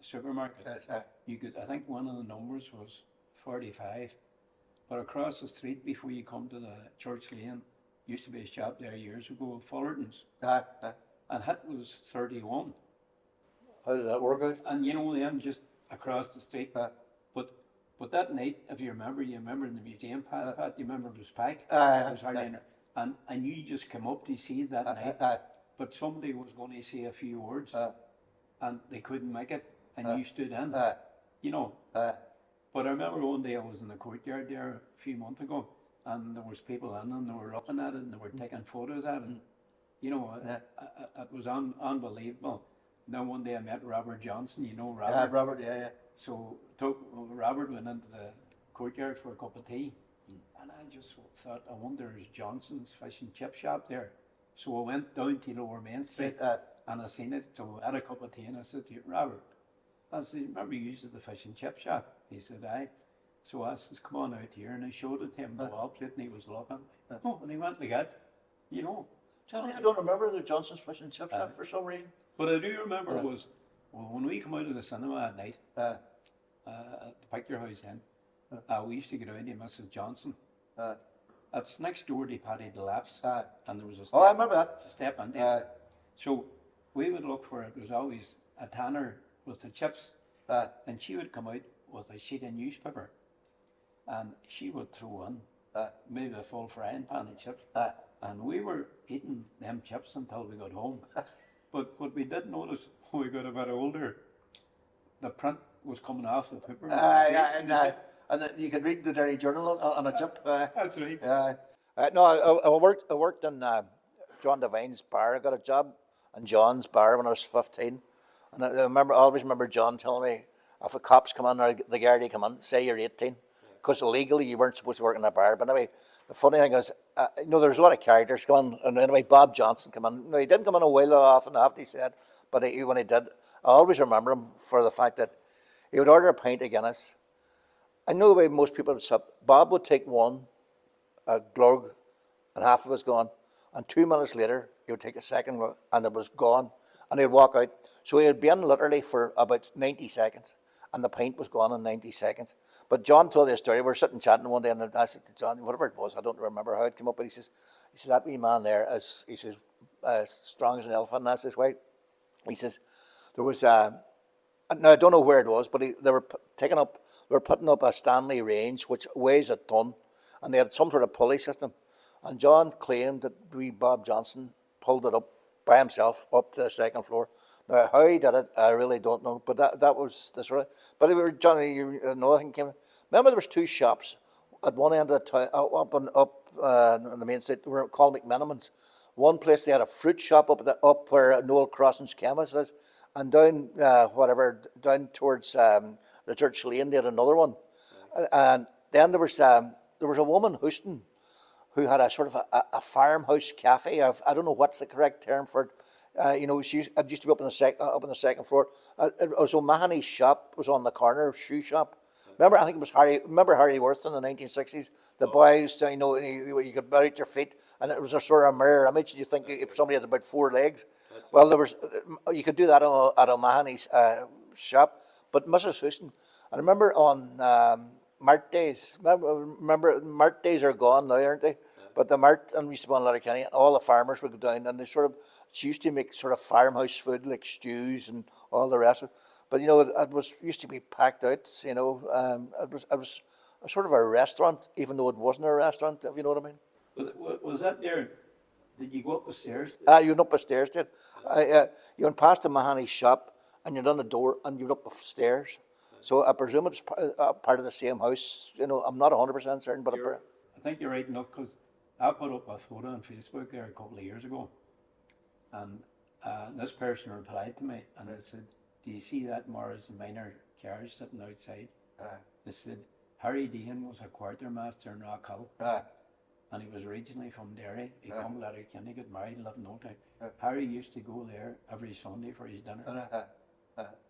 supermarket, you could, I think one of the numbers was 45. But across the street before you come to the Church Lane, used to be a shop there years ago, Fullerton's. And it was 31. How did that work out? And you know them just across the street. But that night, if you remember in the museum, Pat, you remember it was packed. It was hardly in there. And you just come up to see it that night. But somebody was going to say a few words, and they couldn't make it, and you stood in. You know. But I remember one day I was in the courtyard there a few months ago, and there was people in, and they were looking at it, and they were taking photos at it. You know, it was unbelievable. Then one day I met Robert Johnson, you know Robert. Robert, yeah. So Robert went into the courtyard for a cup of tea, and I just thought, I wonder, is Johnson's fish and chip shop there? So I went down to Lower Main Street, and I seen it, so I had a cup of tea, and I said to Robert, I said, remember you used the fish and chip shop? He said, aye. So I said, come on out here, and I showed it to him, the wall plate, and he was looking. Oh, and he went like that, you know. Johnny, I don't remember the Johnson's Fish and Chip Shop for some reason. But I do remember was, well, when we come out of the cinema at night, at the picture house then, we used to go down to Mrs. Johnson. That's next door to Paddy Doherty's, and there was a step, I remember that. A step into it. So we would look for it. There was always a tanner with the chips, and she would come out with a sheet of newspaper, and she would throw in maybe a full frying pan of chips, and we were eating them chips until we got home. But what we did notice when we got a bit older, the print was coming off the paper. And then you could read the Daily Journal on a chip. That's right. No, I worked in John Devine's bar. I got a job in John's bar when I was 15. And I always remember John telling me, if the cops come in or the Gardaí come in, say you're 18. Because legally you weren't supposed to work in a bar. But anyway, the funny thing is, there's a lot of characters coming. And anyway, Bob Johnson come in. No, he didn't come in a while often after he said, but when he did, I always remember him for the fact that he would order a pint of Guinness. I know the way most people would sip. Bob would take one, a glug, and half of it was gone. And 2 minutes later, he would take a second one, and it was gone. And he'd walk out. So he would be in literally for about 90 seconds. And the pint was gone in 90 seconds. But John told me a story. We were sitting chatting one day, and I said to John, whatever it was, I don't remember how it came up, but he says, that wee man there is, he says, as strong as an elephant, and that's his way. He says, there was now I don't know where it was, but they were putting up a Stanley range, which weighs a ton, and they had some sort of pulley system. And John claimed that wee Bob Johnson pulled it up by himself up to the second floor. Now, how he did it, I really don't know, but that was the sort of... But Johnny, another thing came... Remember there was 2 shops at one end of the town, up on the main street, they were called McMenamin's. One place they had a fruit shop up where Noel Crossing's chemist is, and down towards the Church Lane they had another one. And then there was a woman, Houston, who had a sort of a farmhouse cafe. I don't know what's the correct term for it. It used to be up on the second floor. O'Mahony's shop was on the corner, shoe shop. Remember, I think it was Harry Worth in the 1960s. The boys, you could bury your feet, and it was a sort of mirror image. You think if somebody had about 4 legs, you could do that at O'Mahony's shop. But Mrs. Houston, I remember on Mart days. Remember, Mart days are gone now, aren't they? But the Mart, and we used to go on Letterkenny, and all the farmers would go down, and they sort of, she used to make sort of farmhouse food, like stews and all the rest of it. But, you know, it was used to be packed out, you know. It was a sort of a restaurant, even though it wasn't a restaurant, if you know what I mean. Was that there? Did you go up the stairs? You went up the stairs, did. You went past the Mahoney shop, and you're on the door, and you went up the stairs. So I presume it's part of the same house. You know, I'm not 100% certain, but I think you're right enough, because I put up a photo on Facebook there a couple of years ago, and this person replied to me, and they said, "Do you see that Morris Minor carriage sitting outside?" They said, "Harry Dean was a quartermaster in Rockhill, and he was originally from Derry. He come to Letterkenny, got married, lived in Old Town. Harry used to go there every Sunday for his dinner."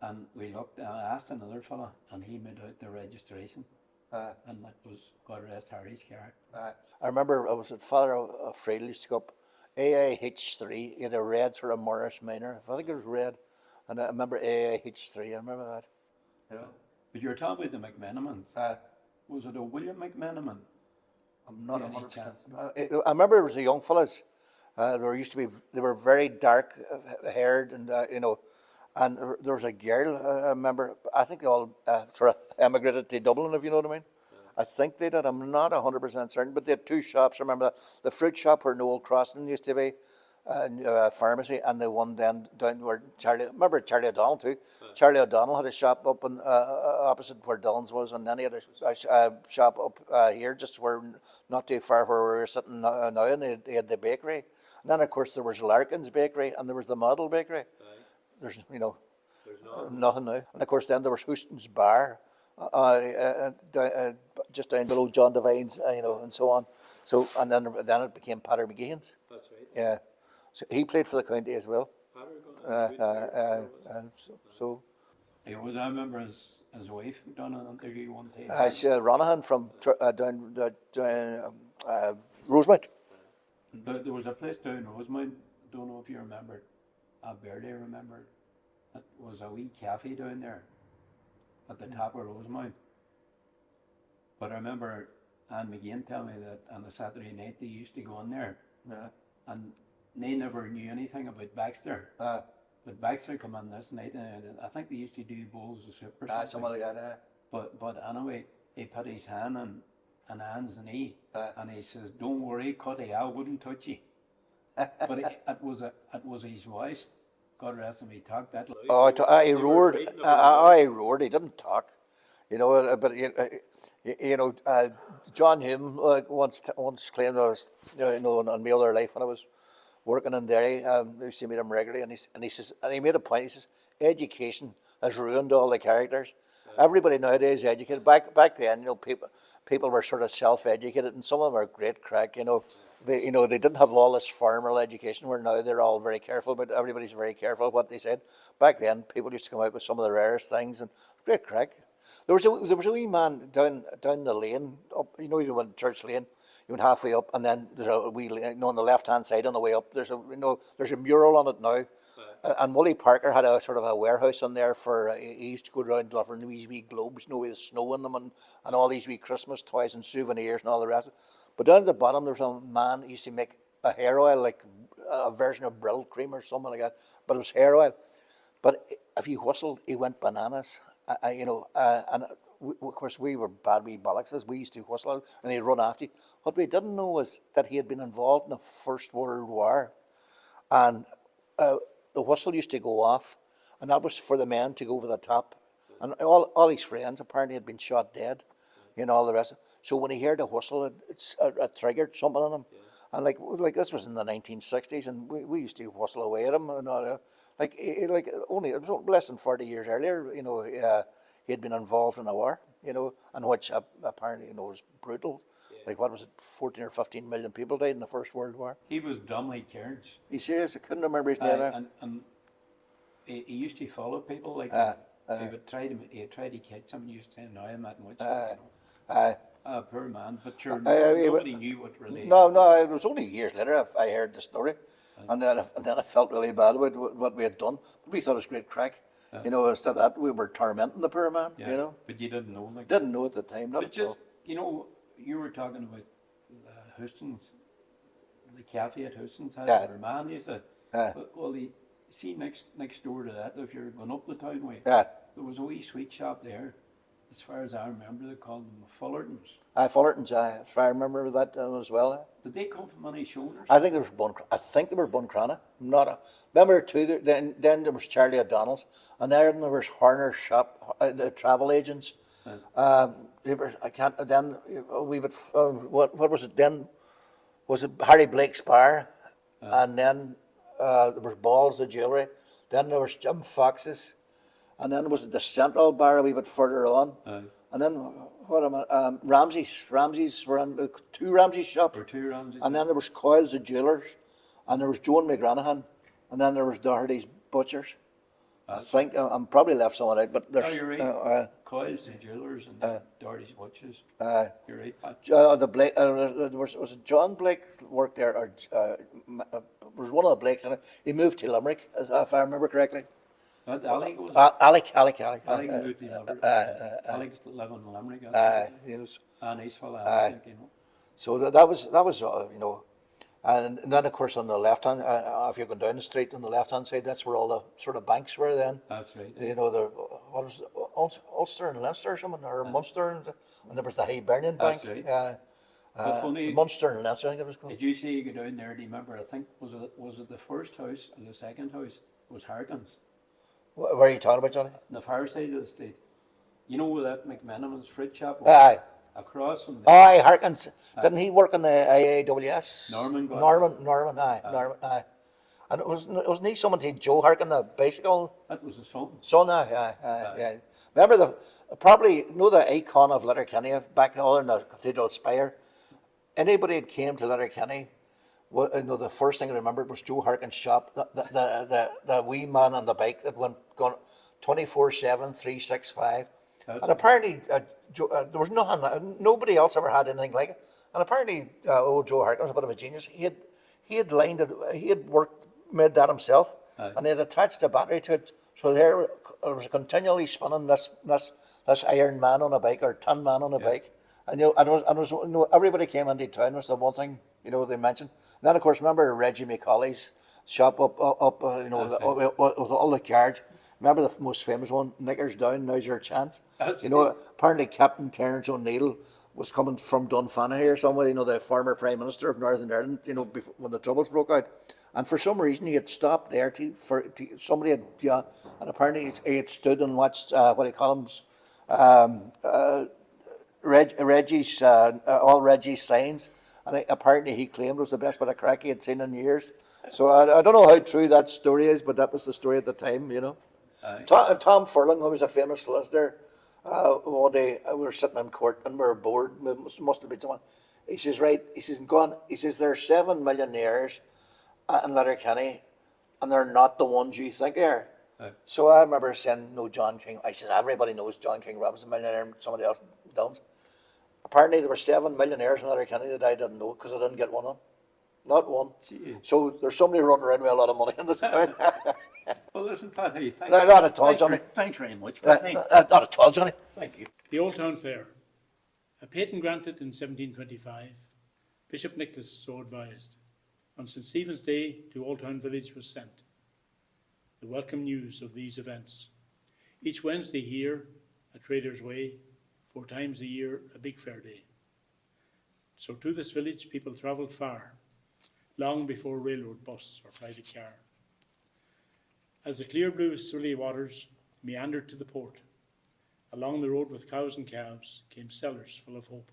And we looked, and I asked another fella, and he made out the registration, and that was, God rest Harry's car. I remember I was at Father Friedel used to go up AIH3. He had a red sort of Morris Minor. I think it was red. And I remember AIH3. I remember that. Yeah. But you were talking about the McMenamins. Was it a William McMenamin? I'm not Any 100%. chance? I remember it was the young fellas. They were very dark haired, and you know, and there was a girl. I remember. I think they all sort of emigrated to Dublin, if you know what I mean. I think they did. I'm not 100% certain, but they had two shops. I remember the fruit shop where Noel Crossan used to be, pharmacy, and the one down where remember Charlie O'Donnell too. Charlie O'Donnell had a shop up in, opposite where Dillon's was, and then he had a shop up here, just where not too far where we were sitting now, and they had the bakery. And then of course there was Larkin's bakery, and there was the Model bakery. There's nothing now. And of course then there was Houston's bar, just down below John Devine's, you know, and so on. So and then it became Patter McGeehan's. That's right. Yeah. So he played for the county as well. So I remember his wife done an interview one time. it's Ronahan from down Rosemount. But there was a place down Rosemount, don't know if you remember it. I barely remember it. It was a wee cafe down there at the top of Rosemount. But I remember Anne McGeehan telling me that on a Saturday night they used to go in there. And they never knew anything about Baxter. But Baxter come in this night, and I think they used to do bowls of soup or something. Something like that. But anyway, he put his hand on Anne's knee, and he says, "Don't worry, Cutty, I wouldn't touch you." But it was his voice. God rest him, he talked that loud. He roared. He roared. He didn't talk. You know, but you know, John Hume once claimed I was, you know, on my other life when I was working in Derry. I used to meet him regularly, and he says, and he made a point. He says, education has ruined all the characters. Everybody nowadays is educated. Back then, you know, people were sort of self-educated, and some of them are great crack. You know, they didn't have all this formal education. Where now they're all very careful, but everybody's very careful what they said. Back then, people used to come out with some of the rarest things, and great crack. There was a wee man down the lane up. You know, you went Church Lane. You went halfway up, and then there's a wee lane, you know, on the left hand side on the way up. There's a mural on it now. And Wally Parker had a sort of a warehouse on there for, he used to go around delivering these wee globes, you know, with snow in them, and all these wee Christmas toys and souvenirs and all the rest. But down at the bottom, there's a man who used to make a hair oil, like a version of Brill cream or something like that, but it was hair oil. But if you whistled, he went bananas, you know, and of course we were bad wee bollocks. We used to whistle and he'd run after you. What we didn't know was that he had been involved in the First World War, and the whistle used to go off, and that was for the men to go over the top. And all his friends apparently had been shot dead, you know, all the rest. So when he heard the whistle, it triggered something in him. And like this was in the 1960s, and we used to whistle away at him, and all, only it was less than 40 years earlier, you know, he had been involved in a war, you know, and which apparently, you know, was brutal. Like, what was it, 14 or 15 million people died in the First World War. He was Donnelly Cairns. He says, I couldn't remember his name. And he used to follow people, like, he would try to catch them, and used to say, "No, I'm not much." Poor man, but sure, nobody knew what really. No, it was only years later I heard the story, and then I felt really bad about what we had done. But we thought it was great crack. You know, instead of that, we were tormenting the poor man, Yeah. you know. But you didn't know, like. Didn't know at the time, not But at all. just, you know, you were talking about Houston's, the cafe at Houston's house, Yeah. where man used to, Yeah. well, you see next door to that, if you're going up the town way, Yeah. there was a wee sweet shop there. As far as I remember, they called them Fullerton's. Fullerton's, if I remember that as well. Did they come from any shoulders? I think there was Buncrana. Not a. Remember too. Then there was Charlie O'Donnell's, and then there was Horner's shop, the travel agents. I can't. Then we would. What was it then? Was it Harry Blake's bar? And then there was Balls the jewellery. Then there was Jim Fox's, and then was it the Central bar a wee bit further on. And then what am I? Ramsey's were in two Ramsey's shops. Or two Ramsey's. And then there was Coyle's the jewellers, and there was Joan McGranahan, and then there was Doherty's butchers. I think I'm probably left someone out, but there's. you're right. Coyle's the jewellers and Doherty's watches. You're right, Pat. The Blake, was it John Blake worked there, or was one of the Blakes in it? He moved to Limerick, if I remember correctly. Alec was Alec. Alec moved to Limerick. Alec's living in Limerick. You know, And Eastville, I think, you know. so that was you know, and then of course on the left hand, if you're going down the street on the left hand side, that's where all the sort of banks were then. That's right. You know, the what was it, Ulster and Leinster or something, or Munster, and there was the Hibernian Bank. That's right. Uh, funny- Munster and Leinster, I think it was called. Did you see you go down there? Do you remember? I think was it the first house or the second house was Harkin's, Where are you talking about, Johnny? on the far side of the street. You know where that McMenamin's fruit shop was? Aye. Across from there. Aye, Harkins. Didn't he work in the IAWS? Norman got Norman, aye. And wasn't he someone to Joe Harkin, the bicycle That was the son. son? Aye. Remember probably know the icon of Letterkenny back all in the cathedral spire. Anybody that came to Letterkenny, you know, the first thing I remembered was Joe Harkin's shop. The wee man on the bike that went gone 24/7, 365. That's And apparently, there was nobody else ever had anything like it. And apparently, old Joe Harkin was a bit of a genius. He had lined it. He had made that himself, and he had attached a battery to it. So there it was continually spinning this iron man on a bike or tin man on a bike. And you know, everybody came into town. Was the one thing they mentioned. And then of course, remember Reggie McCauley's shop up with all the cards. Remember the most famous one, Knickers down, now's your chance. Apparently Captain Terence O'Neill was coming from Dunfanaghy or somewhere, the former Prime Minister of Northern Ireland, before, when the Troubles broke out. And for some reason he had stopped there somebody had, and apparently he had stood and watched, Reggie's, all Reggie's signs. And apparently he claimed it was the best bit of crack he had seen in years. So I don't know how true that story is, but that was the story at the time, Tom Furlong, who was a famous solicitor, one day we were sitting in court and we were bored. Must have been someone. He says, right. He says, go on. He says, there are 7 millionaires in Letterkenny, and they're not the ones you think they are. So I remember saying, no, John King. I said, everybody knows John King Robinson, a millionaire, and somebody else doesn't. Apparently there were 7 millionaires in Letterkenny that I didn't know because I didn't get one of them. Not one. Gee. So there's somebody running around with a lot of money in this town. Well, listen, Pat, how you think? Not at all, Johnny. Thanks very much, Pat. Not at all, Johnny. Thank you. The Old Town Fair. A patent granted in 1725, Bishop Nicholas so advised, on St. Stephen's Day to Old Town Village was sent the welcome news of these events. Each Wednesday here at Trader's Way, 4 times a year, a big fair day. So to this village people travelled far, long before railroad bus or private car. As the clear blue Swilly waters meandered to the port, along the road with cows and calves came sellers full of hope.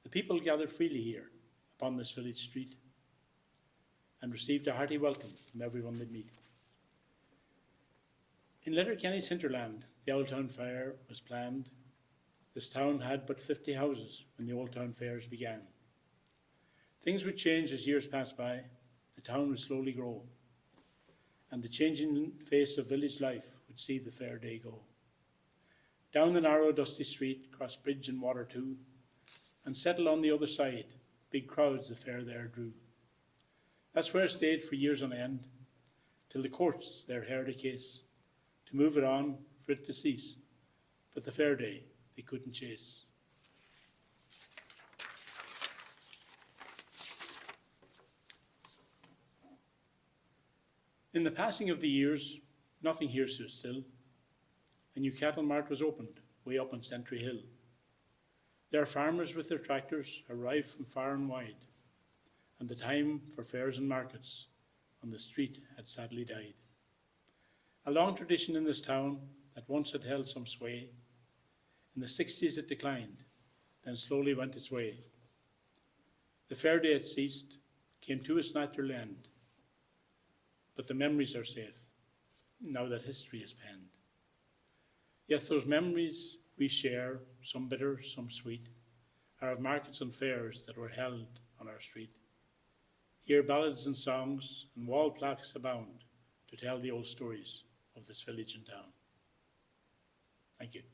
The people gathered freely here upon this village street and received a hearty welcome from everyone they'd meet. In Letterkenny's hinterland, the Old Town Fair was planned. This town had but 50 houses when the Old Town Fairs began. Things would change as years passed by. The town would slowly grow, and the changing face of village life would see the fair day go. Down the narrow, dusty street, cross bridge and water too, and settle on the other side, big crowds the fair there drew. That's where it stayed for years on end, till the courts there heard a case, to move it on, for it to cease, but the fair day they couldn't chase. In the passing of the years, nothing here stood still. A new cattle mart was opened way up on Sentry Hill. There farmers with their tractors arrived from far and wide, and the time for fairs and markets on the street had sadly died. A long tradition in this town that once had held some sway, in the 60s it declined, then slowly went its way. The fair day had ceased, came to its natural end, but the memories are safe, now that history is penned. Yet those memories we share, some bitter, some sweet, are of markets and fairs that were held on our street. Here ballads and songs and wall plaques abound to tell the old stories of this village and town. Thank you.